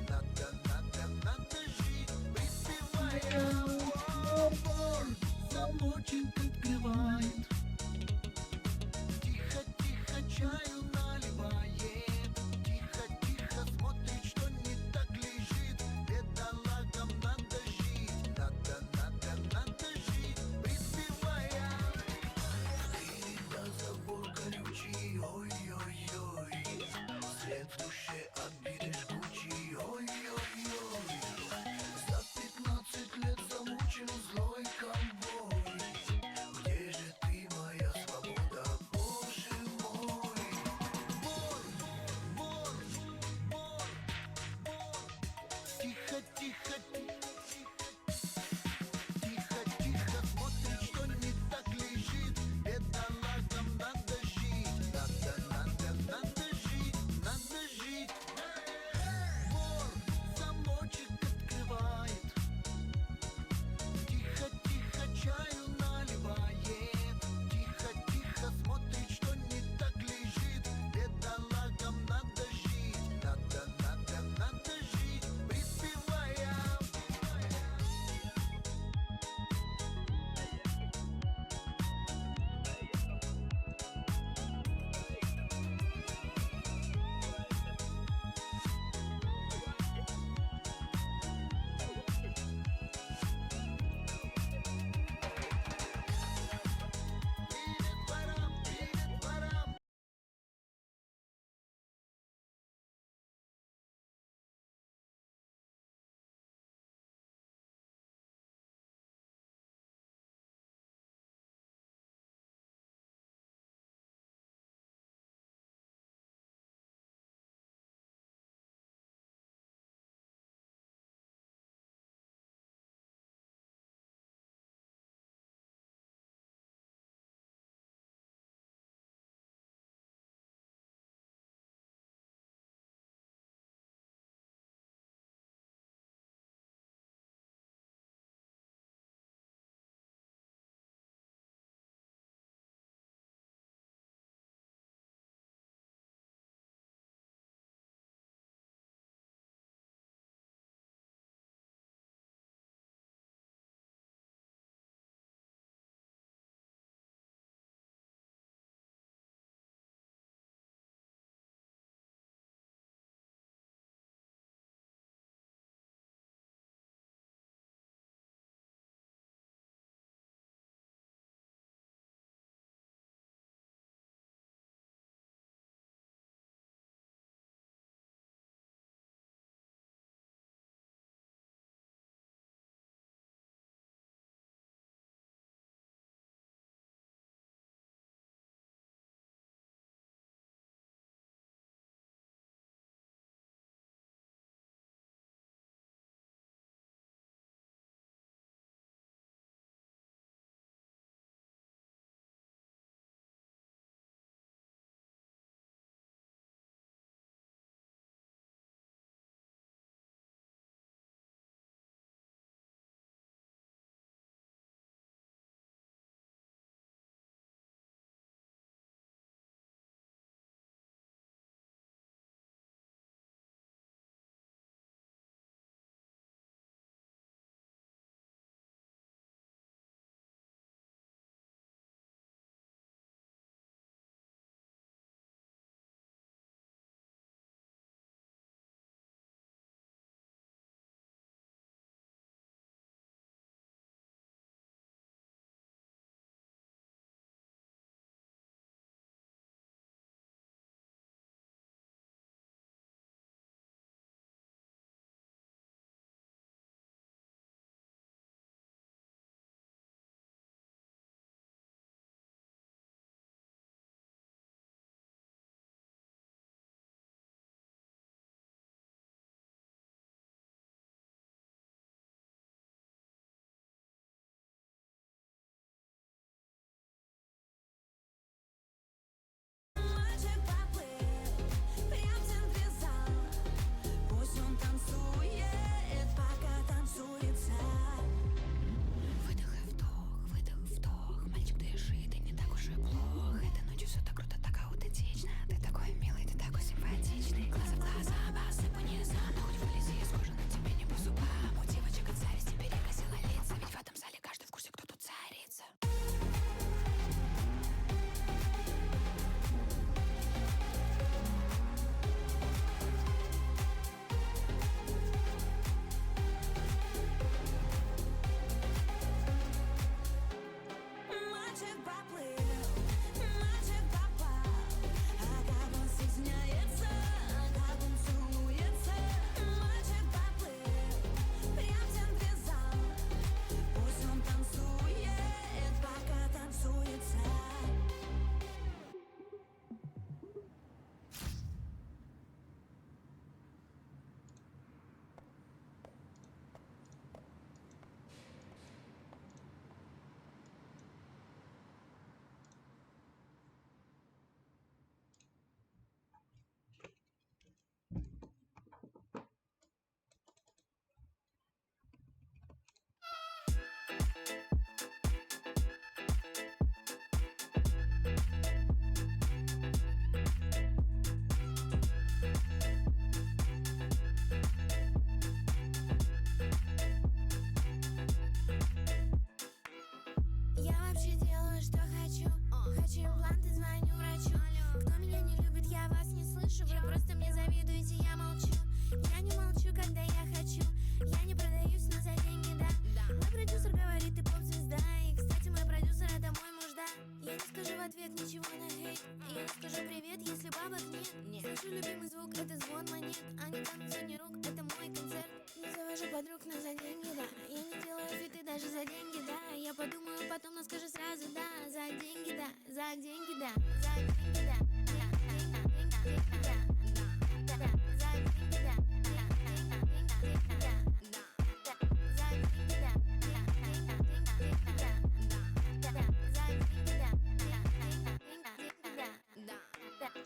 Это звон монет, а не там сотни рук. Это мой концерт. Не завожу подруг, но за деньги, да. Я не делаю фиты даже за деньги, да. Я подумаю потом, но скажу сразу, да. За деньги, да, за деньги, да. За деньги, да.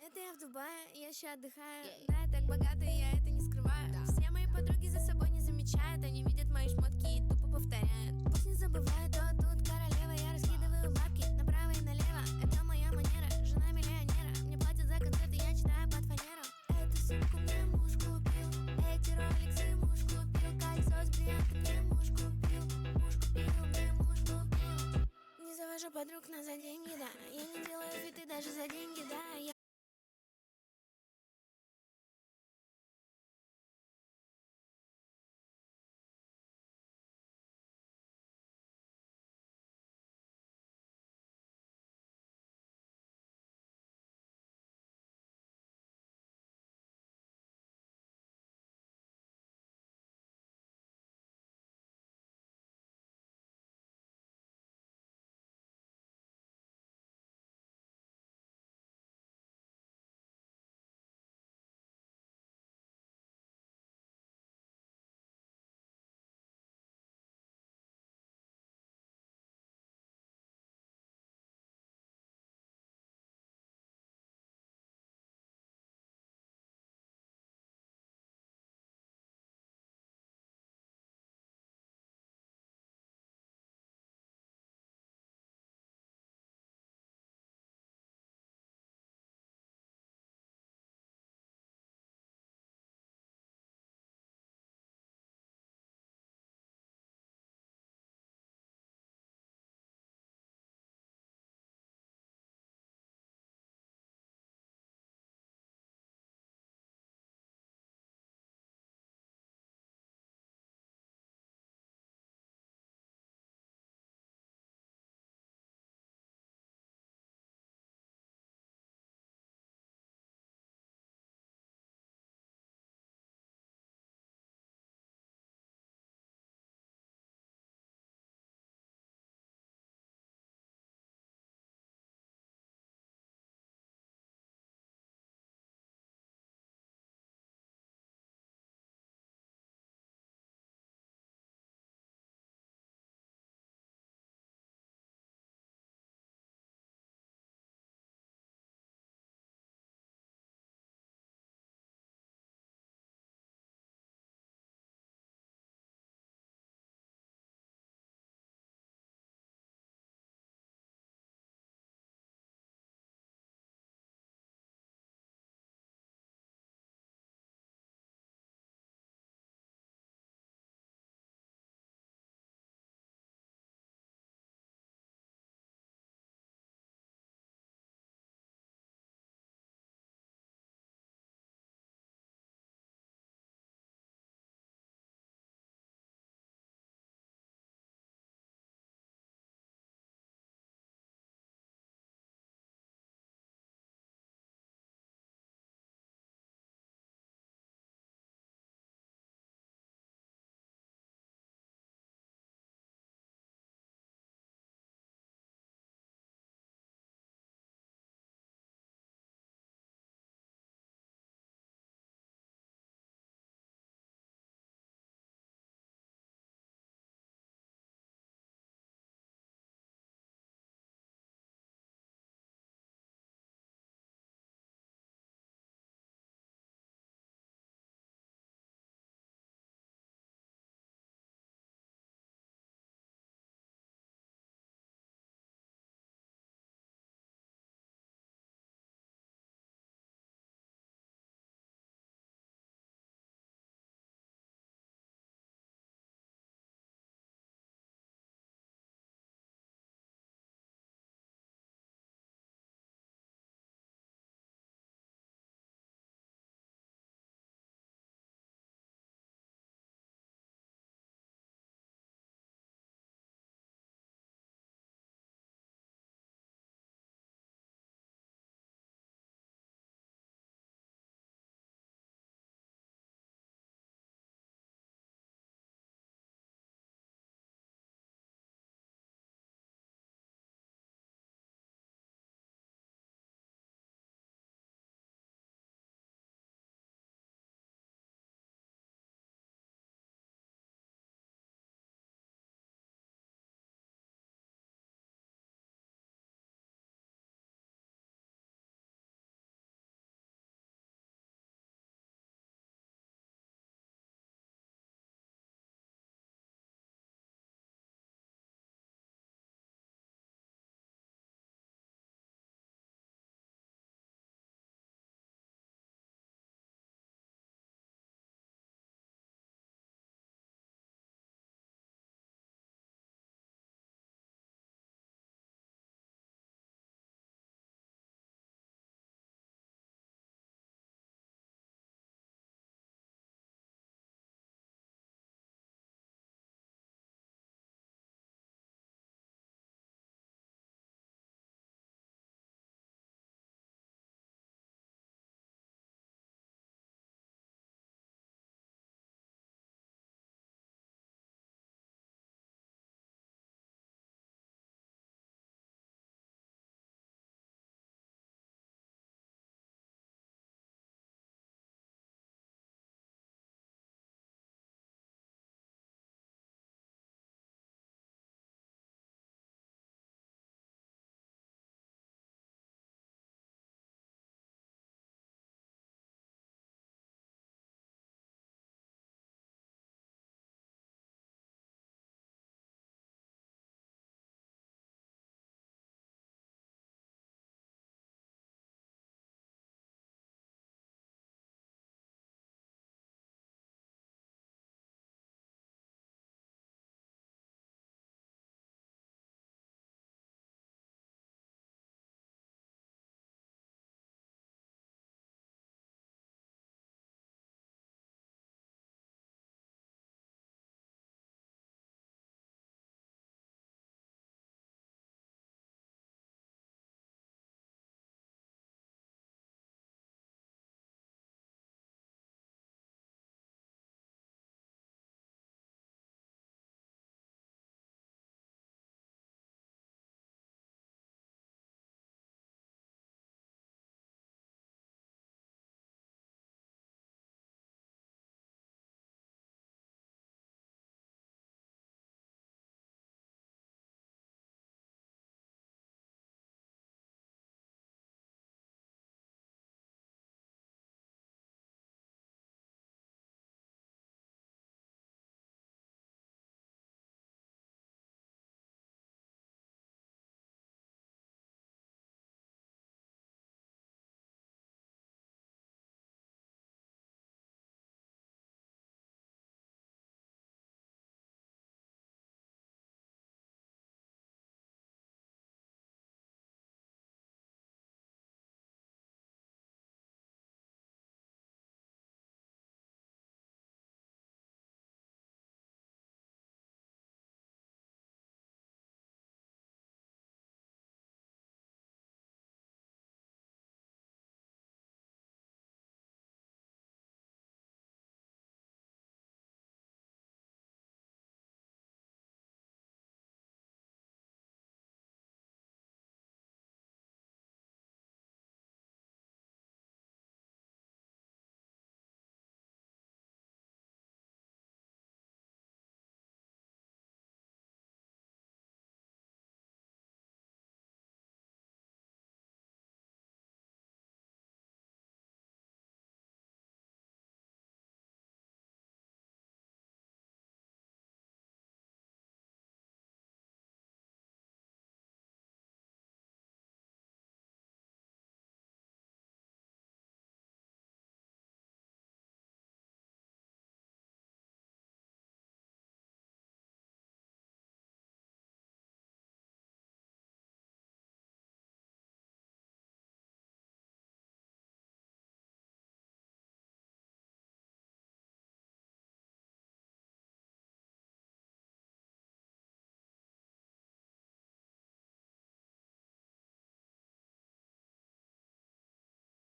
Это я в Дубае, я еще отдыхаю. Да, я так богата, я это не скрываю. Все мои подруги за собой не замечают. Они видят мои шмотки и тупо повторяют. Пусть не забывают, то тут королева. Я раскидываю бабки направо и налево. Это моя манера, жена миллионера. Мне платят за концерты, я читаю под фанеру. Эту сумку мне муж купил. Эти роликсы муж купил. Кольцо с бриллиантом мне муж купил. Муж купил, мне муж купил. Не завожу подруг, но за деньги, да. Я не делаю фиты даже за деньги, да. Я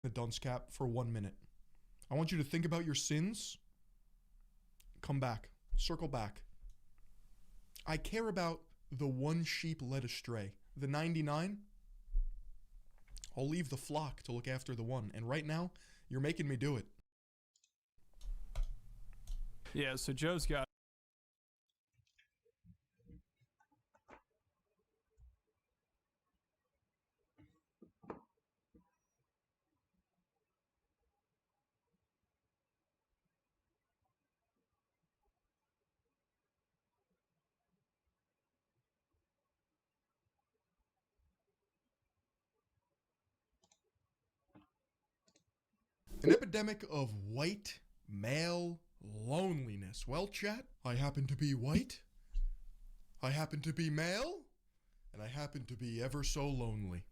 the dunce cap for 1 minute. I want you to think about your sins. Come back. Circle back. I care about the one sheep led astray. The 99, I'll leave the flock to look after the one. And right now, you're making me do it. Yeah, so Joe's got... An epidemic of white male loneliness. Well, chat, I happen to be white, I happen to be male, and I happen to be ever so lonely.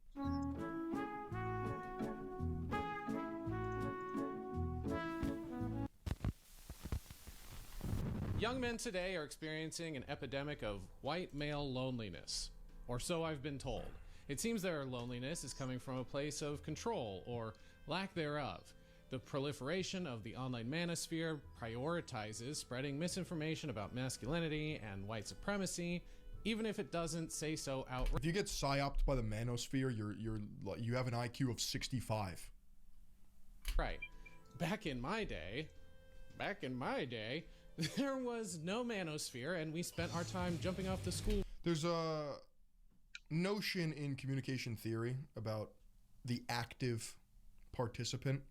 Young men today are experiencing an epidemic of white male loneliness, or so I've been told. It seems their loneliness is coming from a place of control, or lack thereof. The proliferation of the online manosphere prioritizes spreading misinformation about masculinity and white supremacy, even if it doesn't say so outright. If you get psyoped by the manosphere, you have an IQ of 65. Right. Back in my day, there was no manosphere, and we spent our time jumping off the school. There's a notion in communication theory about the active participant.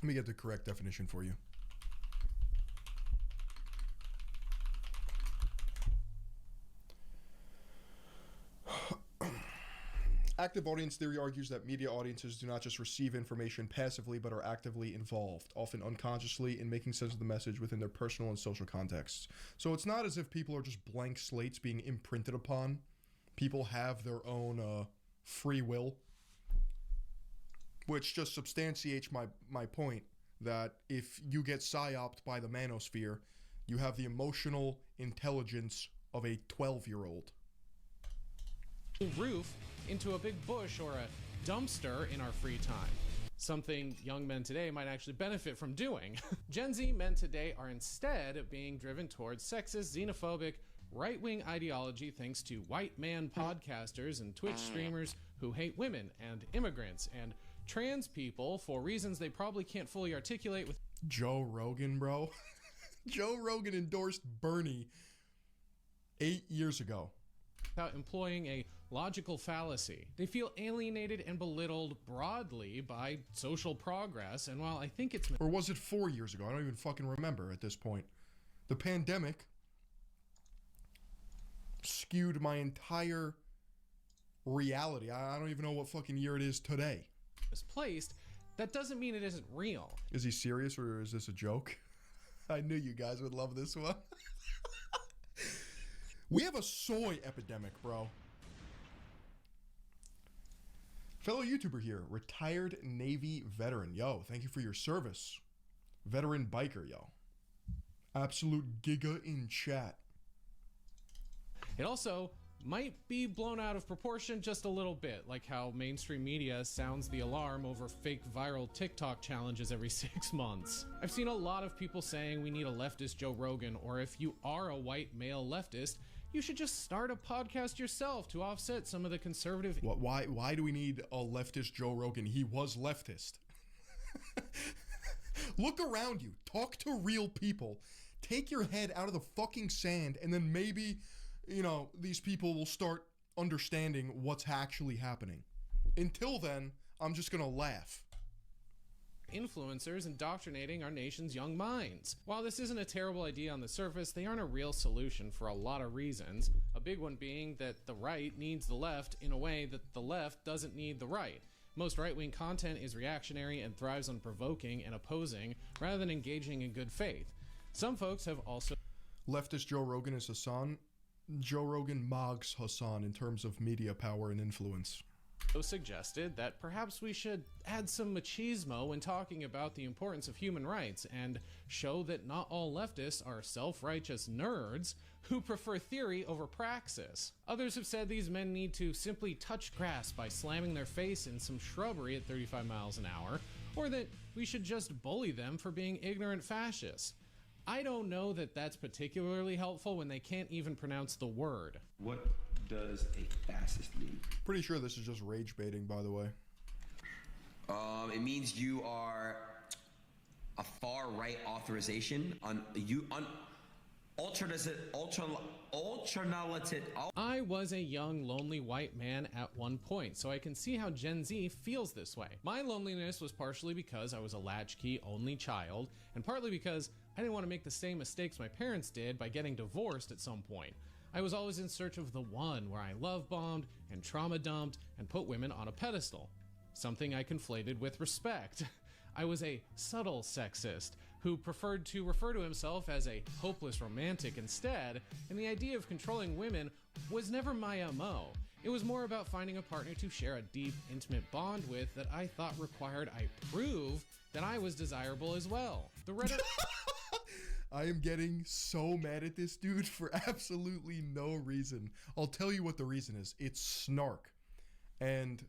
Let me get the correct definition for you. Active audience theory argues that media audiences do not just receive information passively, but are actively involved, often unconsciously, in making sense of the message within their personal and social contexts. So it's not as if people are just blank slates being imprinted upon. People have their own free will, which just substantiates my point that if you get psyoped by the manosphere, you have the emotional intelligence of a 12-year-old. Roof into a big bush or a dumpster in our free time. Something young men today might actually benefit from doing. Gen Z men today are instead being driven towards sexist, xenophobic, right-wing ideology thanks to white man podcasters and Twitch streamers who hate women and immigrants and trans people for reasons they probably can't fully articulate with Joe Rogan, bro. Joe Rogan endorsed Bernie 8 years ago. Without employing a logical fallacy. They feel alienated and belittled broadly by social progress, and while I think it's... Or was it 4 years ago? I don't even fucking remember at this point. The pandemic skewed my entire reality. I don't even know what fucking year it is today. Misplaced, that doesn't mean it isn't real. Is he serious or is this a joke? I knew you guys would love this one. We have a soy epidemic, bro. Fellow YouTuber here, retired Navy veteran. Yo, thank you for your service. Veteran biker, yo. Absolute giga in chat. It also might be blown out of proportion just a little bit, like how mainstream media sounds the alarm over fake viral TikTok challenges every 6 months. I've seen a lot of people saying we need a leftist Joe Rogan, or if you are a white male leftist, you should just start a podcast yourself to offset some of the conservative... Why do we need a leftist Joe Rogan? He was leftist. Look around you. Talk to real people. Take your head out of the fucking sand, and then maybe, you know, these people will start understanding what's actually happening. Until then, I'm just gonna laugh. Influencers indoctrinating our nation's young minds. While this isn't a terrible idea on the surface, they aren't a real solution for a lot of reasons. A big one being that the right needs the left in a way that the left doesn't need the right. Most right-wing content is reactionary and thrives on provoking and opposing rather than engaging in good faith. Some folks have also... Leftist Joe Rogan is Hassan. Joe Rogan mogs Hassan in terms of media power and influence. Suggested that perhaps we should add some machismo when talking about the importance of human rights and show that not all leftists are self-righteous nerds who prefer theory over praxis. Others have said these men need to simply touch grass by slamming their face in some shrubbery at 35 miles an hour, or that we should just bully them for being ignorant fascists. I don't know that that's particularly helpful when they can't even pronounce the word. What does a fascist mean? Pretty sure this is just rage baiting, by the way. It means you are a far right authorization on alternative. I was a young, lonely white man at one point, so I can see how Gen Z feels this way. My loneliness was partially because I was a latchkey only child, and partly because I didn't want to make the same mistakes my parents did by getting divorced at some point. I was always in search of the one where I love bombed and trauma dumped and put women on a pedestal. Something I conflated with respect. I was a subtle sexist who preferred to refer to himself as a hopeless romantic instead, and the idea of controlling women was never my MO. It was more about finding a partner to share a deep, intimate bond with that I thought required I prove that I was desirable as well. The rhetoric... I am getting so mad at this dude for absolutely no reason. I'll tell you what the reason is. It's snark. And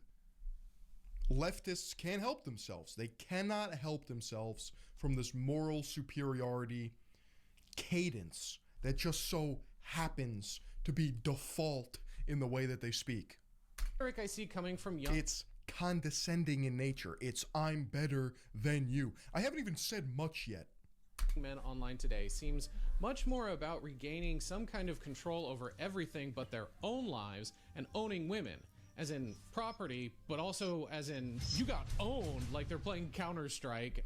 leftists can't help themselves. They cannot help themselves from this moral superiority cadence that just so happens to be default in the way that they speak. I see coming from young... It's condescending in nature. It's I'm better than you. I haven't even said much yet. Men online today seems much more about regaining some kind of control over everything but their own lives and owning women, as in property, but also as in you got owned, like they're playing Counter-Strike.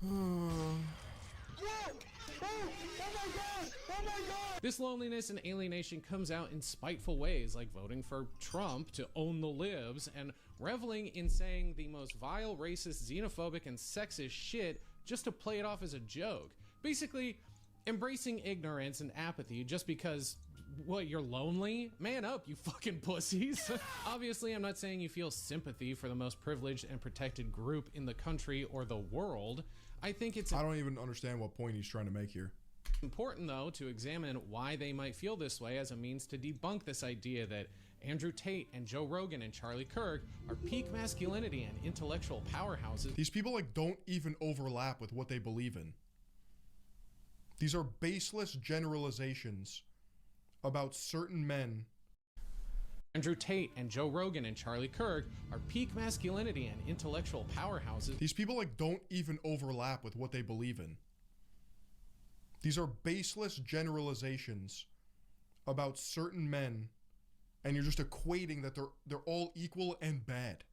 This loneliness and alienation comes out in spiteful ways, like voting for Trump to own the libs and reveling in saying the most vile, racist, xenophobic, and sexist shit just to play it off as a joke. Basically, embracing ignorance and apathy just because, what, you're lonely? Man up, you fucking pussies. Obviously, I'm not saying you feel sympathy for the most privileged and protected group in the country or the world. I think it's... I don't even understand what point he's trying to make here. Important, though, to examine why they might feel this way as a means to debunk this idea that Andrew Tate and Joe Rogan and Charlie Kirk are peak masculinity and intellectual powerhouses. These people, like, don't even overlap with what they believe in. These are baseless generalizations about certain men. Andrew Tate and Joe Rogan and Charlie Kirk are peak masculinity and intellectual powerhouses. These people, like, don't even overlap with what they believe in. These are baseless generalizations about certain men, and you're just equating that they're all equal and bad.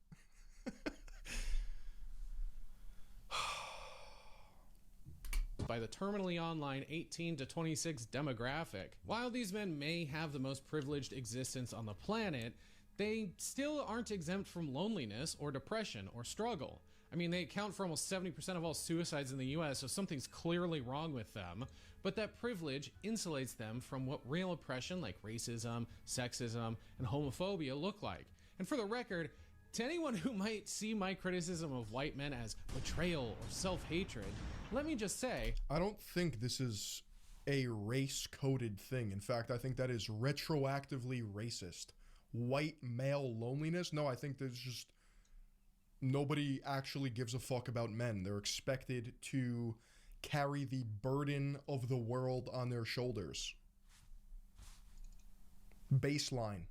By the terminally online 18 to 26 demographic. While these men may have the most privileged existence on the planet, they still aren't exempt from loneliness or depression or struggle. I mean, they account for almost 70% of all suicides in the US, so something's clearly wrong with them. But that privilege insulates them from what real oppression like racism, sexism, and homophobia look like. And for the record, to anyone who might see my criticism of white men as betrayal or self-hatred, let me just say... I don't think this is a race-coded thing. In fact, I think that is retroactively racist. White male loneliness? No, I think there's just... Nobody actually gives a fuck about men. They're expected to carry the burden of the world on their shoulders. Baseline.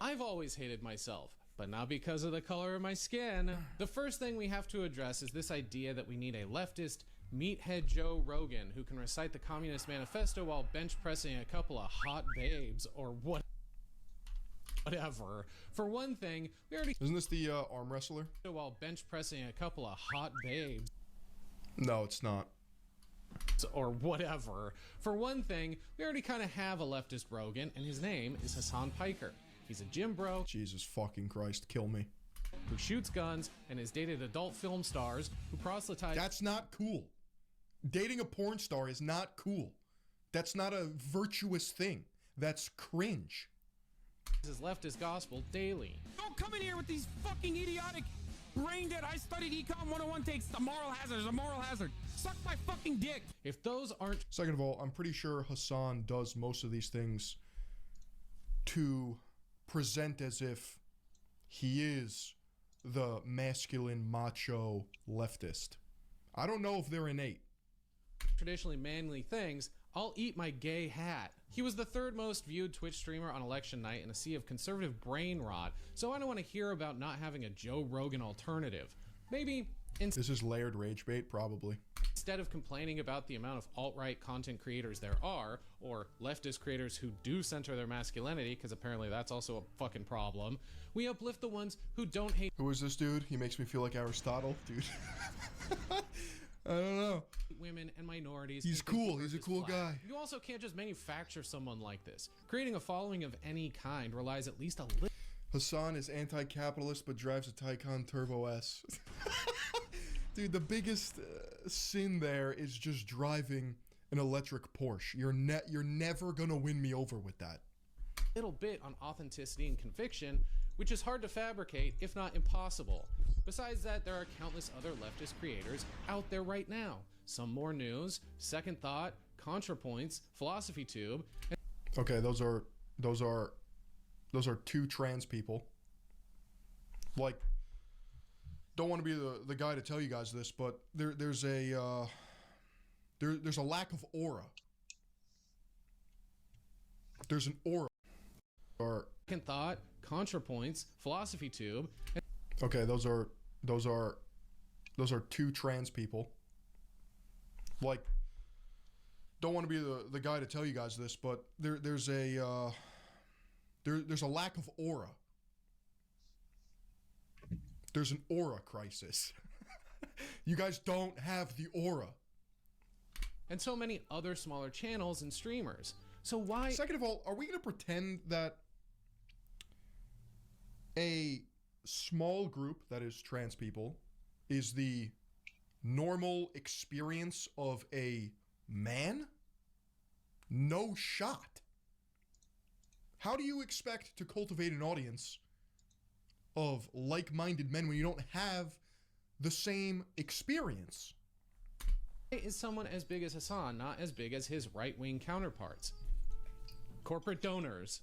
I've always hated myself, but not because of the color of my skin. The first thing we have to address is this idea that we need a leftist meathead Joe Rogan who can recite the Communist Manifesto while bench pressing a couple of hot babes or whatever. For one thing, we already... Isn't this the arm wrestler? While bench pressing a couple of hot babes. No, it's not. Or whatever. For one thing, we already kind of have a leftist Rogan, and his name is Hassan Piker. He's a gym bro. Jesus fucking Christ, kill me. Who shoots guns and has dated adult film stars who proselytize. That's not cool. Dating a porn star is not cool. That's not a virtuous thing. That's cringe. His leftist gospel daily. Don't come in here with these fucking idiotic brain dead. I studied Econ 101 takes the moral hazard. It's a moral hazard. Suck my fucking dick. If those aren't... Second of all, I'm pretty sure Hassan does most of these things to present as if he is the masculine, macho leftist. I don't know if they're innate. traditionally manly things, I'll eat my gay hat. He was the third most viewed Twitch streamer on election night in a sea of conservative brain rot, so I don't want to hear about not having a Joe Rogan alternative. Maybe this is layered rage bait, probably. Instead of complaining about the amount of alt-right content creators there are, or leftist creators who do center their masculinity, because apparently that's also a fucking problem, we uplift the ones who don't hate— Who is this dude? He makes me feel like Aristotle, dude. I don't know. Women and minorities. He's cool. He's a cool guy. You also can't just manufacture someone like this. Creating a following of any kind relies at least a little— Hassan is anti-capitalist but drives a Taycan Turbo S. Dude, the biggest sin there is just driving an electric Porsche. You're never gonna win me over with that. Little bit on authenticity and conviction, which is hard to fabricate, if not impossible. Besides that, there are countless other leftist creators out there right now. Some more news, Second Thought, ContraPoints, Philosophy Tube. Okay, those are two trans people. Like, don't want to be the guy to tell you guys this, but there's a lack of aura. There's an aura. Second Thought, ContraPoints, Philosophy Tube. Okay, those are two trans people. Like, don't want to be the guy to tell you guys this, but there's a lack of aura. There's an aura crisis. You guys don't have the aura. And so many other smaller channels and streamers. So why— Second of all, are we going to pretend that a small group that is trans people is the normal experience of a man? No shot. How do you expect to cultivate an audience of like-minded men when you don't have the same experience? Is someone as big as Hassan not as big as his right-wing counterparts? Corporate donors.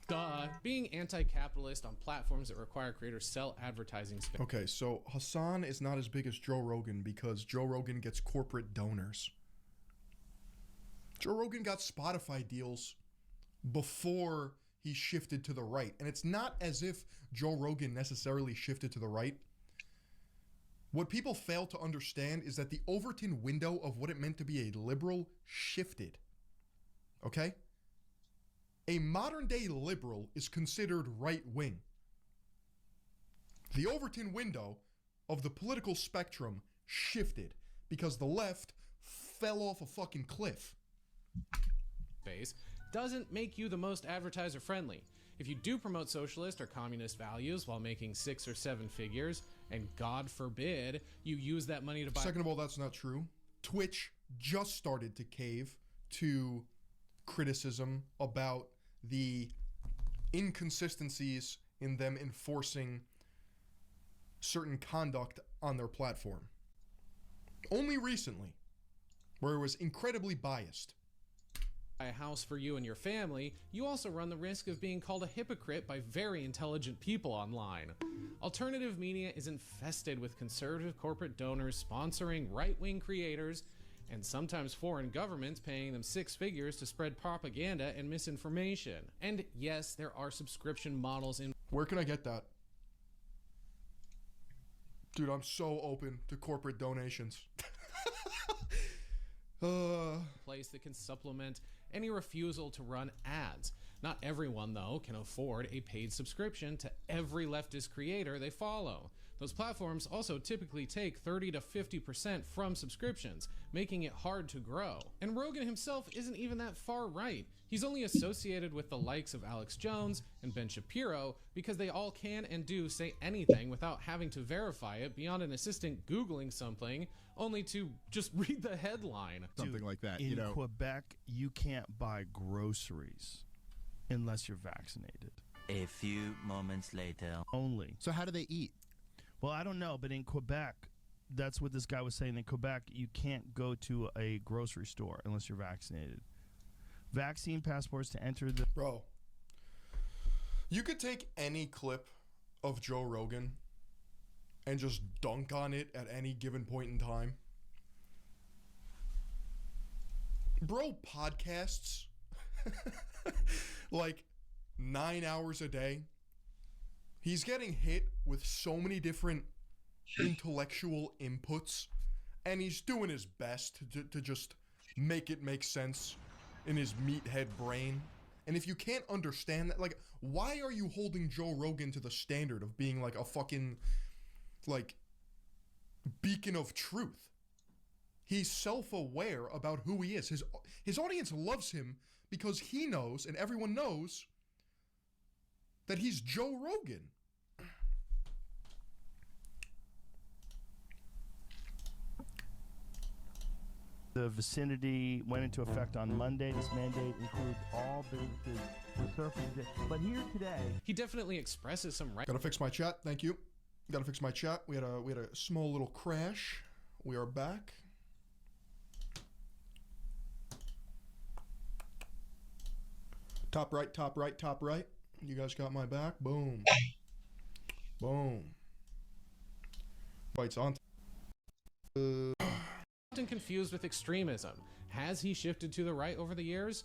Duh. Being anti-capitalist on platforms that require creators sell advertising space. Okay, so Hassan is not as big as Joe Rogan because Joe Rogan gets corporate donors. Joe Rogan got Spotify deals before he shifted to the right. And it's not as if Joe Rogan necessarily shifted to the right. What people fail to understand is that the Overton window of what it meant to be a liberal shifted. Okay? A modern-day liberal is considered right-wing. The Overton window of the political spectrum shifted because the left fell off a fucking cliff. Base doesn't make you the most advertiser friendly. If you do promote socialist or communist values while making 6 or 7 figures, and God forbid you use that money to buy— Second of all, that's not true. Twitch just started to cave to criticism about the inconsistencies in them enforcing certain conduct on their platform. Only recently, where it was incredibly biased. A house for you and your family, you also run the risk of being called a hypocrite by very intelligent people online. Alternative media is infested with conservative corporate donors sponsoring right-wing creators, and sometimes foreign governments paying them 6 figures to spread propaganda and misinformation. And yes, there are subscription models in— Where can I get that? Dude, I'm so open to corporate donations. place that can supplement any refusal to run ads. Not everyone, though, can afford a paid subscription to every leftist creator they follow. Those platforms also typically take 30 to 50% from subscriptions, making it hard to grow. And Rogan himself isn't even that far right. He's only associated with the likes of Alex Jones and Ben Shapiro because they all can and do say anything without having to verify it beyond an assistant Googling something, only to just read the headline. Something like that, In you know. Quebec, you can't buy groceries unless you're vaccinated. A few moments later. Only. So how do they eat? Well, I don't know, but in Quebec, that's what this guy was saying. In Quebec, you can't go to a grocery store unless you're vaccinated. Vaccine passports to enter the... Bro, you could take any clip of Joe Rogan and just dunk on it at any given point in time. Bro podcasts like 9 hours a day. He's getting hit with so many different intellectual inputs, and he's doing his best to just make it make sense in his meathead brain. And if you can't understand that, like, why are you holding Joe Rogan to the standard of being like a fucking, like, beacon of truth? He's self-aware about who he is. His audience loves him because he knows, and everyone knows, that he's Joe Rogan. The vicinity went into effect on Monday. This mandate includes all businesses with surfaces. But here today, He definitely expresses some right. Gotta fix my chat. Thank you. Gotta fix my chat. We had a small little crash. We are back. Top right, top right, top right. You guys got my back. Boom. Boom. Fights on. Often confused with extremism. Has he shifted to the right over the years?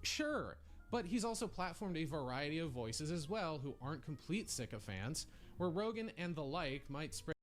Sure, but he's also platformed a variety of voices as well who aren't complete sycophants, where Rogan and the like might spread